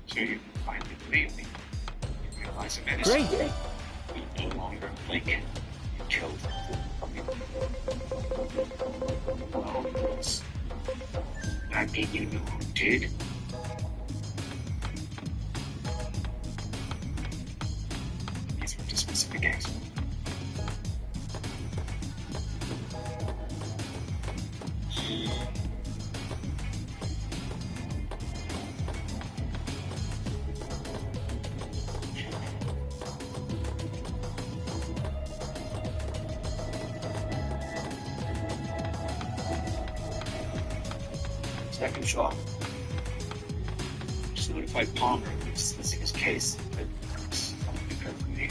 So you finally believe me. You realize I'm innocent. Great. We no longer think you killed me. Well, yes. I mean, you know who did. Yes, we're dismissing the case. Second shot. Just notified Palmer of dismissing his case, but something occurred for me.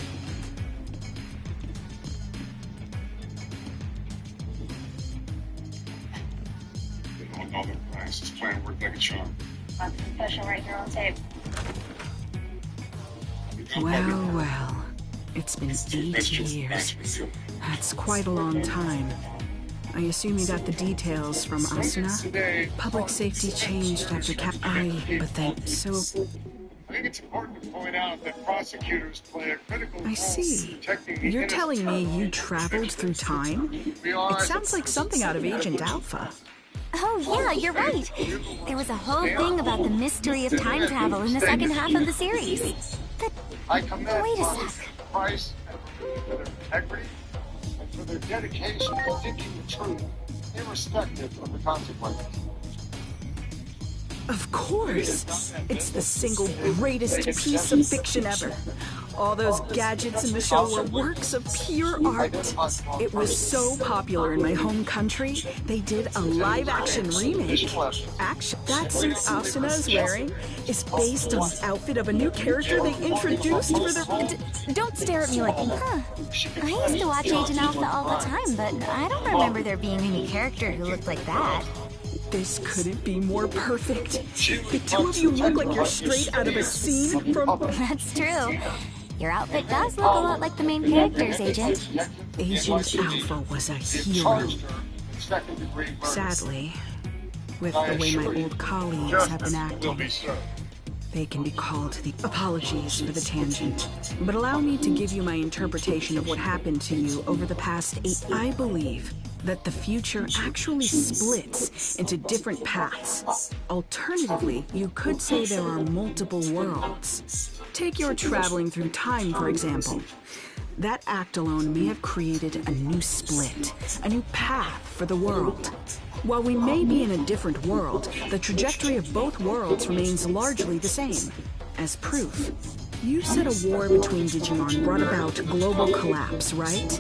They don't know their price. This plan worked like a charm. That's confession right here on tape. Well, well. It's been 8 years. That's quite a long time. I assume you got the details from Asuna? Public safety changed after but then, so... I think it's important to point out that prosecutors play a critical role I see. in protecting the You're telling me innocent. you traveled through time? It sounds like something out of Agent Alpha. Oh, yeah, you're right. There was a whole thing about the mystery of time travel in the second half of the series. But I commend wait a Thomas sec. Price and Marie for their integrity and for their dedication to seeking the truth, irrespective of the consequences. Of course! It's the single greatest piece of fiction ever. All those gadgets in the show were works of pure art. It was so popular in my home country, they did a live-action remake. That suit Asuna is wearing is based on the outfit of a new character they introduced for the... Don't stare at me like, Huh. I used to watch Agent Alpha all the time, but I don't remember there being any character who looked like that. This couldn't be more perfect. The two of you look like you're straight out of a scene from... That's true. Your outfit does look a lot like the main characters, Agent. Agent Alpha was a hero. Sadly, with the way my old colleagues have been acting, they can be called the... Apologies for the tangent, but allow me to give you my interpretation of what happened to you over the past 8... I believe that the future actually splits into different paths. Alternatively, you could say there are multiple worlds. Take your traveling through time, for example. That act alone may have created a new split, a new path for the world. While we may be in a different world, the trajectory of both worlds remains largely the same. As proof, you said a war between Digimon brought about global collapse, right?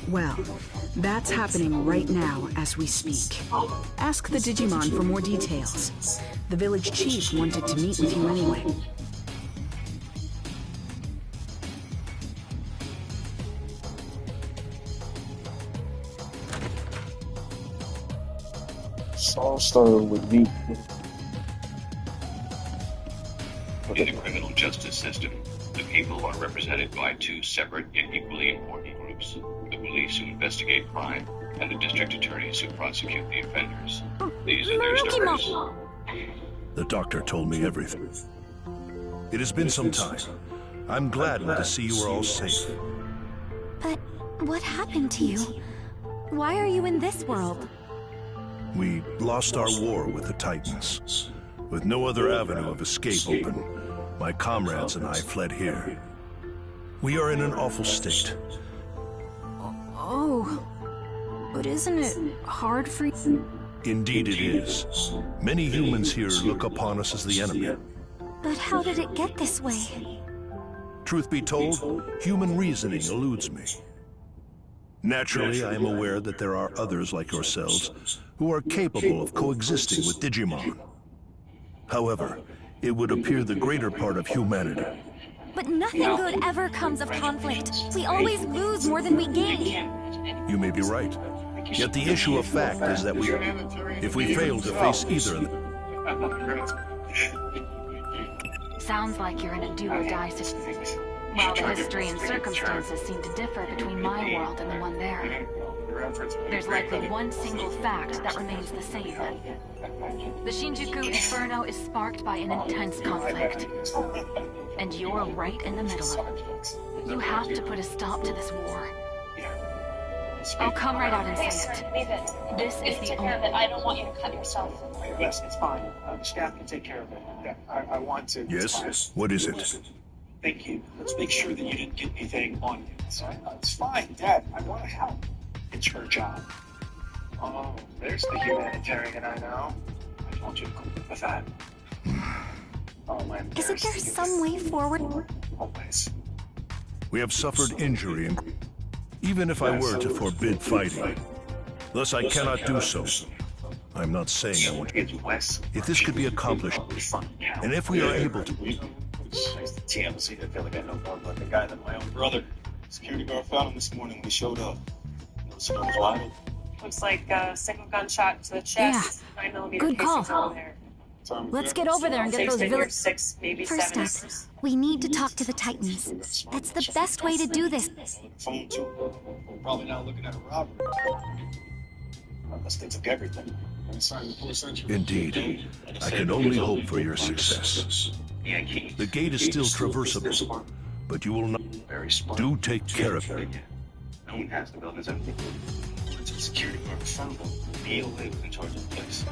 Well, that's happening right now as we speak. Ask the Digimon for more details. The village chief wanted to meet with you anyway. All started with me. In the criminal justice system, the people are represented by two separate yet equally important groups: the police who investigate crime and the district attorneys who prosecute the offenders. These are their stories. The doctor told me everything. It has been some time. I'm glad to see you are all safe. But what happened to you? Why are you in this world? We lost our war with the Titans. With no other avenue of escape open, my comrades and I fled here. We are in an awful state. Oh, but isn't it hard for you? Indeed it is. Many humans here look upon us as the enemy. But how did it get this way? Truth be told, human reasoning eludes me. Naturally, I am aware that there are others like yourselves who are capable of coexisting with Digimon. However, it would appear the greater part of humanity. But nothing good ever comes of conflict. We always lose more than we gain. You may be right. Yet the issue of fact is that if we fail to face either of them... Sounds like you're in a do-or-die situation. While the history and circumstances seem to differ between my world and the one there, there's likely one single fact that remains the same. The Shinjuku Inferno is sparked by an intense conflict, and you're right in the middle of it. You have to put a stop to this war. I'll come right out and say it. This is the only... I don't want you to cut yourself. Yes, it's fine. The staff can take care of it. Yeah, I want to... Yes? What is it? Thank you. Let's make sure that you didn't get anything on you. It's fine, Dad. I want to help. It's her job. Oh, there's the humanitarian I know. I want you to cope with that. Oh, man. Isn't there some way forward? Always. We have suffered injury, and even if I were to forbid fighting, thus I cannot do so. I'm not saying I want to. If this could be accomplished, and if we are able to... Thanks to TMZ, I feel like I know more about the guy than my own brother. Security guard found him this morning when he showed up. Notice he was wide. Looks like a single gunshot to the chest. Yeah. 9mm Good call. over there. Let's get over there and get those village... 6, maybe First 7 up, we need to talk to the Titans. That's the best way to do this. Phone too. Probably not looking at a robbery. Unless they took everything. Indeed. I can only hope for your success. The gate is still traversable, but you will not... Do take care of it. No one has the buildings empty. Once the security guard found them, Neil was in charge of the place.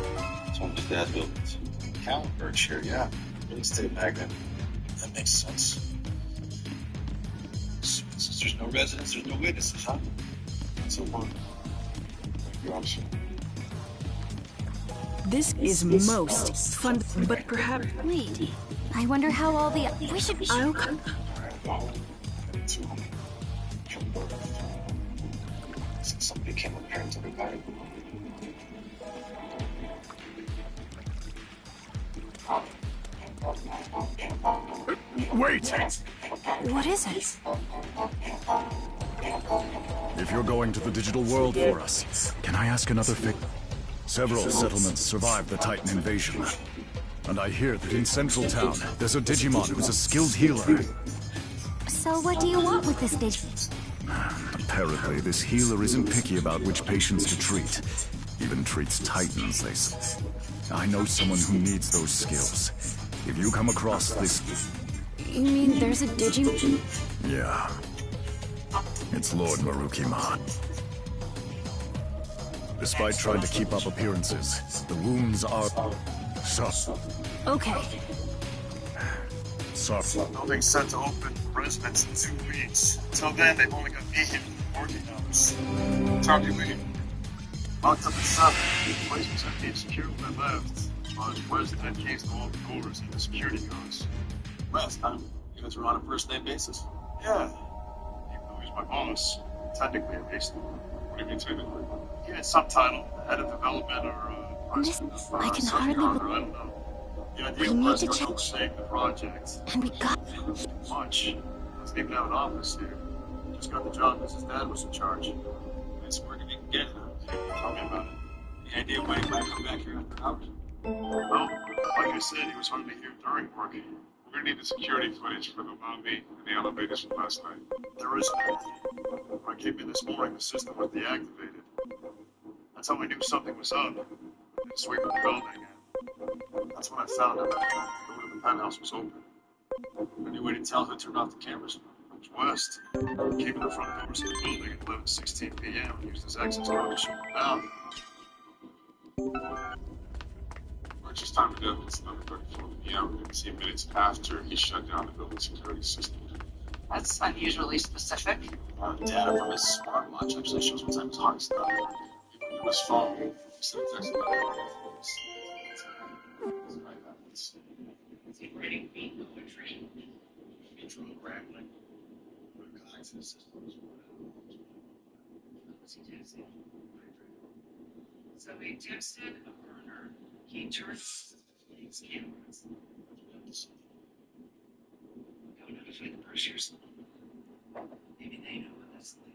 It's one of his dad's buildings. Callan, Berkshire, yeah. Real estate magnate. That makes sense. Since there's no residents, there's no witnesses, huh? So one. You're option. This is most fun, but perhaps... Wait, I wonder how all the... We should... I'll come... Since somebody came up here and took a bite. Wait! What is it? If you're going to the digital world for us, can I ask another favor? Several settlements survived the Titan invasion. And I hear that in Central Town, there's a Digimon who's a skilled healer. So what do you want with this Apparently, this healer isn't picky about which patients to treat. Even treats Titans, they say. I know someone who needs those skills. If you come across this... You mean there's a Digimon? Yeah. It's Lord Marukimon. Despite trying to keep up appearances, the wounds are... Okay. Building's set to open for residents in 2 weeks. Until then, they've only got me here for working hours. What time do you leave? Locked up at 7. The place was empty and secure when I left. But where's the dead keys to all the doors and the security guards? Last time, you guys were on a first-name basis. Yeah. Even though he's my boss, technically at least. What do you mean technically? He had some title, head of development or I can hardly I don't know. The idea was to oversee the project. And we got Much. Doesn't even have an office here. Just got the job because his dad was in charge. It's where did you get it? Tell me about it. Any idea why you might come back here after hours? Well, like I said, he was hardly here during work. We're gonna need the security footage for the lobby and the elevators from last night. There isn't any. When I came in this morning, the system was deactivated. That's how I knew something was up. They sweep the building, and that's when I found him. The door to the penthouse was open. Any way to tell who turned off the cameras? It was West. He came in the front doors of the building at 11:16 p.m. and used his access code to shoot them down. Which is time to it's 11:34 p.m. 15 minutes after he shut down the building security system. That's unusually specific. Data from his smartwatch actually shows what time his heart stopped. He was phone. Instead of texting. Is he writing beat poetry? Intro rambling. Connects to the system as well. What's he texting? So he texted a burner. He turned his cameras. Go notify the Berkshires. Maybe they know what that's like.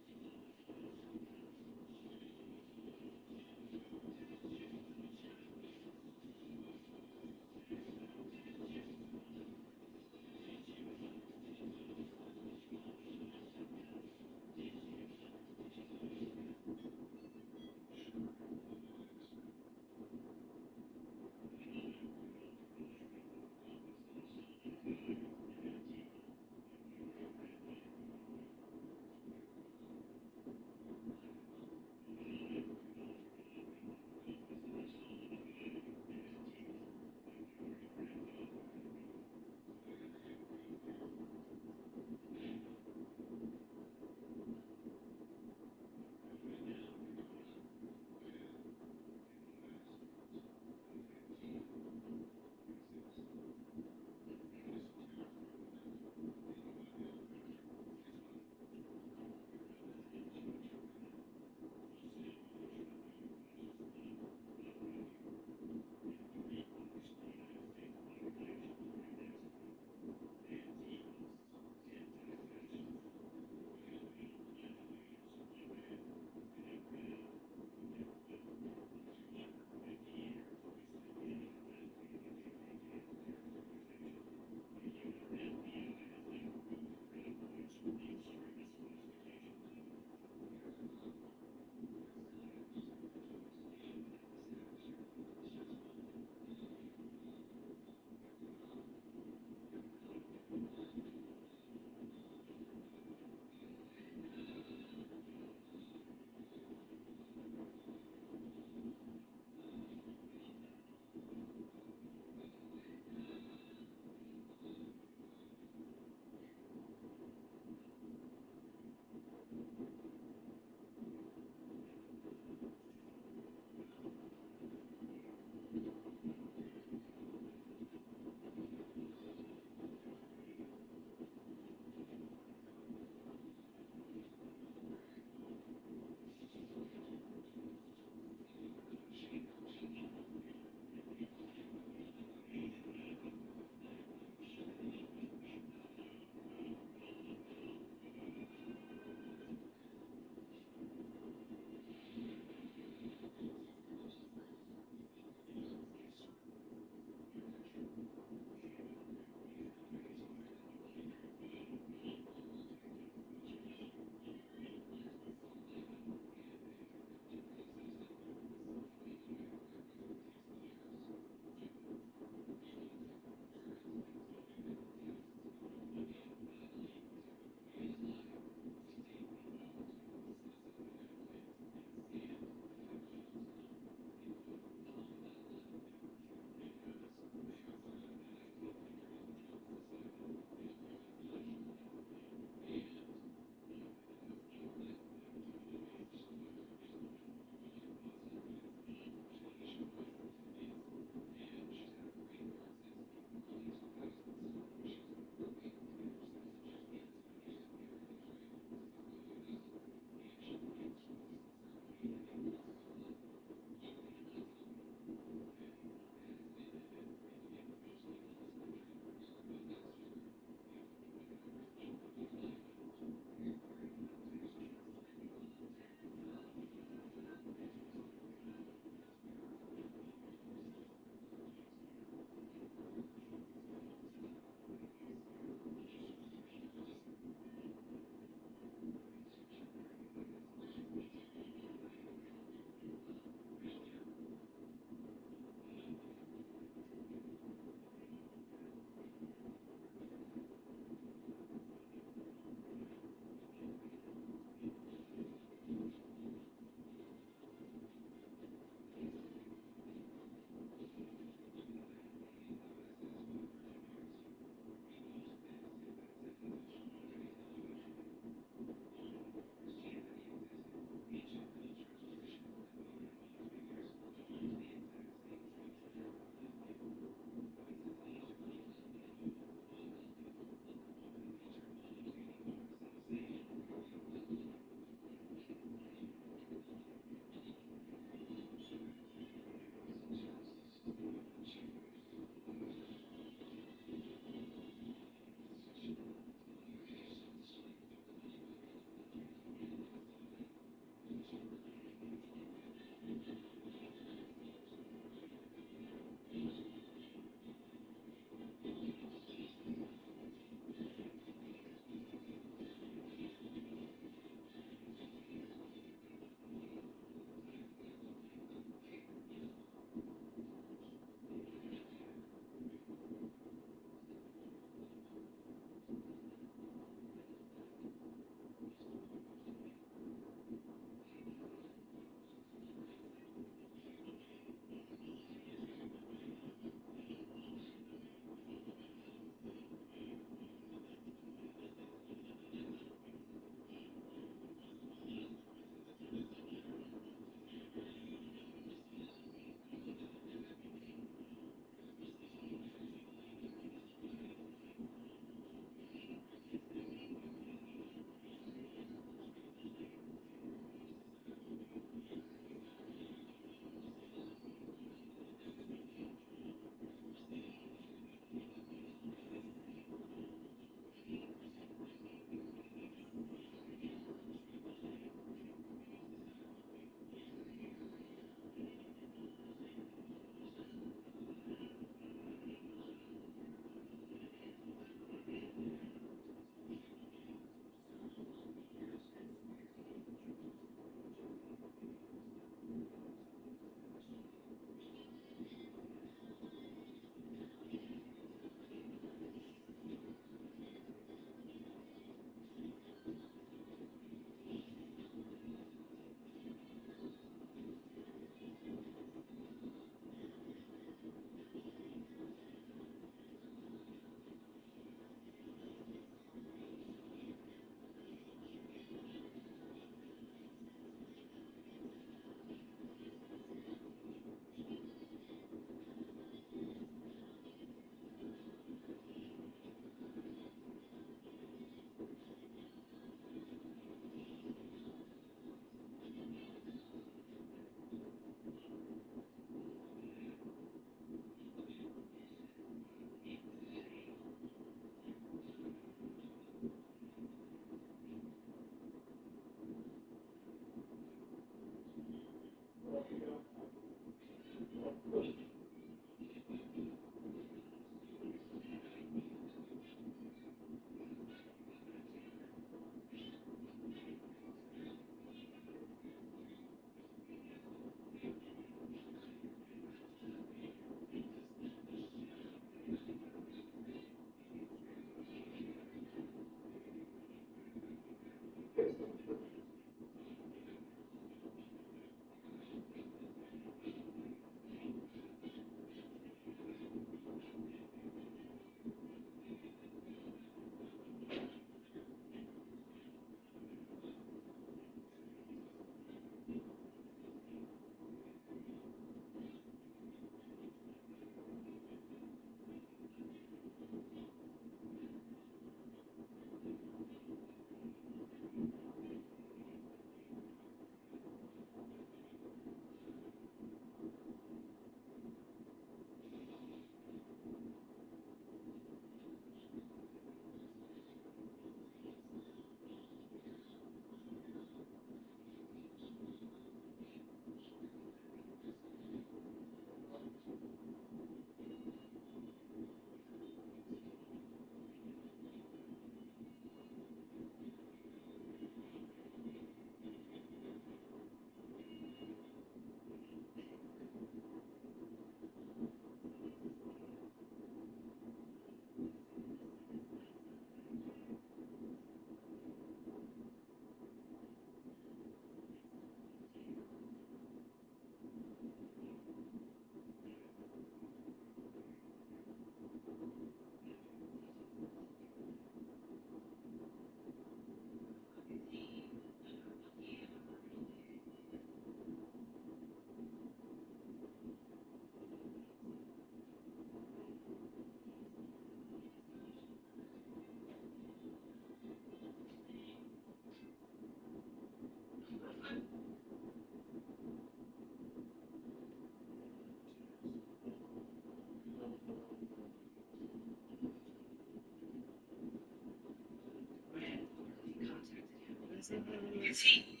Is he?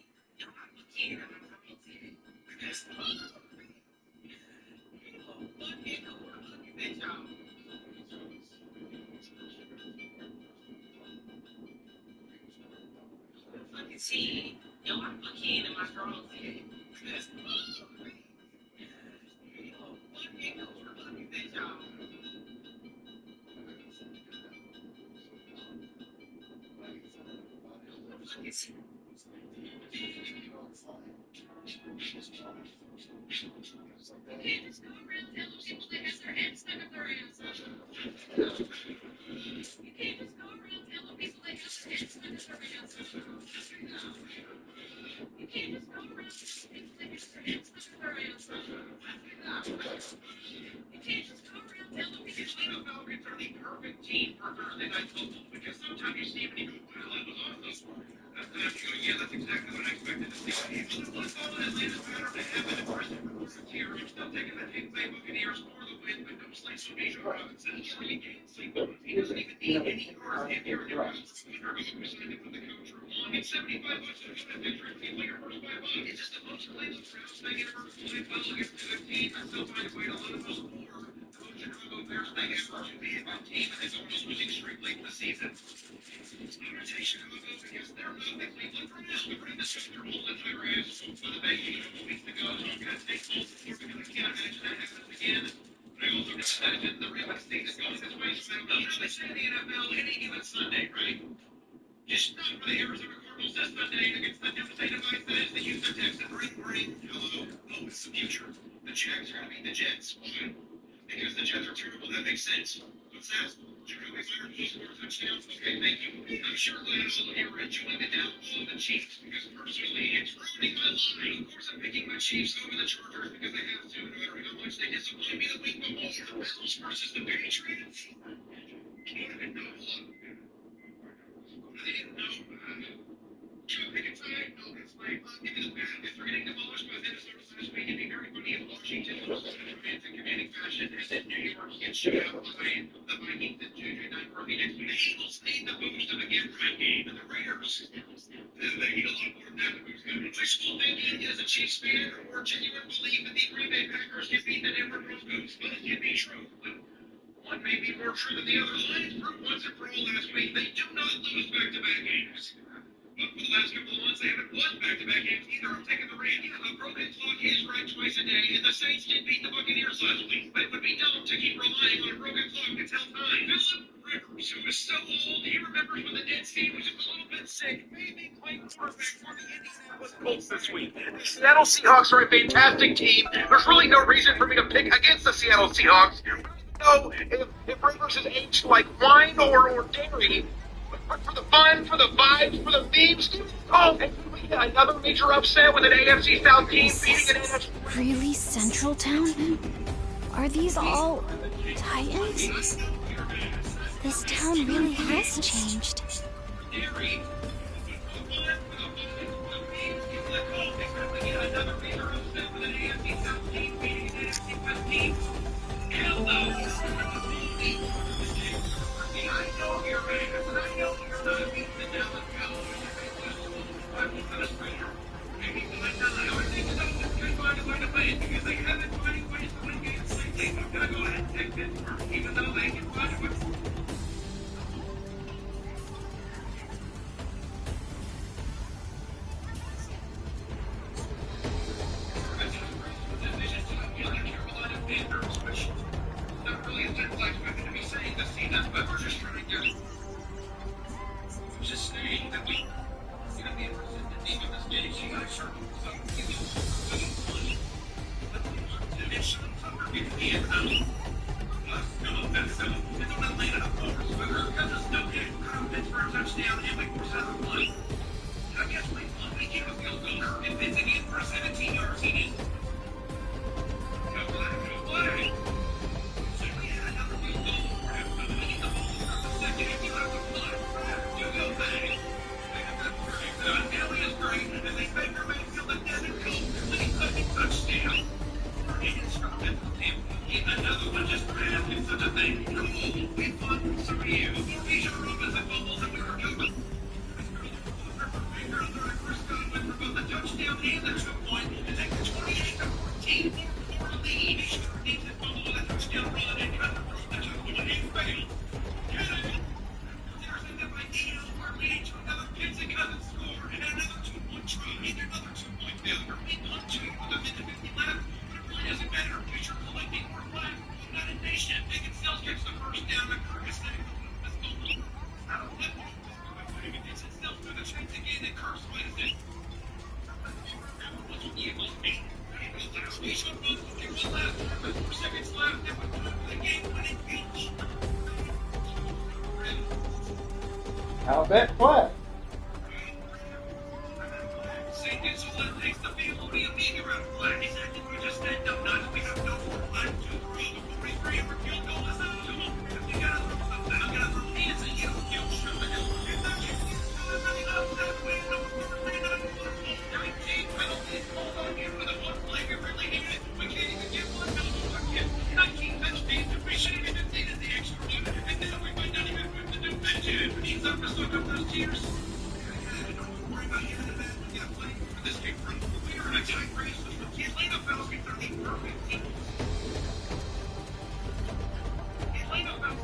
See, yo, I'm looking at my girl. Because sometimes you see him and you go, wow, that was awesome. Sometimes you go, yeah, that's exactly what I expected to see. I'm still taking the Tampa Bay Buccaneers for the win, but no slice of Asia Robinson. He doesn't even need any yards if you're in your house. Who signed up for the coach room on? It's $75 to win a picture and feel your first $5. It's just a bunch of Cleveland Browns making it play well against a good team and still find a way to lose. Or the Chicago Bears make it to be a good team and they're going to losing streak late in the season. I'm going to take Chicago because they're not the Cleveland Browns. They're in the Super Bowl and they were asked for the big game a couple weeks ago. So I'm going to take both of them because I can't imagine that happens again. But I also can't imagine the realistic is going this way. So you know they say in the NFL any given Sunday, right? Just not for the Arizona Cardinals this Sunday against the Tampa Bay Device that is the Houston Texans. Ring, hello. Oh, it's the future. The Jags are going to beat the Jets. Why? Because the Jets are terrible. That makes sense. What's that? Jacoby Myers will score a touchdown. Okay, thank you. I'm sure glad all of you are enjoying the downfall of the Chiefs because personally, it's ruining my line. Of course, I'm picking my Chiefs over the Chargers because they have to, no matter how much they disappoint me the week before. The Bills versus the Patriots. I didn't know. I didn't know. Should I pick a tie? No, that's fine. Give me the bad. If they're getting demolished by Minnesota last week, it'd be very funny if Washington was in a romantic, commanding fashion, and then New York gets shut out by the Vikings and Juju 9 for the next week. The Eagles need the boost to begin that game, and the Raiders, they need a lot more than that to boost them. Wishful thinking is a Chiefs fan or genuine belief that the Green Bay Packers can beat the Denver Broncos. But it can be true. One may be more true than the other. Lions proved once and for all last week they do not lose back-to-back games. But for the last couple of months, they haven't won back-to-back games either. I'm taking the Rams. Yeah, a broken clock is right twice a day, and the Saints did beat the Buccaneers last week. But it would be dumb to keep relying on a broken clock to tell time. Philip Rivers, who is so old, he remembers when the Dead Sea was just a little bit sick, maybe playing quarterback for the Indianapolis Colts this week. The Seattle Seahawks are a fantastic team. There's really no reason for me to pick against the Seattle Seahawks. I don't know if Rivers is aged like wine or dairy. But for the fun, for the vibes, for the memes, oh, and another major upset with an AFC South team beating an NFC. Really, Central Town? Are these all Titans? This town really has changed. failure. We punctuate with a 50-50 left, but it really doesn't matter. You're collecting more flags. We've got a nation. Taking Cells gets the first down. The Kirk is heading to Lucas Gold. It's itself through the chains again, and Kirk's wins it. Last station, 4 seconds left, and we're the game-winning beach. I'll bet what? St. Nicholas takes the field. We immediately run flag. Is that we just stand up nuts? We have no more flag to throw. The 43 ever field goal is out. Come on. If you gotta throw something, I'm gonna throw hands at you. You shoot the hell. You're not running up that way. No, we're laying on your foot. Every team penalty is called on you for the one play we really needed. We can't even get one penalty yet. 19 touch teams. We should have even needed the extra one. And now we might not even have to defend it. He's up to soak up those tears. Don't worry about getting the bad. We gotta play for this game. We are in a tight race. Atlanta fouls me 13 perfect. Atlanta fouls.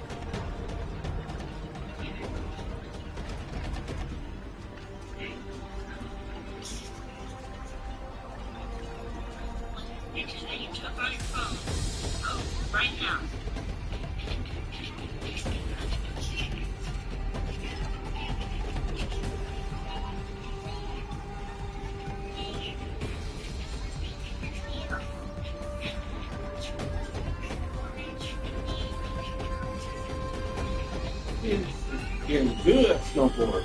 Right now. Getting good at snowboard.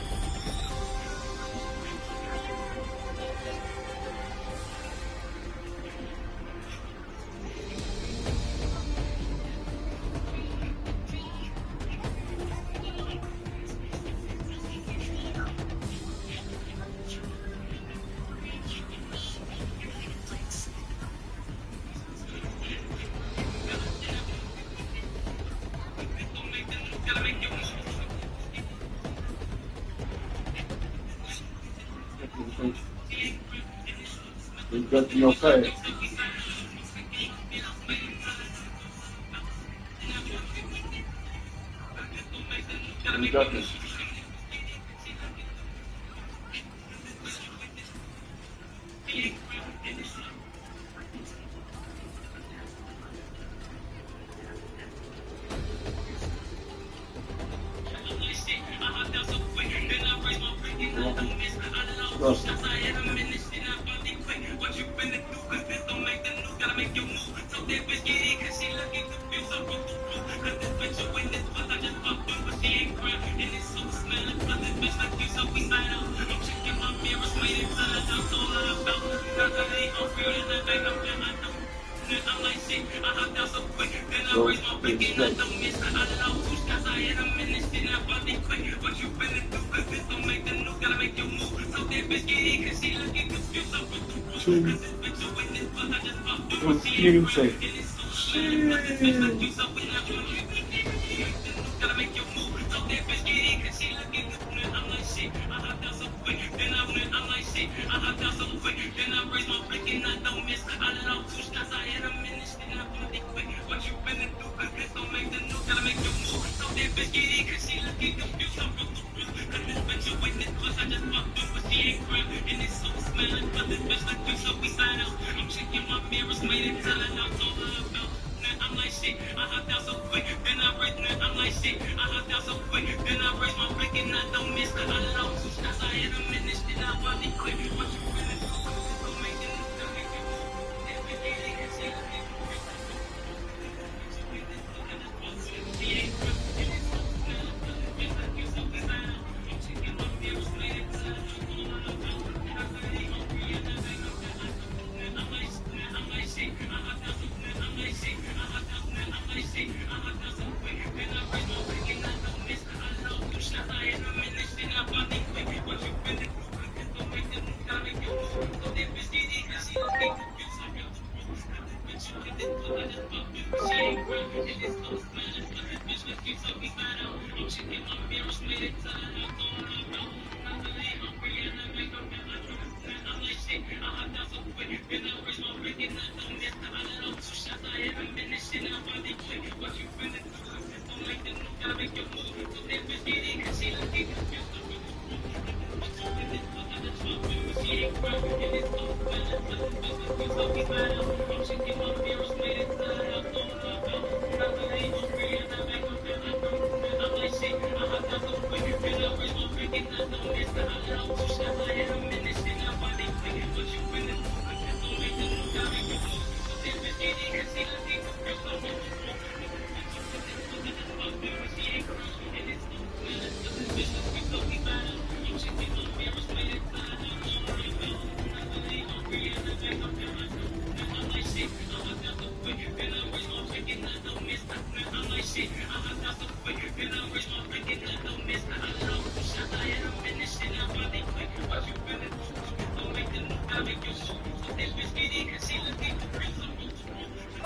We've got to know pay. We got this. You say,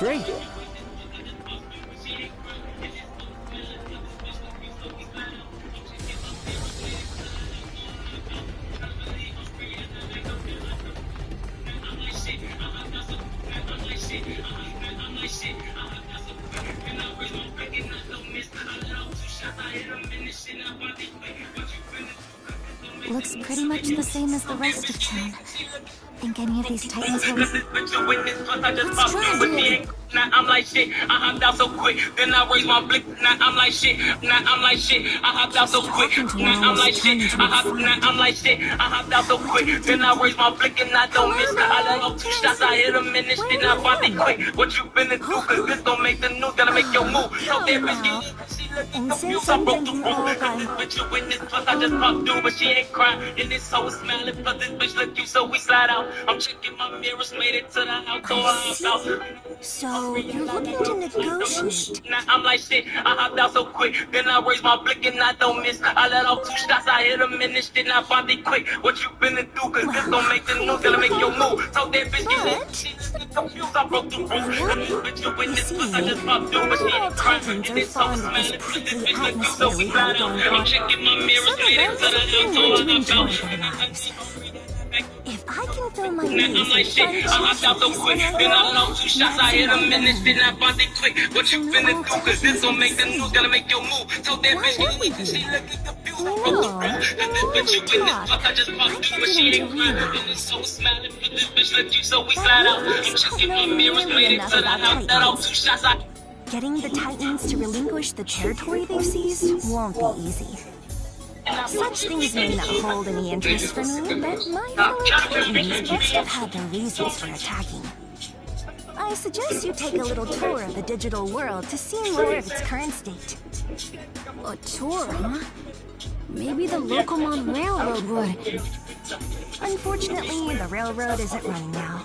great. Looks pretty much the same as the rest of town. Think any of these titans will... What's tragic? Now I'm like shit, I hopped out so quick, then I raised my blick. Now I'm like shit, now I'm like shit, I hopped out so quick. Now I'm like shit, I'm like shit, I hopped out so quick, then I raised my blick and I don't miss. I let off 2 shots, I hit him in the shit, I bought it quick. What you finna do? Cause this don't make the news, gotta make your move. So that bitch get And since I'm thinking all fine. But you in this plus I just popped through, but she ain't crying. And this hoe is smiling, plus this bitch look you, so we slide out. I'm checking my mirrors, made it to the outdoor house. So you're looking to negotiate. Now I'm like shit, I hopped out so quick, then I raised my blick and I don't miss. I let off 2 shots, I hit him in this shit, and I bought it quick. What you finna do? Cause this don't make the news, gotta make your move. So that bitch get it, she confused, I broke the roof. But you in this plus I just popped through, but she ain't crying. And this hoe smiling, plus this bitch look you, so we slide out. I'm checking my mirrors, made it to the outdoor. If I can fill my Now I'm like shit, I hopped out so quick, then I let off 2 shots, I hit him in this shit, and I bought it quick. What you finna do? Cause this don't make the news, gotta make your move. So that bitch get it, she looking confused, I broke the roof. And this bitch you in this plus I just popped through, but she ain't crying. And this hoe smiling, but this bitch look you, so we slide out. I'm checking my mirrors, made it to the house, let off 2 shots, I... Getting the Titans to relinquish the territory they've seized won't be easy. Such things may not hold any interest for me, but my fellow Titans must have had their reasons for attacking. I suggest you take a little tour of the digital world to see more of its current state. A tour, huh? Maybe the Locomon Railroad would. Unfortunately, the railroad isn't running now.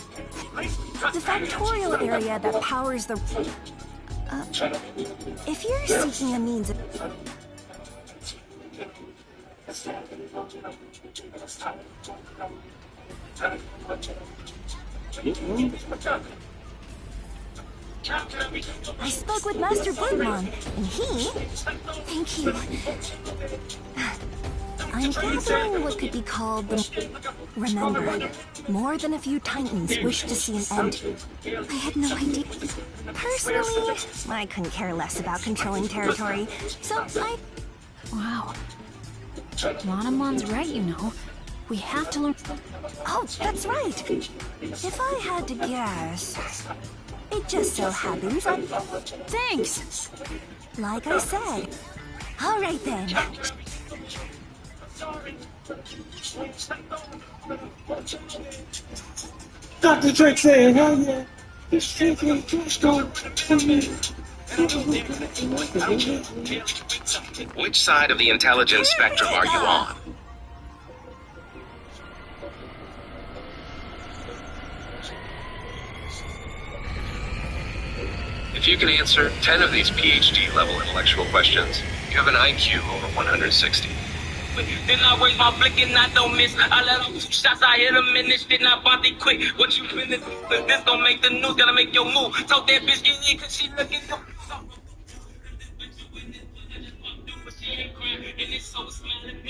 The factorial area that powers the... if you're seeking a means of... I spoke with Master Bloodmon, and he... Thank you. I'm gathering what could be called the... Remember, more than a few Titans wish to see an end. I had no idea. Personally, I couldn't care less about controlling territory, so I... Wow. Monomon's right, you know. We have to learn... Oh, that's right. If I had to guess... It just so happens I... Thanks! Like I said. All right, then. Dr. Drake saying, hell yeah. This drink is just going for me. Which side of the intelligence spectrum are you on? If you can answer 10 of these PhD-level intellectual questions, you have an IQ over 160. Then I raise my blick and I don't miss. I let off 2 shots, I hit him in this shit, and I bought it quick. What you finna do? Cause this don't make the news, gotta make your move. So that bitch get in, cause she looking confused. And it's so smiling, then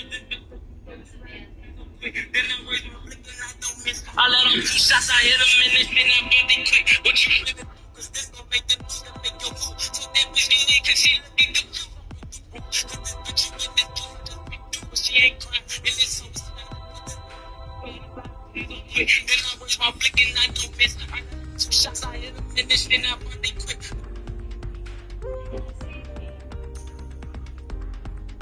I raise my blick and I don't miss. I let off 2 shots, I hit him in this shit, and I bought it quick. What you finna do? Cause this don't make the news, gotta make your move. So that bitch get in, cause she looking confused. She ain't crying, and it's so smiling. Then I raise my blick and I don't miss. I let 2 shots, I hit him in this shit, and I bought it quick. What you finna do? Cause this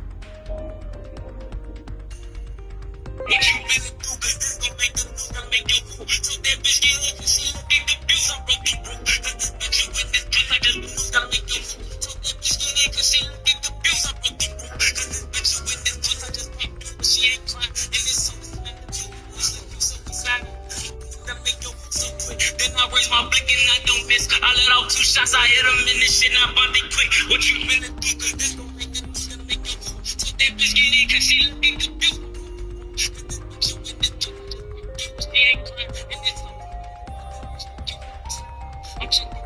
gon' make the news, gotta make your move. So that bitch get in, cause she looking confused. I broke the roof. Cause this bitch you in this place, I just news, gotta make your move. So that bitch get in, cause she looking confused. I broke the roof. Cause this bitch you in this place, I just popped through, but she ain't crying. And it's so smiling, so excited. Gotta make your move so quick. Then I raise my blick and I don't miss. I let off 2 shots, I hit him in this shit, and I bought it quick. What you finna do? Cause this gon' make the news, gotta make your move. So that bitch get in, cause she looking confused. I'm checking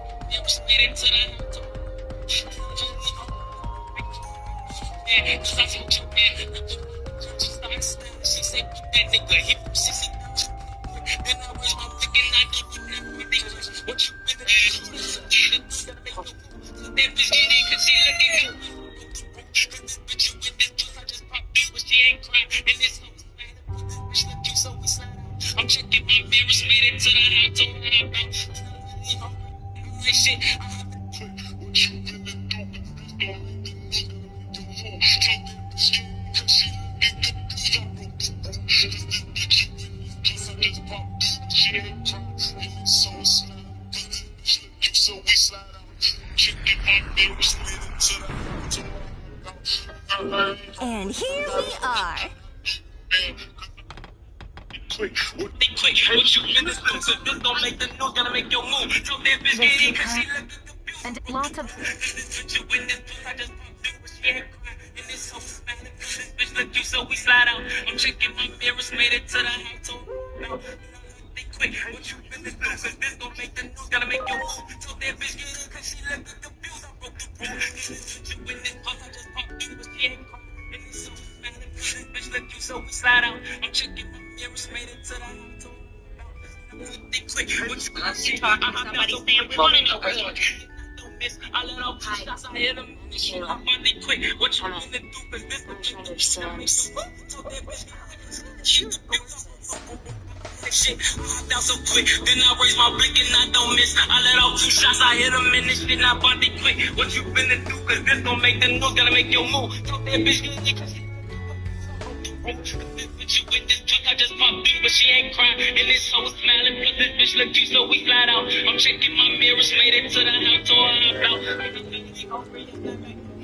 that nigga, he from 60. Then I raise my blick and I give you that money. What you finna do? That bitch get in 'cause she looking at me. This bitch you with this juice, I just popped through, but she ain't crying. And this hoe is mad at me. Bitch look you, so we slide out. I'm checking my mirrors, made it to the house, told her about. I'm like shit. What you finna do? And here we are. Quick, what you finna do? 'Cause this don't make the news, gotta make your move. So that bitch get in 'cause she look and lots of. Bitch look you, so we slide out. I'm checking my mirrors, made it to the house. They quick, what you finna do? 'Cause this gon' make the news, gotta make your move. So that bitch get in 'cause she look confused. I broke the rule. This bitch you in this puff, I just popped through, but she ain't crying. And it's so smiling, 'cause this bitch look you, so we slide out. I'm checking my mirrors, made it to the house. They quick, what you finna do? Somebody saying we wanna know where you I let off 2 shots, I hit him. I'm finally quick. What you finna do? 'Cause this understands. Shit, popped out so quick. Then I raise my blick and I don't miss. I let off 2 shots, I hit him in this shit. And I body quick. What you finna do? 'Cause this gon' make the news, gotta make your move. Told that bitch get it 'cause she. This bitch you with this truck, I just popped through, but she ain't crying. And this hoe smiling, plus this bitch look cute, so we slide out. I'm checking my mirrors, made it to the house, told her about.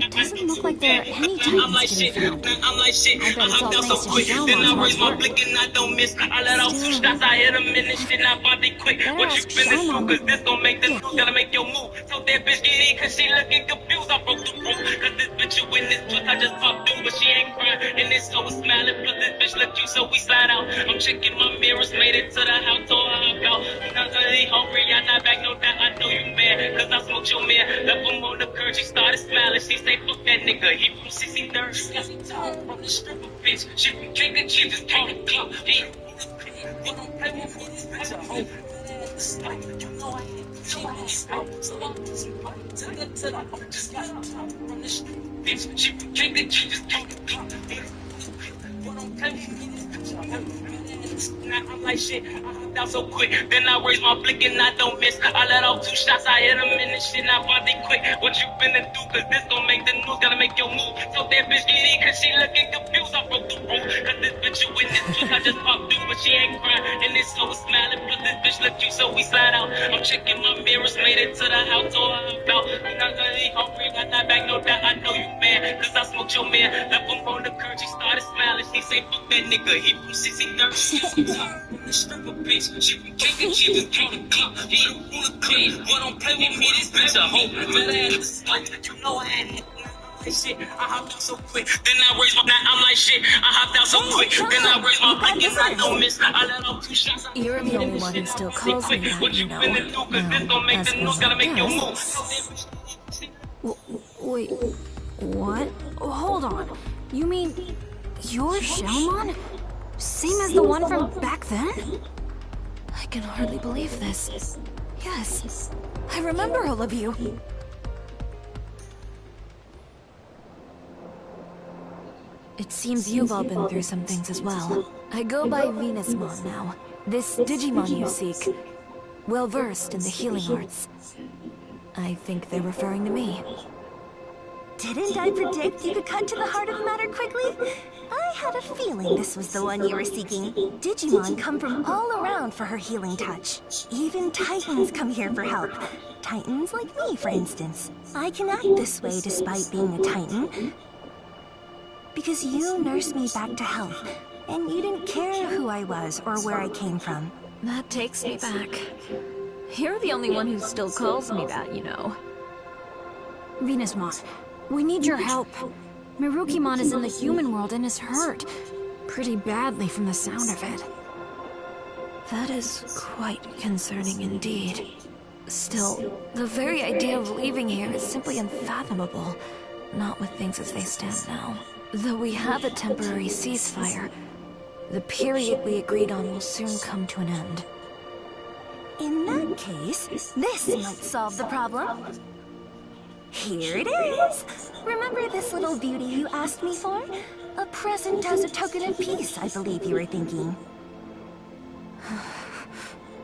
It doesn't look like there are any Titans to be found. I'm like shit, I bet it's all thanks to then I raise Xiaomon's my hard blick work. and I don't miss. I let off 2 shots, I hit him in this shit, and I body quick. What you finna do? 'Cause this gon' make the news, gotta make your move. So that bitch get in 'cause she looking confused. I broke the rule. 'Cause this bitch you in this truck, I just popped through, but she ain't crying. And this hoe is smiling, plus this bitch look cute, so we slide out. I'm checking my mirrors, made it to the house, told her about. And I'm really hungry, I'm not back, no doubt, I know you mad. 'Cause I smoked your man, left him on the curb, she started smiling. She say, fuck that nigga, he from 63rd. She got some time from the stripper bitch. She from drinking, she just called the clock. He ain't what don't play with me, this bitch a hoe. You know I ain't so I'm just got time from the stripper bitch. She from drinking, she just called the clock. What don't play with me, this bitch a hoe. Now I'm like shit, I hopped out so quick. Then I raise my blick and I don't miss. I let off 2 shots, I hit him in this shit, and I body quick. What you finna do? 'Cause this gon' make the news, gotta make your move. So that bitch get in 'cause she looking confused. I broke the rule. 'Cause this bitch you in this truck, I just popped through, but she ain't crying. And this hoe is smiling, but this bitch look cute, so we slide out. I'm checking my mirrors, made it to the house, told her about. I'm not really hungry, got that back, no doubt, I know you mad. 'Cause I smoked your man, left him on the curb, she started smiling. She say, fuck that nigga, he from 63rd. The stripper bitch, she from drinking, she just called the clock. He ain't wanna clean, but don't play with me, this bitch a hoe. Better ass the spike, you know I had it. Shit, I hopped out so quick, then I raised my. I'm like shit, I hopped out so quick, then I raised my blick and I don't miss. I let off 2 shots. You're the only one who still calls me that, you know. As far as I guess. Wait, what? Hold on. You mean you're Xiaomon? Same as the one from back then? I can hardly believe this. Yes, I remember all of you. It seems you've all been through some things as well. I go by Venusmon now. This Digimon you seek. Well-versed in the healing arts. I think they're referring to me. Didn't I predict you could cut to the heart of the matter quickly? I had a feeling this was the one you were seeking. Digimon come from all around for her healing touch. Even Titans come here for help. Titans like me, for instance. I can act this way despite being a Titan. Because you nursed me back to health, and you didn't care who I was or where I came from. That takes me back. You're the only one who still calls me that, you know. Venusmon, we need your help. Mirukimon is in the human world and is hurt. Pretty badly from the sound of it. That is quite concerning indeed. Still, the very idea of leaving here is simply unfathomable. Not with things as they stand now. Though we have a temporary ceasefire, The period we agreed on will soon come to an end. In that case, this might solve the problem. Here it is! Remember this little beauty you asked me for? A present as a token of peace, I believe you were thinking.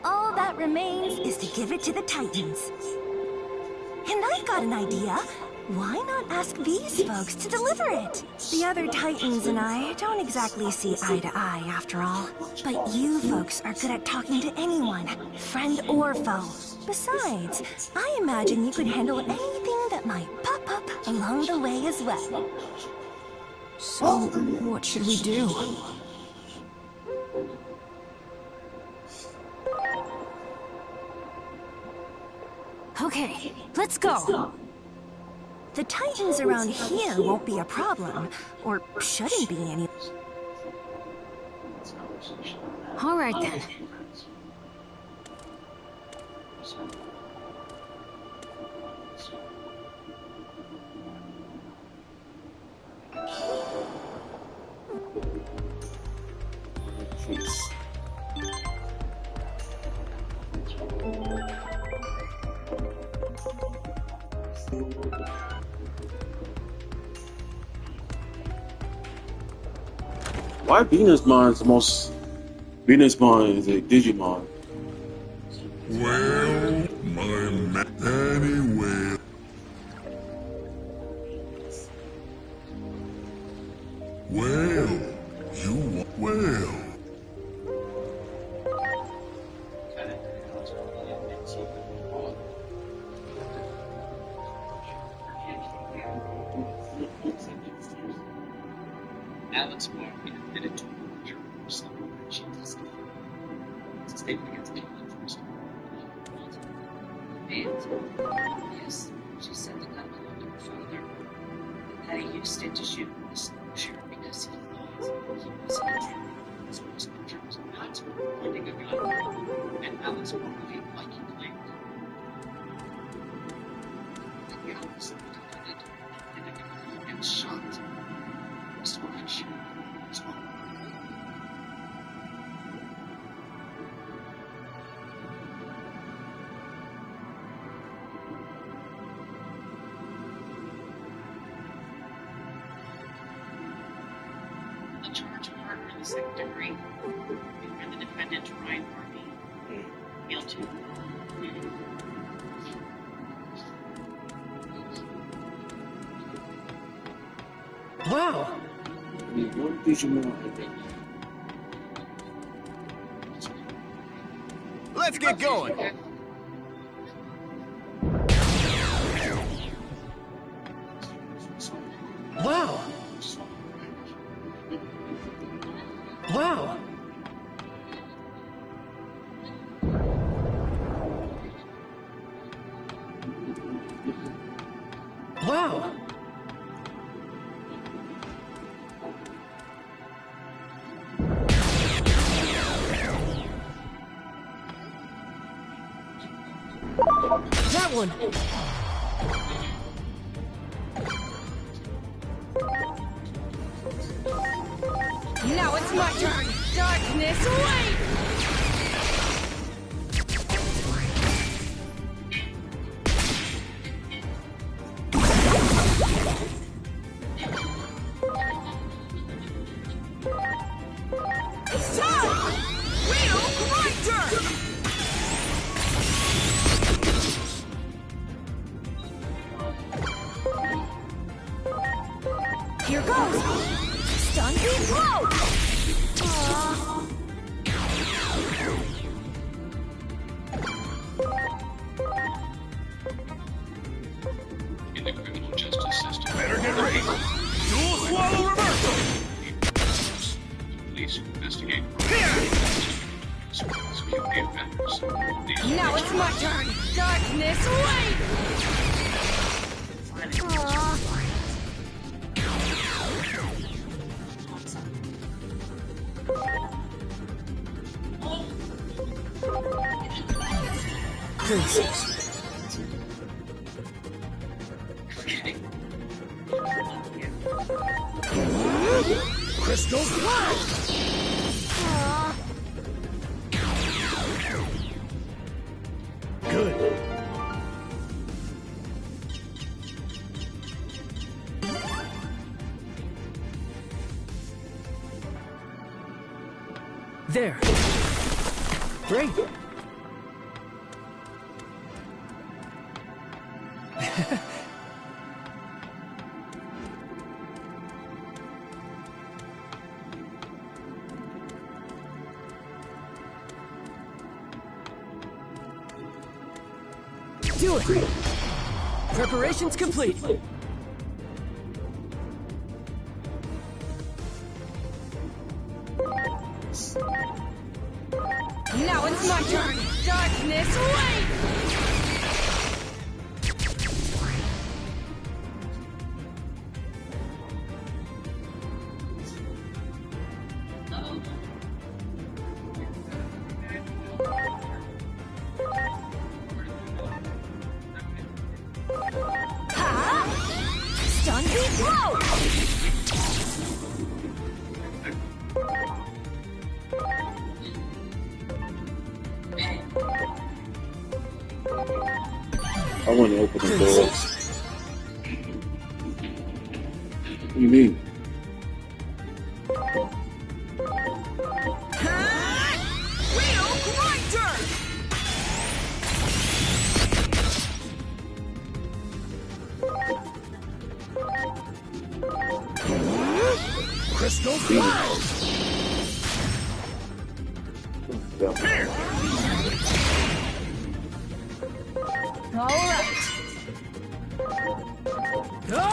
All that remains is to give it to the Titans. And I've got an idea. Why not ask these folks to deliver it? The other Titans and I don't exactly see eye to eye, after all. But you folks are good at talking to anyone, friend or foe. Besides, I imagine you could handle anything that might pop up along the way as well. So, what should we do? Okay, let's go. The Titans around here won't be a problem, or shouldn't be any. All right then. Why Venusmon is the most... Venusmon is a Digimon. Well, my man. Anyway. Well, you... Well. Alex Mark admitted to murder or something that she discovered. It's a statement against Caitlin first. And, yes, she said the gun belonged to her father, and that he used it to shoot the slasher because he thought he was an intruder. His most terms not pointing a gun, and Alex Mark became like he claimed. The gun was defended in a gun and shot. Scratch. A charge of murder in the second degree. And the defendant, Ryan Harvey, guilty. Wow! One Digimon, I think. Let's get going! Wow! Wow! Wow! That one! Now it's my turn! Darkness, wait! It's time! Wheel Grinder! Here goes! Stun beam blow! In the criminal justice system. Better get ready. Dual swallow reversal. Police investigate. Now it's my turn! Darkness, wait! Crystal Cloud! Good. There. Great. Do it! Preparations complete. Now it's my turn! Darkness, wait! Stun beat blow! I want to open the door. What do you mean? Wheel grinder! Crystal Cloud! All right. Go!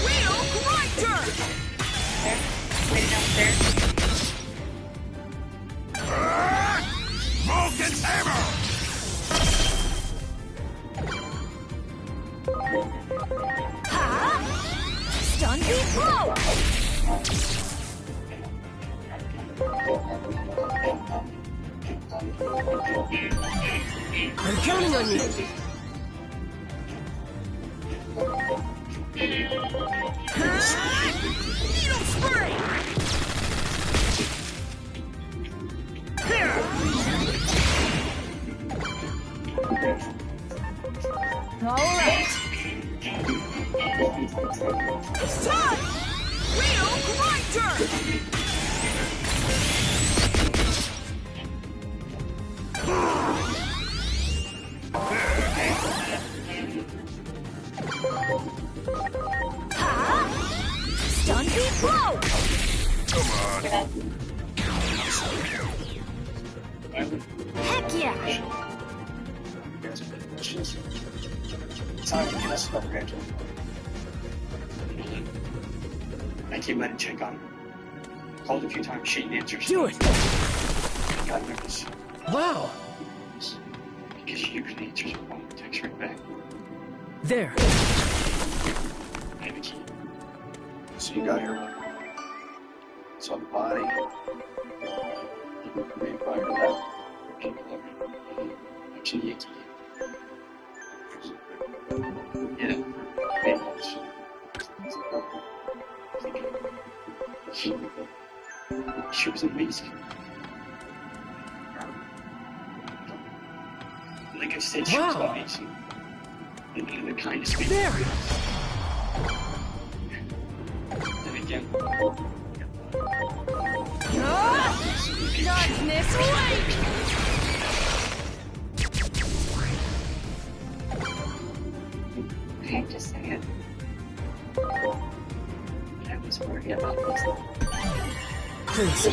Wheel grinder! There. Waiting downstairs. Vulcan's hammer! Stun beat blow! I'm counting on you. Needle spray! All right. It's time! Wheel grinder! Stun beat blow! Come on. Heck yeah! Time to get us up there. I came by to check on her. Called a few times, she didn't answer. Do it! I got nervous. Wow! Because she usually answers her phone and texts right back. There. I have a key. So you got here. Saw the body. Maybe prior to that. Actually, yeah. Yeah. Maybe she was amazing. Like I said, she was amazing. And the kindest people. There! And again. Darkness, wait! I hate to say it. But I was worried about this. Please.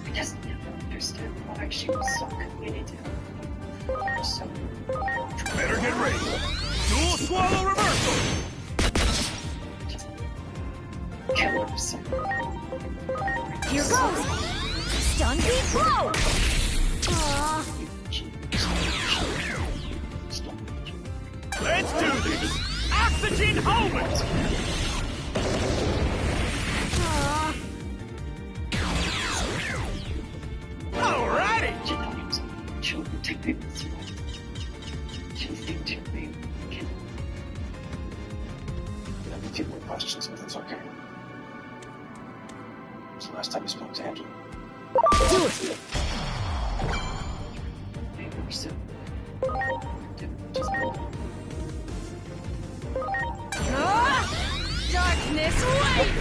I just never understood why she was so committed to him. So Better get ready. Dual swallow reversal! kill herself. Here goes! Stun beat blow! Let's do this! Oxygen helmet! Have a few more questions, if that's okay. When's the last time you spoke to Angela? Do it! Darkness, wait!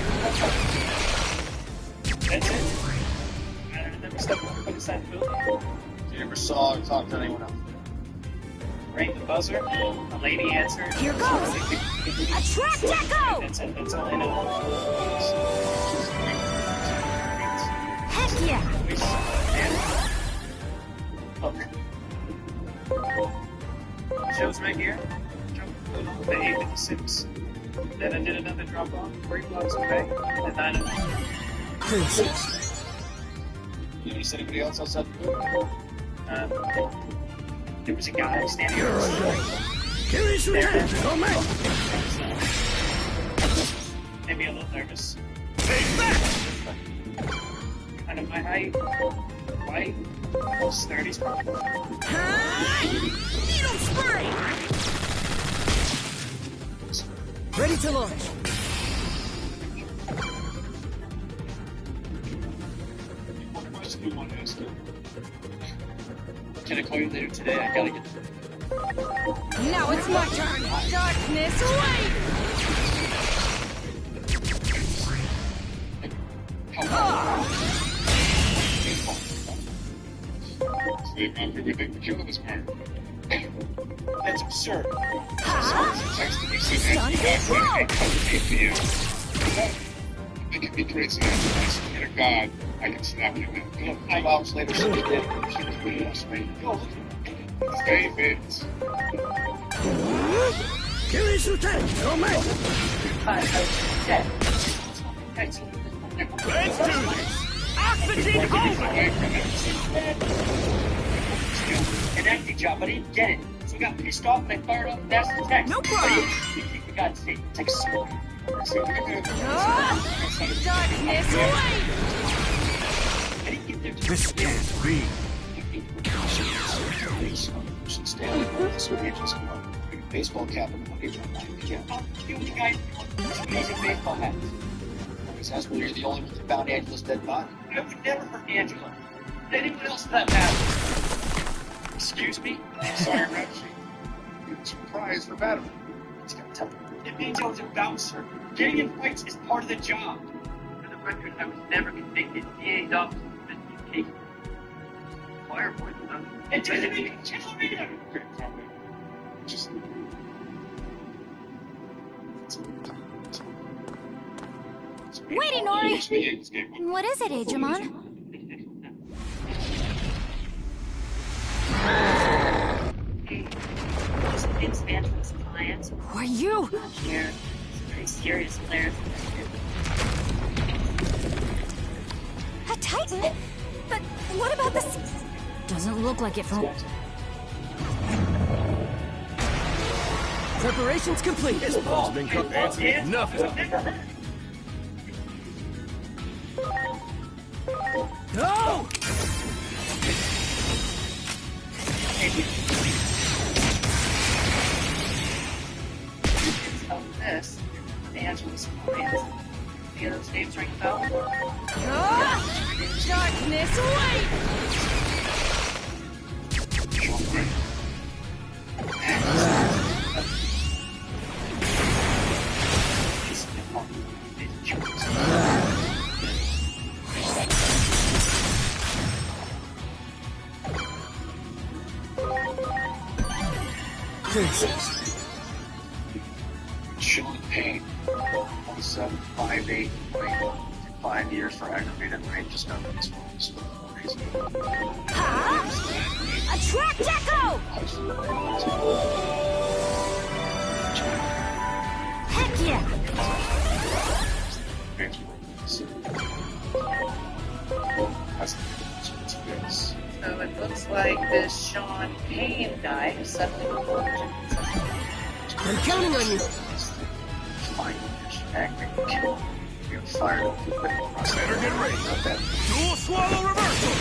That's it? I never stepped foot inside the building. You never saw or talked to anyone else? Rang the buzzer, a lady answered. Here goes! Attract Echo! That's all I know. Heck yeah! Show's right here. The A56. Then I did another drop off 3 blocks away at 9 o'clock. You see anybody else outside the building? There was a guy standing maybe a little nervous. Kind of my height. White. Almost 30s probably. Needle spray! Ready to launch. One question you want to ask you. Can I call you later today? I gotta get. Now it's my turn! Darkness, wait! They found everything to kill this part. That's absurd. Texted me saying that he got a code APM. I think if he creates an I swear to God, I can snap him in. Look, 5 hours later, somebody did it. She tweeted us, right? Yo, look at David. Let's do this! Oxygen an acting job, but he didn't get it. So we got pissed off and I fired up. That's the text. No problem. You think we got to take a smoke? Darkness, wait! I didn't get there to This can't be. Baseball cap and a bucket jump. Yeah. You guys, amazing baseball hats. Always has when you're the only one that found Angela's dead body. I would never hurt Angela. Anyone else for that matter. Excuse me? Sorry, Reggie. You're surprised for battle. It's gonna tell me. It means I was a bouncer. Getting in fights is part of the job. For the record, I was never convicted. DA's office has been case. Fireboard, it doesn't even kill me. Just. Wait, Inori! What is it, Digimon? It's Angela's client. Who are you? Here. It's a pretty serious player. A Titan? But what about this? Doesn't look like it from... Preparations complete. This ball's been cooked. Enough. Go! This, Angela's client. The other names ring a bell? Darkness, wait! Sean Payne, 1758, 5 years for aggravated rape, just got released from hospital for no reason. Attract Echo! Heck yeah! So it looks like this Sean Payne guy is suddenly reported. I'm counting on you. You're fired. Better get ready. Dual swallow reversal.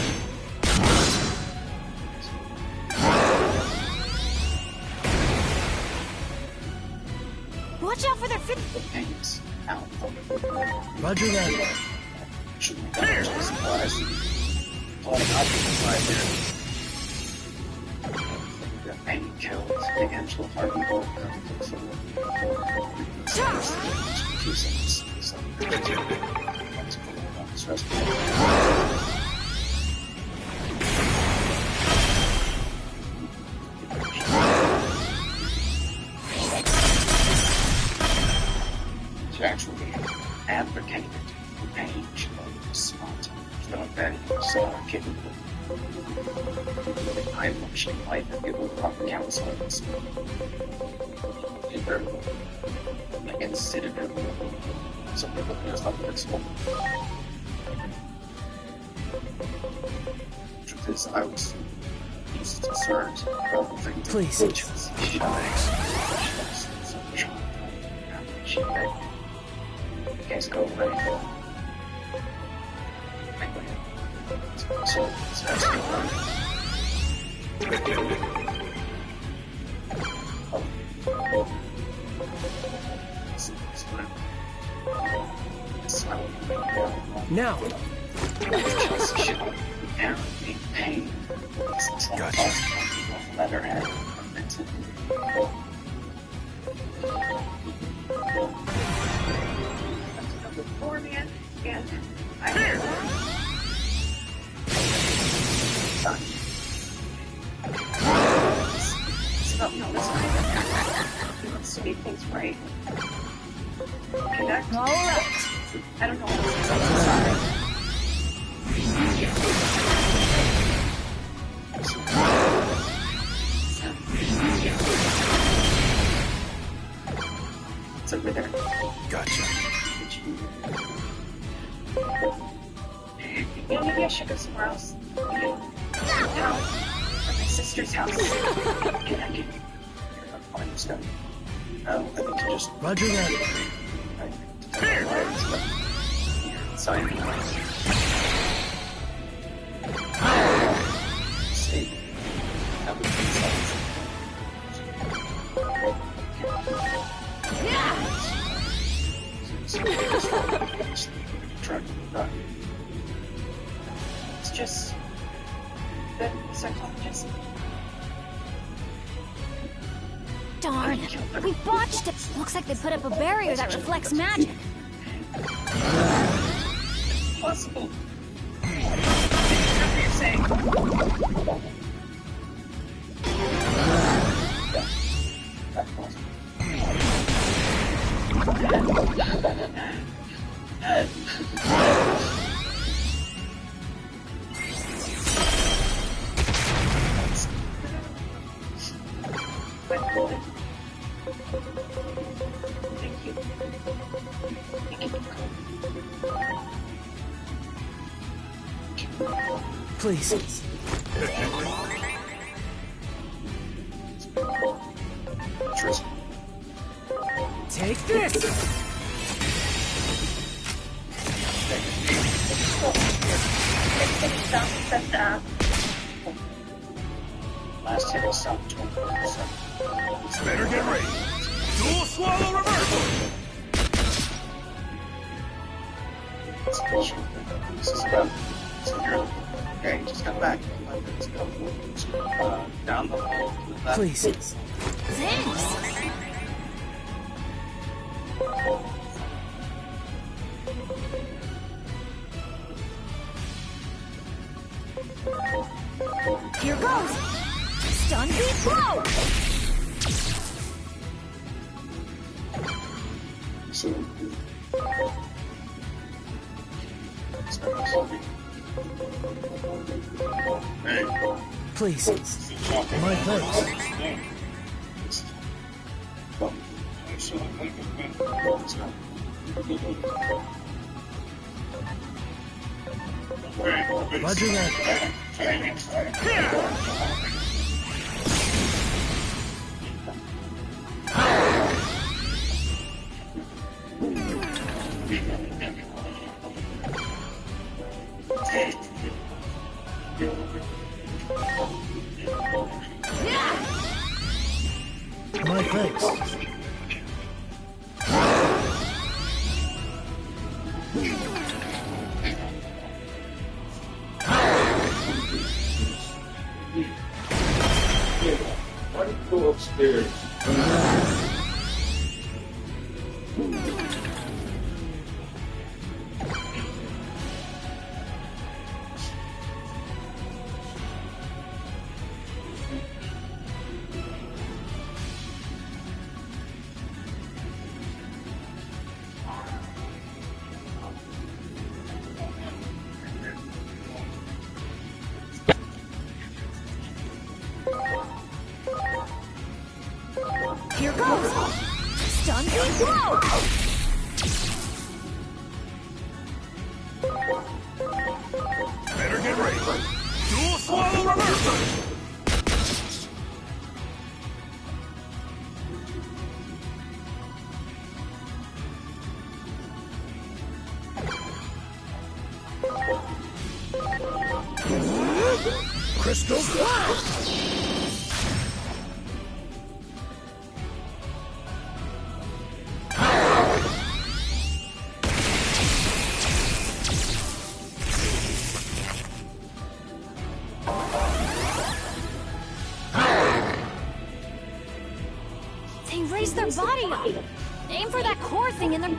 Watch out for their fit. Thanks. Out. Roger that. Shouldn't be too surprised. All about the side there. The pain killed the Angela Harvey bolt comes from the 2 seconds. So, let's go on this rest of it. To actually advocate for pain, she was smart. She thought that he was capable. I functioning life and give her proper counseling. In her, like instead of her, some people just not flexible. Truth is, I was just concerned about the thing. Please. She begged. You guys go away. So that's good. Now. Pain. Gotcha. Letterhead. Before me and I stop noticing. Let's speed things right. Connect. All right. I don't know what else is inside. It's over there. Gotcha. You know, maybe I should go somewhere else. Or my sister's house. Can find this guy? No, I think you just... Roger that. Inside. See. That would be inside. It's just the psychologist. Darn, we botched it. Looks like they put up a barrier that reflects magic. Possible. What you're saying. Thank you. Please. Take this! Last hit was some 20%. Better get ready. Dual swallow reversal! This is about... So you're... Okay, just come back. Let's go. Down the hall to the left. Please. Thanks. Here goes. Stun beat blow. Hey. Please. My thanks. Roger that. My thanks. scared. Here goes! Stun beam blow! Better get ready. Dual swallow reversal. Crystal Flash! They raised their body up! Aim for that core thing in their...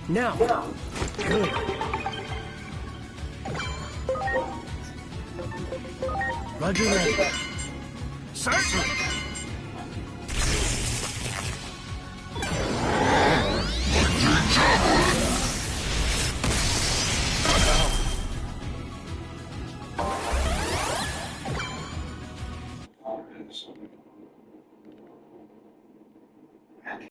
Now. Good. Roger that. Certainly.